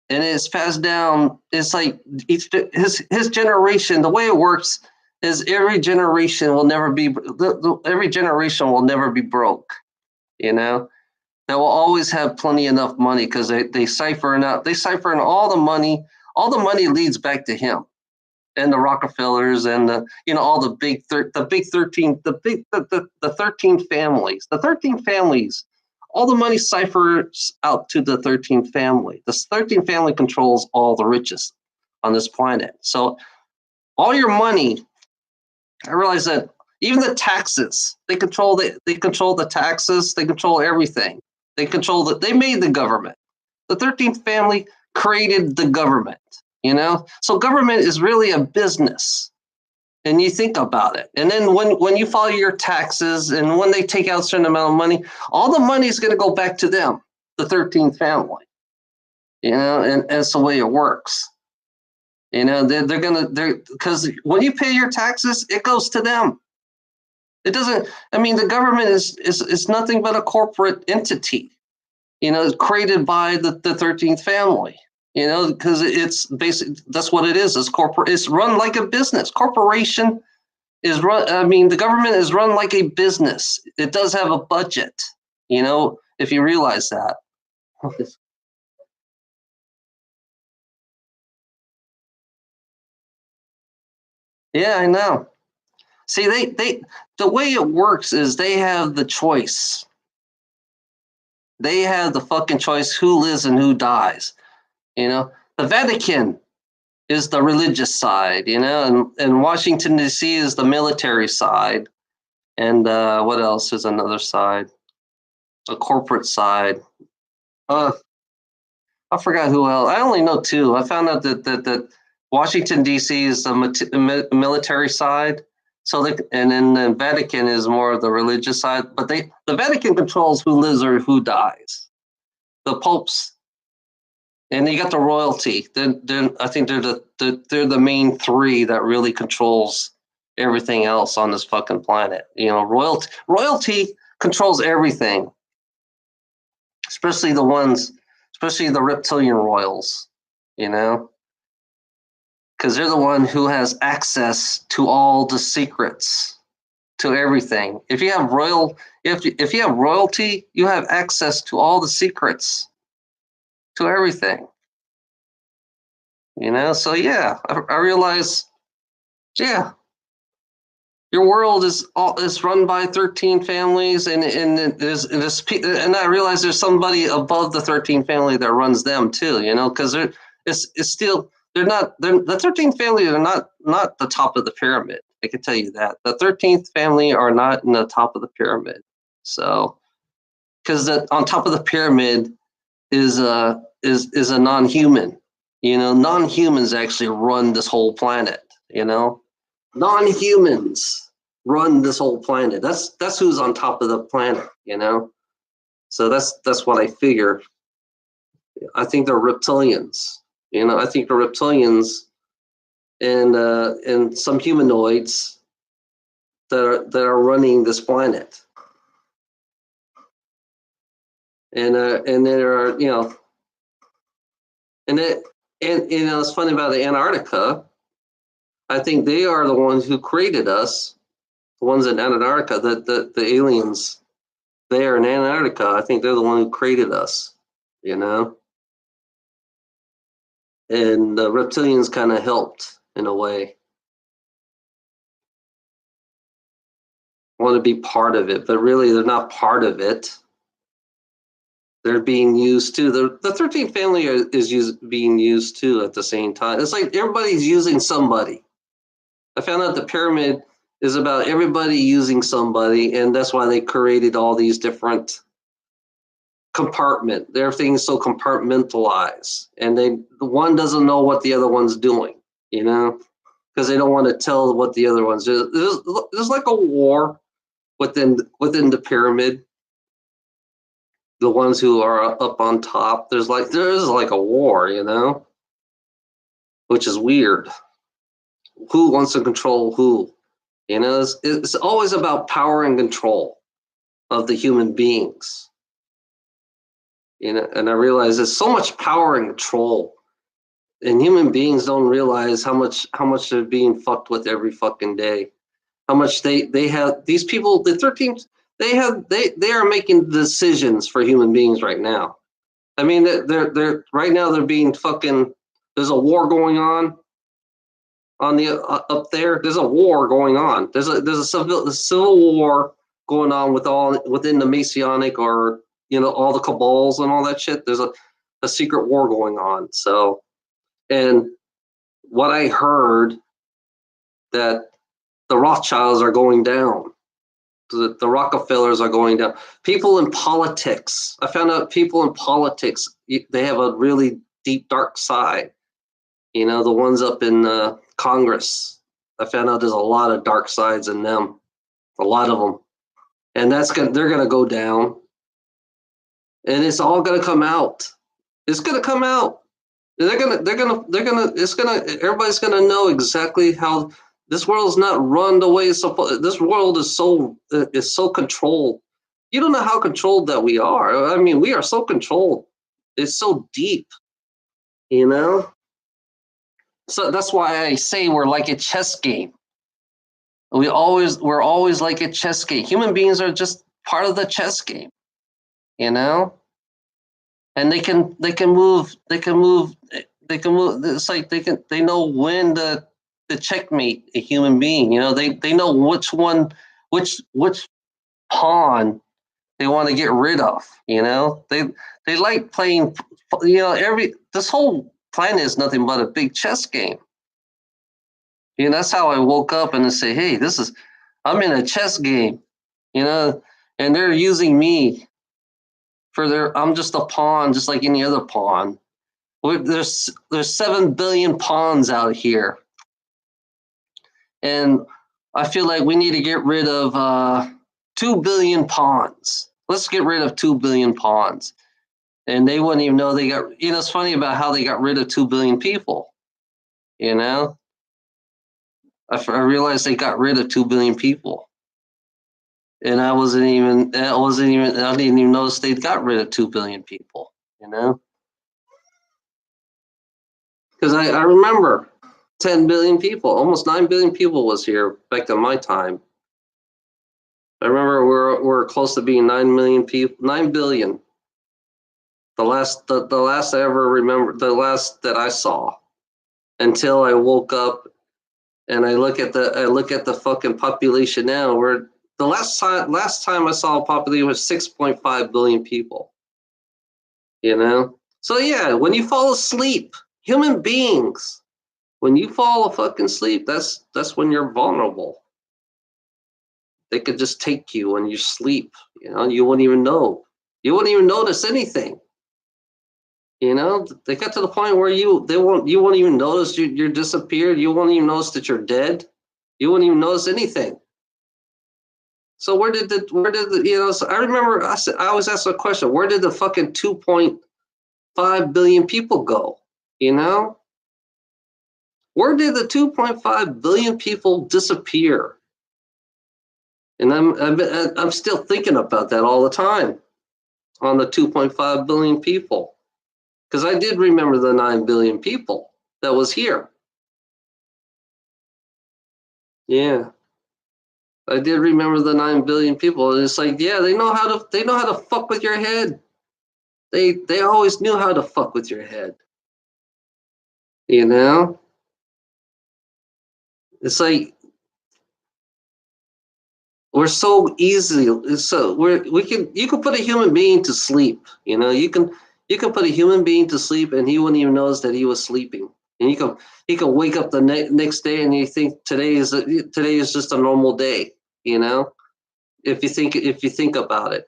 [SPEAKER 1] and it's passed down. It's like his generation. The way it works is every generation will never be every generation will never be broke. You know, they will always have plenty enough money because they siphon out all the money. All the money leads back to him and the Rockefellers and all the big 13 the 13 families. The 13 families, all the money ciphers out to the 13 family. The 13 family controls all the riches on this planet. So all your money, I realize that even the taxes, they control the taxes, they control everything. They made the government. The 13th family created the government. So government is really a business, and you think about it. And then when you file your taxes and when they take out a certain amount of money, all the money is going to go back to them, the 13th family. And that's the way it works. Because when you pay your taxes, it goes to them. It doesn't. I mean, the government is nothing but a corporate entity. Created by the 13th family. Because it's basic. That's what it is. It's corporate. It's run like a business. Corporation is run. I mean, the government is run like a business. It does have a budget. If you realize that. Yeah, I know. See, the way it works is they have the choice. They have the fucking choice who lives and who dies. The Vatican is the religious side, and Washington D.C. is the military side, and what else is another side? A corporate side. Uh, I forgot who else. I only know two. I found out that Washington D.C. is the military side. And then the Vatican is more of the religious side. But the Vatican controls who lives or who dies. The popes, and you got the royalty. I think they're the main three that really controls everything else on this fucking planet. Royalty controls everything, especially especially the reptilian royals. You know, because they're the one who has access to all the secrets, to everything. If you have royalty, you have access to all the secrets, to everything. So yeah, I realize, yeah, your world is run by 13 families, and I realize there's somebody above the 13 family that runs them too. Because it's still the 13th family are not the top of the pyramid. I can tell you that the 13th family are not in the top of the pyramid. So because on top of the pyramid is a non-human. Non-humans actually run this whole planet. Non-humans run this whole planet. That's who's on top of the planet. So that's what I figure. I think they're reptilians. I think the reptilians and some humanoids that are running this planet. And there are, and it's funny about the Antarctica. I think they are the ones who created us, the ones in Antarctica, the aliens there in Antarctica. I think they're the one who created us, and the reptilians kind of helped in a way. Want to be part of it, but really they're not part of it. They're being used too. The 13th family is being used too at the same time. It's like everybody's using somebody. I found out the pyramid is about everybody using somebody, and that's why they created all these different compartment. Everything's so compartmentalized, and the one doesn't know what the other one's doing, because they don't want to tell what the other one's doing. There's like a war within the pyramid. The ones who are up on top, there's like a war, which is weird. Who wants to control who? It's always about power and control of the human beings. And I realize there's so much power and control, and human beings don't realize how much they're being fucked with every fucking day. How much they have, these people, the 13th, they are making decisions for human beings right now. I mean, they're right now they're being fucking. There's a war going on the up there. There's a war going on. There's a civil war going on within the Masonic, or all the cabals and all that shit. There's a secret war going on. So, and what I heard, that the Rothschilds are going down. The Rockefellers are going down. People in politics. I found out people in politics, they have a really deep, dark side. The ones up in Congress. I found out there's a lot of dark sides in them. A lot of them. And they're going to go down. And it's all going to come out. It's going to come out. Everybody's going to know exactly how. This world is not run the way it's supposed. This world is so controlled. You don't know how controlled that we are. I mean, we are so controlled. It's so deep, So that's why I say we're like a chess game. We're always like a chess game. Human beings are just part of the chess game, And they can move. It's like they know when to checkmate a human being. They know which pawn they want to get rid of. They like playing. This whole planet is nothing but a big chess game. That's how I woke up and I say, hey, I'm in a chess game. And they're using me I'm just a pawn, just like any other pawn. There's 7 billion pawns out here. And I feel like we need to get rid of 2 billion pawns. Let's get rid of 2 billion pawns. And they wouldn't even know they got, it's funny about how they got rid of 2 billion people. I realized they got rid of 2 billion people. And I didn't even notice they got rid of 2 billion people, Because I remember 10 billion people, almost 9 billion people was here back in my time. I remember we're close to being 9 million people, 9 billion. The last I ever remember, the last that I saw, until I woke up and I look at the fucking population now. We're the last time I saw a population was 6.5 billion people. So yeah, when you fall asleep, human beings, when you fall fucking asleep, that's when you're vulnerable. They could just take you when you sleep. You wouldn't even know. You wouldn't even notice anything. They got to the point where you won't even notice you're disappeared. You won't even notice that you're dead. You won't even notice anything. So where did the so I remember I always ask the question, where did the fucking 2.5 billion people go? Where did the 2.5 billion people disappear? And I'm still thinking about that all the time on the 2.5 billion people. Because I did remember the 9 billion people that was here. Yeah. I did remember the 9 billion people. And it's like, yeah, they know how to fuck with your head. They always knew how to fuck with your head. You know? It's like we're so easy. So you can put a human being to sleep. You can put a human being to sleep and he wouldn't even notice that he was sleeping. And he can wake up the next day and you think today is just a normal day. You know, if you think about it,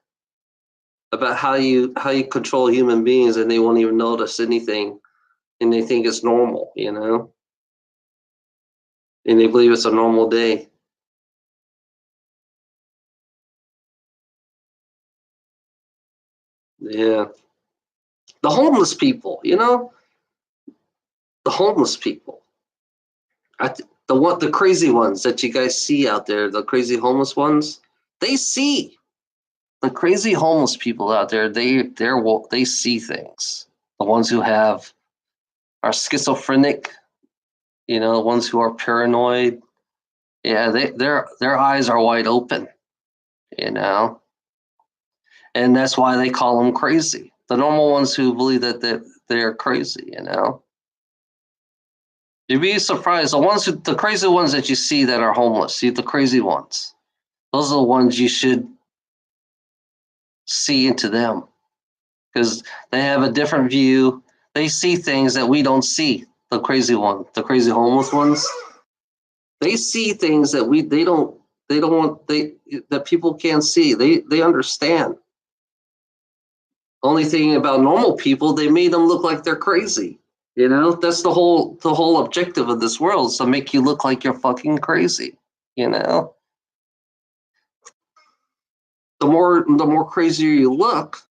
[SPEAKER 1] about how you control human beings and they won't even notice anything and they think it's normal. And they believe it's a normal day. Yeah. The homeless people, the homeless people. The crazy ones that you guys see out there, the crazy homeless ones, they see the crazy homeless people out there. They see things. The ones who are schizophrenic, the ones who are paranoid. Yeah, their eyes are wide open, you know, and that's why they call them crazy. The normal ones who believe that they're crazy. You'd be surprised. The crazy ones that you see that are homeless, see the crazy ones. Those are the ones you should see into them because they have a different view. They see things that we don't see. The crazy homeless ones, they see things that they don't want that people can't see. They understand. Only thing about normal people, they made them look like they're crazy. That's the whole objective of this world is to make you look like you're fucking crazy. You know, the more crazier you look,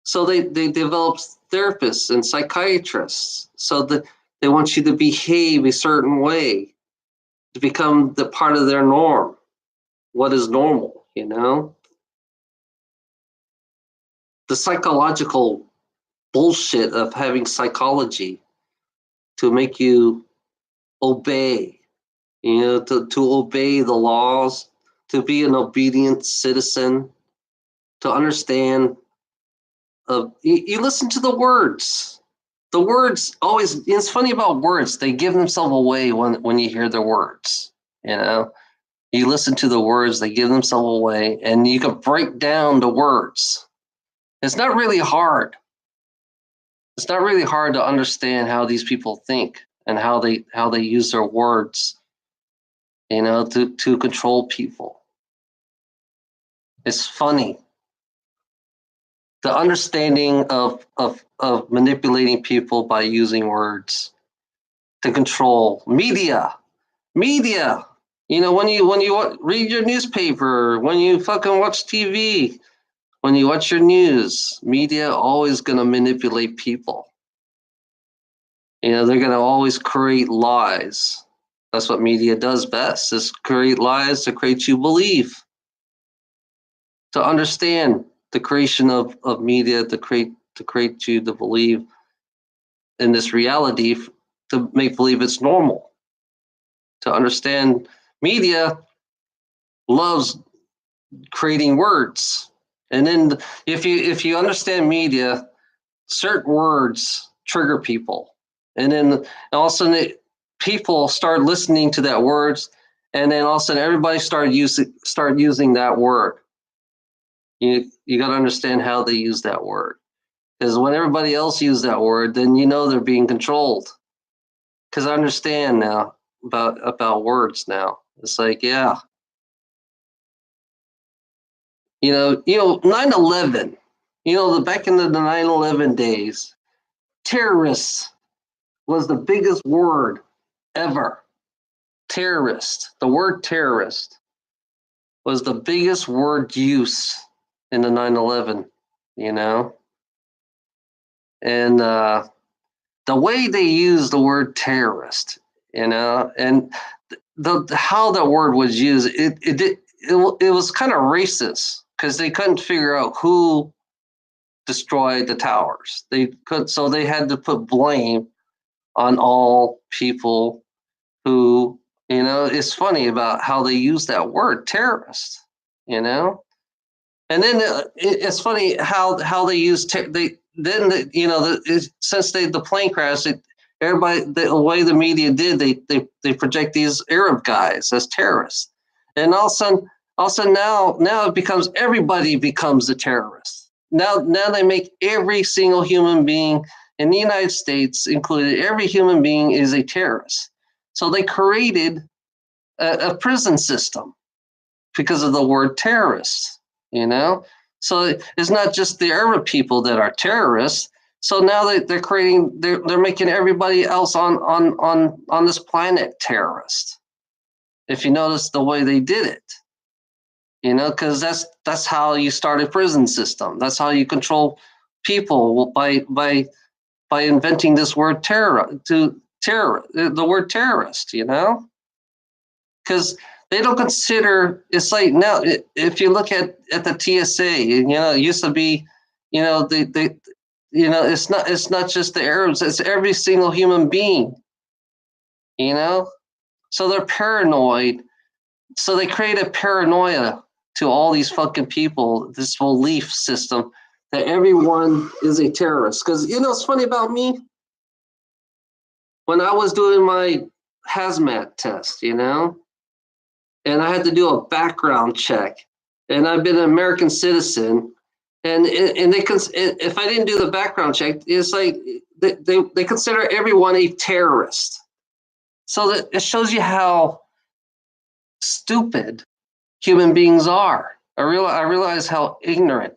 [SPEAKER 1] so they develop therapists and psychiatrists so that they want you to behave a certain way to become the part of their norm. What is normal? The psychological bullshit of having psychology to make you obey, to obey the laws, to be an obedient citizen, to understand. You listen to the words. The words always. It's funny about words. They give themselves away when you hear the words. You know, you listen to the words. They give themselves away, and you can break down the words. It's not really hard. It's not really hard to understand how these people think and how they use their words. To control people. It's funny. The understanding of manipulating people by using words to control media. When you read your newspaper, when you fucking watch TV, when you watch your news, media always gonna manipulate people. They're gonna always create lies. That's what media does best: is create lies to create you believe, to understand the creation of media to create you to believe in this reality, to make believe it's normal. To understand media loves creating words. And then if you understand media, certain words trigger people. And then all of a sudden people start listening to that words, and then all of a sudden everybody start using that word. You got to understand how they use that word. Because when everybody else uses that word, then they're being controlled. Because I understand now about words now. It's like, yeah. 9/11, back in the 9/11 days, terrorists was the biggest word ever. Terrorist, the word terrorist was the biggest word use in the 9/11, you know? And the way they use the word terrorist And the how the word was used, it was kind of racist because they couldn't figure out who destroyed the towers. So they had to put blame on all people who, it's funny about how they use that word terrorist, you know. And then it's funny how they use since the plane crash, everybody, the way the media did, they project these Arab guys as terrorists, and all of a sudden now it becomes everybody becomes a terrorist. Now they make every single human being in the United States, included every human being, is a terrorist. So they created a prison system because of the word terrorist, So it's not just the Arab people that are terrorists. So now they're making everybody else on this planet terrorist. If you notice the way they did it, because that's how you start a prison system. That's how you control people by inventing this word the word terrorist, because they don't consider, it's like now, if you look at the TSA, it used to be, it's not just the Arabs, it's every single human being, so they're paranoid. So they create a paranoia to all these fucking people, this belief system that everyone is a terrorist. Because, it's funny about me, when I was doing my hazmat test, and I had to do a background check, and I've been an American citizen, and if I didn't do the background check, it's like they consider everyone a terrorist. So that it shows you how stupid human beings are. I realize how ignorant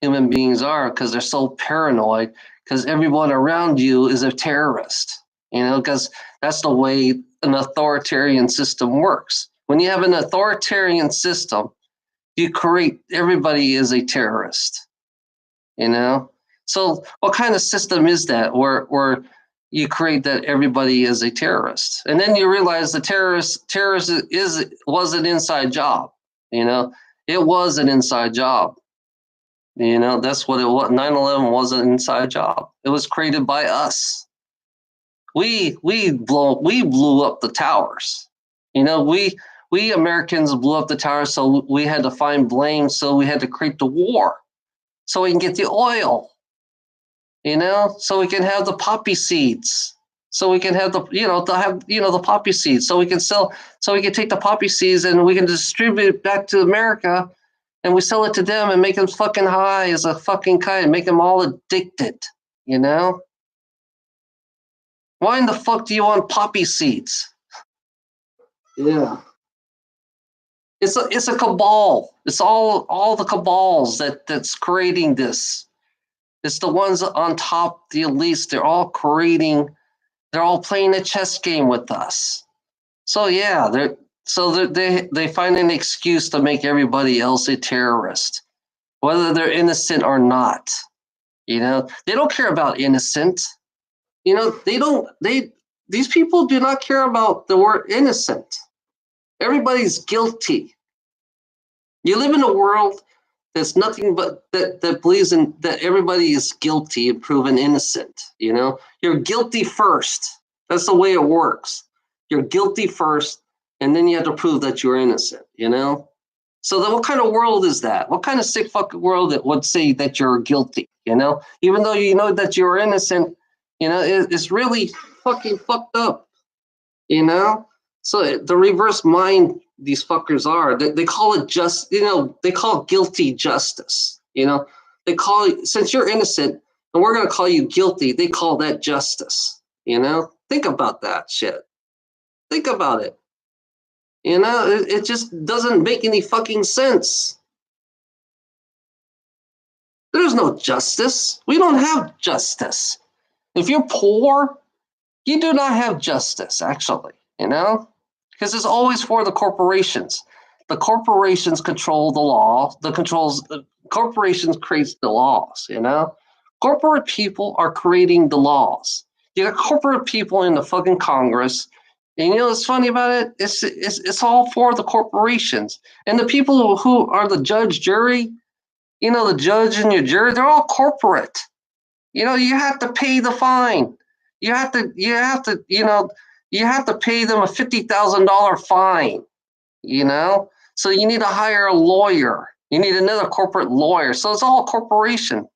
[SPEAKER 1] human beings are because they're so paranoid because everyone around you is a terrorist, because that's the way an authoritarian system works. When you have an authoritarian system, you create everybody is a terrorist, So what kind of system is that where you create that everybody is a terrorist? And then you realize the terrorist was an inside job, It was an inside job. That's what it was. 9/11 was an inside job. It was created by us. We blew up the towers. We Americans blew up the towers, so we had to find blame. So we had to create the war, so we can get the oil. So we can have the poppy seeds. So we can have the poppy seeds. So we can sell. So we can take the poppy seeds and we can distribute it back to America, and we sell it to them and make them fucking high as a fucking kite and make them all addicted. Why in the fuck do you want poppy seeds? Yeah. It's a cabal. It's all the cabals that's creating this. It's the ones on top, the elites. They're all playing a chess game with us. So yeah, they find an excuse to make everybody else a terrorist, whether they're innocent or not. They don't care about innocent. These people do not care about the word innocent. Everybody's guilty. You live in a world that's nothing but that believes in that everybody is guilty and proven innocent. You're guilty first. That's the way it works. You're guilty first, and then you have to prove that you're innocent. So then, what kind of world is that? What kind of sick fucking world that would say that you're guilty? Even though you know that you're innocent, it's really fucking fucked up. So the reverse mind these fuckers are, they call it they call guilty justice. They call it, since you're innocent and we're going to call you guilty, they call that justice. Think about that shit. Think about it. It just doesn't make any fucking sense. There's no justice. We don't have justice. If you're poor, you do not have justice, actually, because it's always for the corporations. The corporations control the law. The corporations create the laws, Corporate people are creating the laws. You got corporate people in the fucking Congress. And you know what's funny about it? It's all for the corporations. And the people who are the judge, jury, you know, the judge and your jury, they're all corporate. You know, you have to pay the fine. You have to, you have to pay them a $50,000 fine, you know? So you need to hire a lawyer. You need another corporate lawyer. So it's all a corporation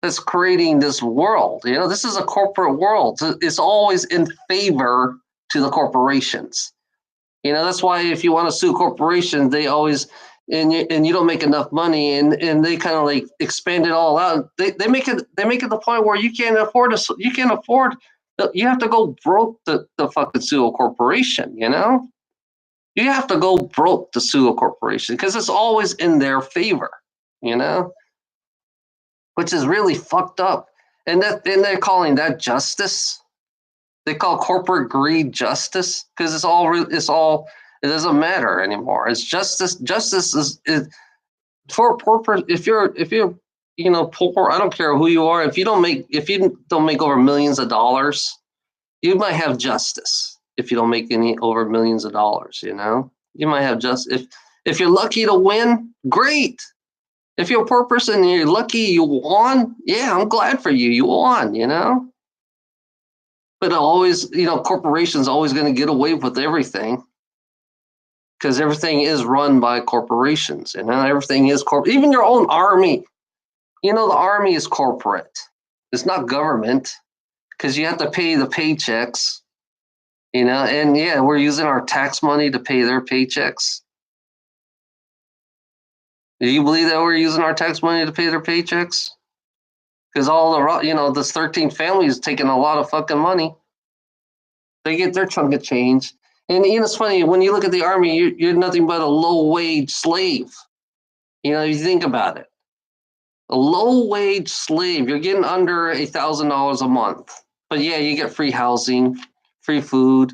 [SPEAKER 1] that's creating this world. You know, this is a corporate world. It's always in favor to the corporations. You know, that's why if you want to sue corporations, they always and you don't make enough money, and they kind of like expand it all out. They make it the point where you can't afford you have to go broke to fucking sue a corporation. You know, you have to go broke to sue a corporation because it's always in their favor. You know, which is really fucked up. And they're calling that justice. They call corporate greed justice because it doesn't matter anymore. It's justice. Justice is for poor person. If you're poor, I don't care who you are. If you don't make over millions of dollars, you might have justice. If you don't make any over millions of dollars, you know, you might have justice. If you're lucky to win, great. If you're a poor person and you're lucky you won, yeah, I'm glad for you. You won, you know. But always, you know, corporations always going to get away with everything because everything is run by corporations, and everything is corporate. Even your own army, you know, the army is corporate. It's not government because you have to pay the paychecks, you know. And yeah, we're using our tax money to pay their paychecks. Do you believe that we're using our tax money to pay their paychecks? Because this 13 family is taking a lot of fucking money. They get their chunk of change. And you know, it's funny, when you look at the army, you're nothing but a low-wage slave. You know, you think about it. A low-wage slave, you're getting under $1,000 a month. But yeah, you get free housing, free food,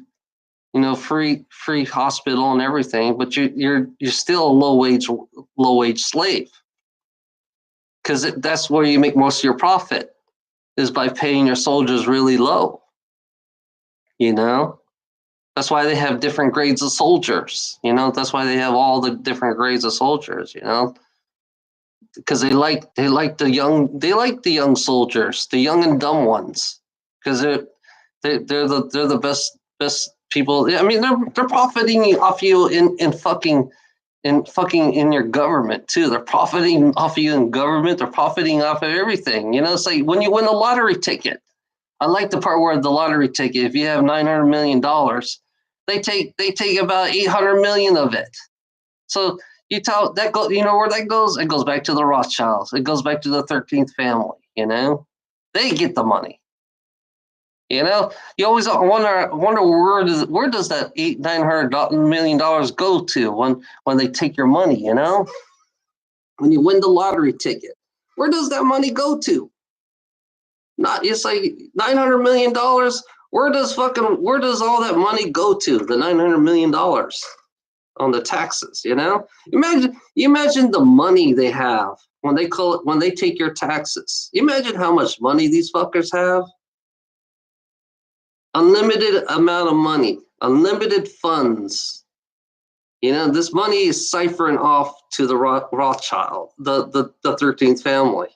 [SPEAKER 1] you know, free hospital and everything, but you're still a low-wage slave. Because that's where you make most of your profit, is by paying your soldiers really low. You know? That's why they have different grades of soldiers. You know, that's why they have all the different grades of soldiers, you know? Because they like the young soldiers, the young and dumb ones. Because they're the best people. I mean, they're profiting off you in fucking in your government too. They're profiting off you in government. They're profiting off of everything. You know, it's like when you win a lottery ticket. I like the part where the lottery ticket, if you have $900 million, they take about 800 million of it. So you know where that goes? It goes back to the Rothschilds. It goes back to the 13th family, you know? They get the money. You know, you always wonder where does that $900 million go to when they take your money, you know? When you win the lottery ticket, where does that money go to? It's like $900 million. Where does all that money go to? The $900 million on the taxes, you know? Imagine the money they have when they take your taxes. Imagine how much money these fuckers have. Unlimited amount of money, unlimited funds. You know, this money is ciphering off to the Rothschild, the 13th family.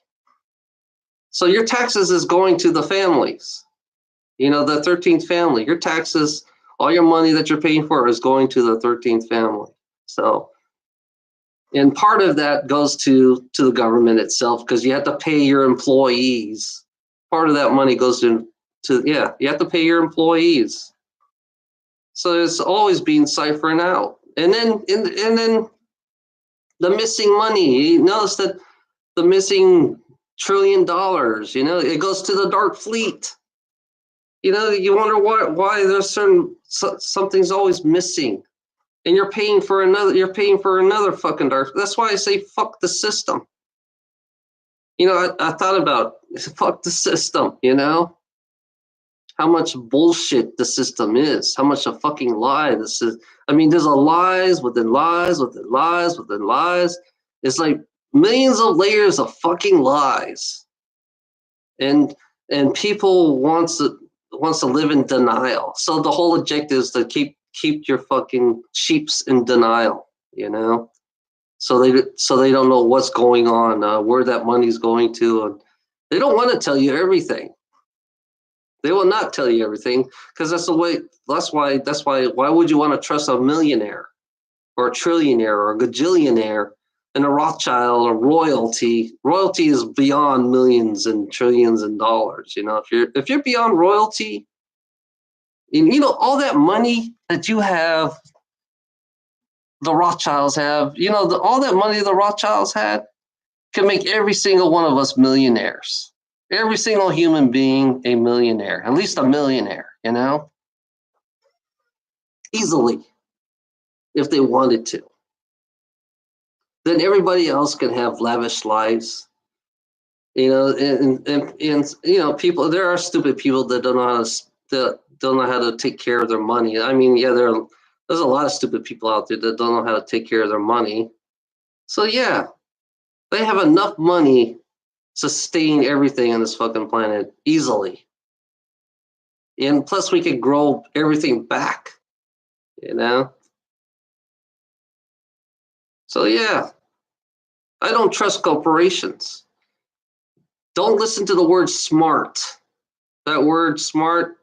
[SPEAKER 1] So your taxes is going to the families. You know, the 13th family. Your taxes, all your money that you're paying for is going to the 13th family. So, and part of that goes to the government itself because you have to pay your employees. Part of that money goes you have to pay your employees. So it's always being ciphering out. And then the missing money. You notice that the missing $1 trillion, you know, it goes to the dark fleet. You know, you wonder why there's something's always missing. And you're paying for another fucking dark. That's why I say fuck the system. You know, I thought about fuck the system, you know? How much bullshit the system is, how much a fucking lie this is. I mean, there's a lies within lies within lies within lies. It's like millions of layers of fucking lies. And people wants wants to live in denial. So the whole objective is to keep your fucking sheeps in denial, you know? So they don't know what's going on, where that money's going to, and they don't want to tell you everything. They will not tell you everything because that's the way. That's why. Why would you want to trust a millionaire, or a trillionaire, or a gajillionaire, and a Rothschild, or royalty? Royalty is beyond millions and trillions and dollars. You know, if you're beyond royalty, and you know all that money that you have, the Rothschilds have. You know, all that money the Rothschilds had can make every single one of us millionaires. Every single human being a millionaire, at least a millionaire, you know, easily, if they wanted to. Then everybody else can have lavish lives, you know, and you know, people. There are stupid people that don't know how to take care of their money. I mean, yeah, there's a lot of stupid people out there that don't know how to take care of their money. So yeah, they have enough money sustain everything on this fucking planet easily. And plus we could grow everything back, you know? So yeah, I don't trust corporations. Don't listen to the word smart. That word smart,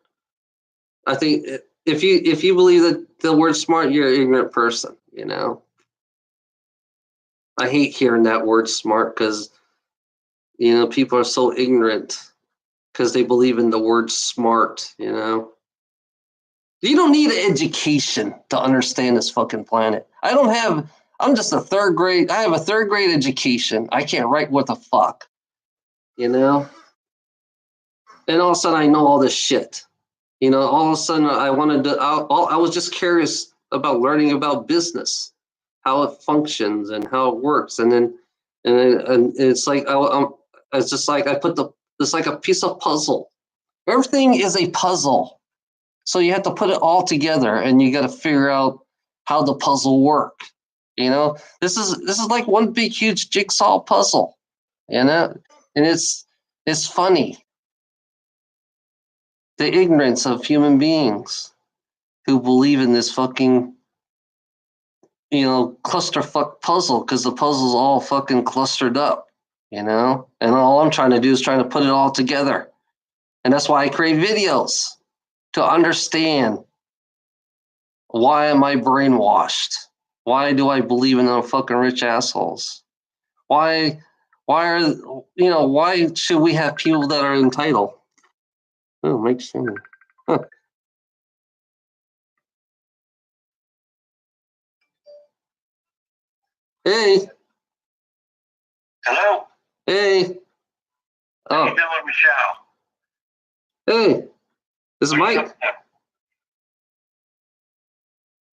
[SPEAKER 1] I think if you believe that the word smart, you're an ignorant person, you know? I hate hearing that word smart because, you know, people are so ignorant because they believe in the word smart, you know? You don't need an education to understand this fucking planet. I'm just I have a third grade education. I can't write what the fuck, you know? And all of a sudden I know all this shit. You know, all of a sudden I was just curious about learning about business, how it functions and how it works. And it's like, it's just like it's like a piece of puzzle. Everything is a puzzle. So you have to put it all together and you got to figure out how the puzzle work. You know, this is like one big huge jigsaw puzzle, you know, and it's funny the ignorance of human beings who believe in this fucking, you know, clusterfuck puzzle because the puzzle's all fucking clustered up, you know, and all I'm trying to do is trying to put it all together, and that's why I create videos to understand. Why am I brainwashed? Why do I believe in them fucking rich assholes? Why why should we have people that are entitled? Oh, makes sense. Huh. Hey,
[SPEAKER 2] Hello.
[SPEAKER 1] hey.
[SPEAKER 2] How you
[SPEAKER 1] Oh,
[SPEAKER 2] doing, Michelle?
[SPEAKER 1] hey. This is Mike.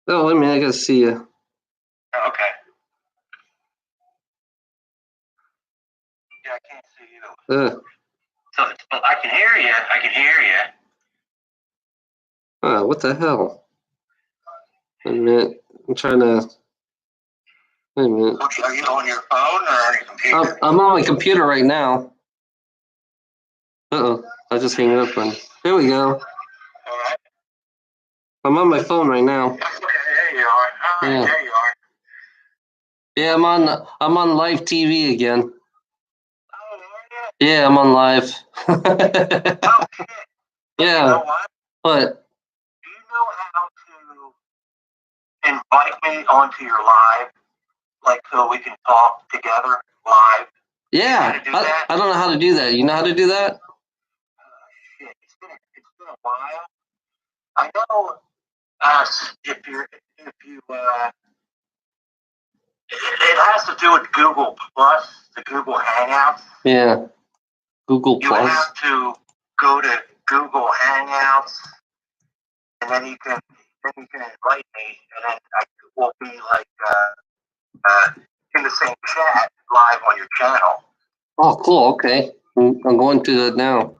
[SPEAKER 1] Oh, wait a minute, I gotta see you.
[SPEAKER 2] Oh, okay. Yeah, I can't see you. But I can hear you. I can hear you.
[SPEAKER 1] What the hell? Wait a minute. I'm trying to. Wait a minute.
[SPEAKER 2] Are you on your phone or on your computer?
[SPEAKER 1] I'm on my computer right now. Uh-oh. I just hang it up on. Here we go.
[SPEAKER 2] All right.
[SPEAKER 1] I'm on my phone right now.
[SPEAKER 2] Okay, there you are. All right,
[SPEAKER 1] Yeah.
[SPEAKER 2] there you are.
[SPEAKER 1] Yeah, I'm on live TV again.
[SPEAKER 2] Oh, are you?
[SPEAKER 1] Yeah, I'm on live.
[SPEAKER 2] Oh, shit.
[SPEAKER 1] Yeah.
[SPEAKER 2] You know what?
[SPEAKER 1] What?
[SPEAKER 2] Do you know how to invite me onto your live? Like, so we can talk together live?
[SPEAKER 1] Yeah. I don't know how to do that. You know how to do that?
[SPEAKER 2] Shit. It's been a while. I know if you it has to do with Google Plus, the Google Hangouts.
[SPEAKER 1] Yeah. Google
[SPEAKER 2] You
[SPEAKER 1] Plus.
[SPEAKER 2] have to go to Google Hangouts, and then you can invite me, and then we'll be like in the same chat live on your channel.
[SPEAKER 1] Oh, cool. Okay. I'm going to that now.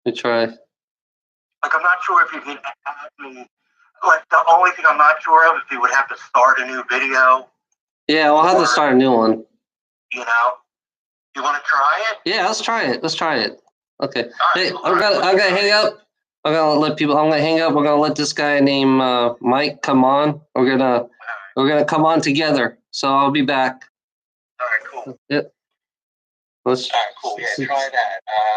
[SPEAKER 1] Let me try.
[SPEAKER 2] Like, I'm not sure if you can add me. Like, the only thing I'm not sure of is if you would have to start a new video.
[SPEAKER 1] Yeah, I'll have to start a new one.
[SPEAKER 2] You know, you want to try it?
[SPEAKER 1] Yeah, let's try it. Let's try it. Okay. Hey, I gotta hang up. I'm gonna let people. I'm gonna hang up. We're gonna let this guy named Mike come on. We're gonna come on together. So I'll be back.
[SPEAKER 2] All right, cool.
[SPEAKER 1] Yep. Let's.
[SPEAKER 2] All right, cool. Yeah, try that.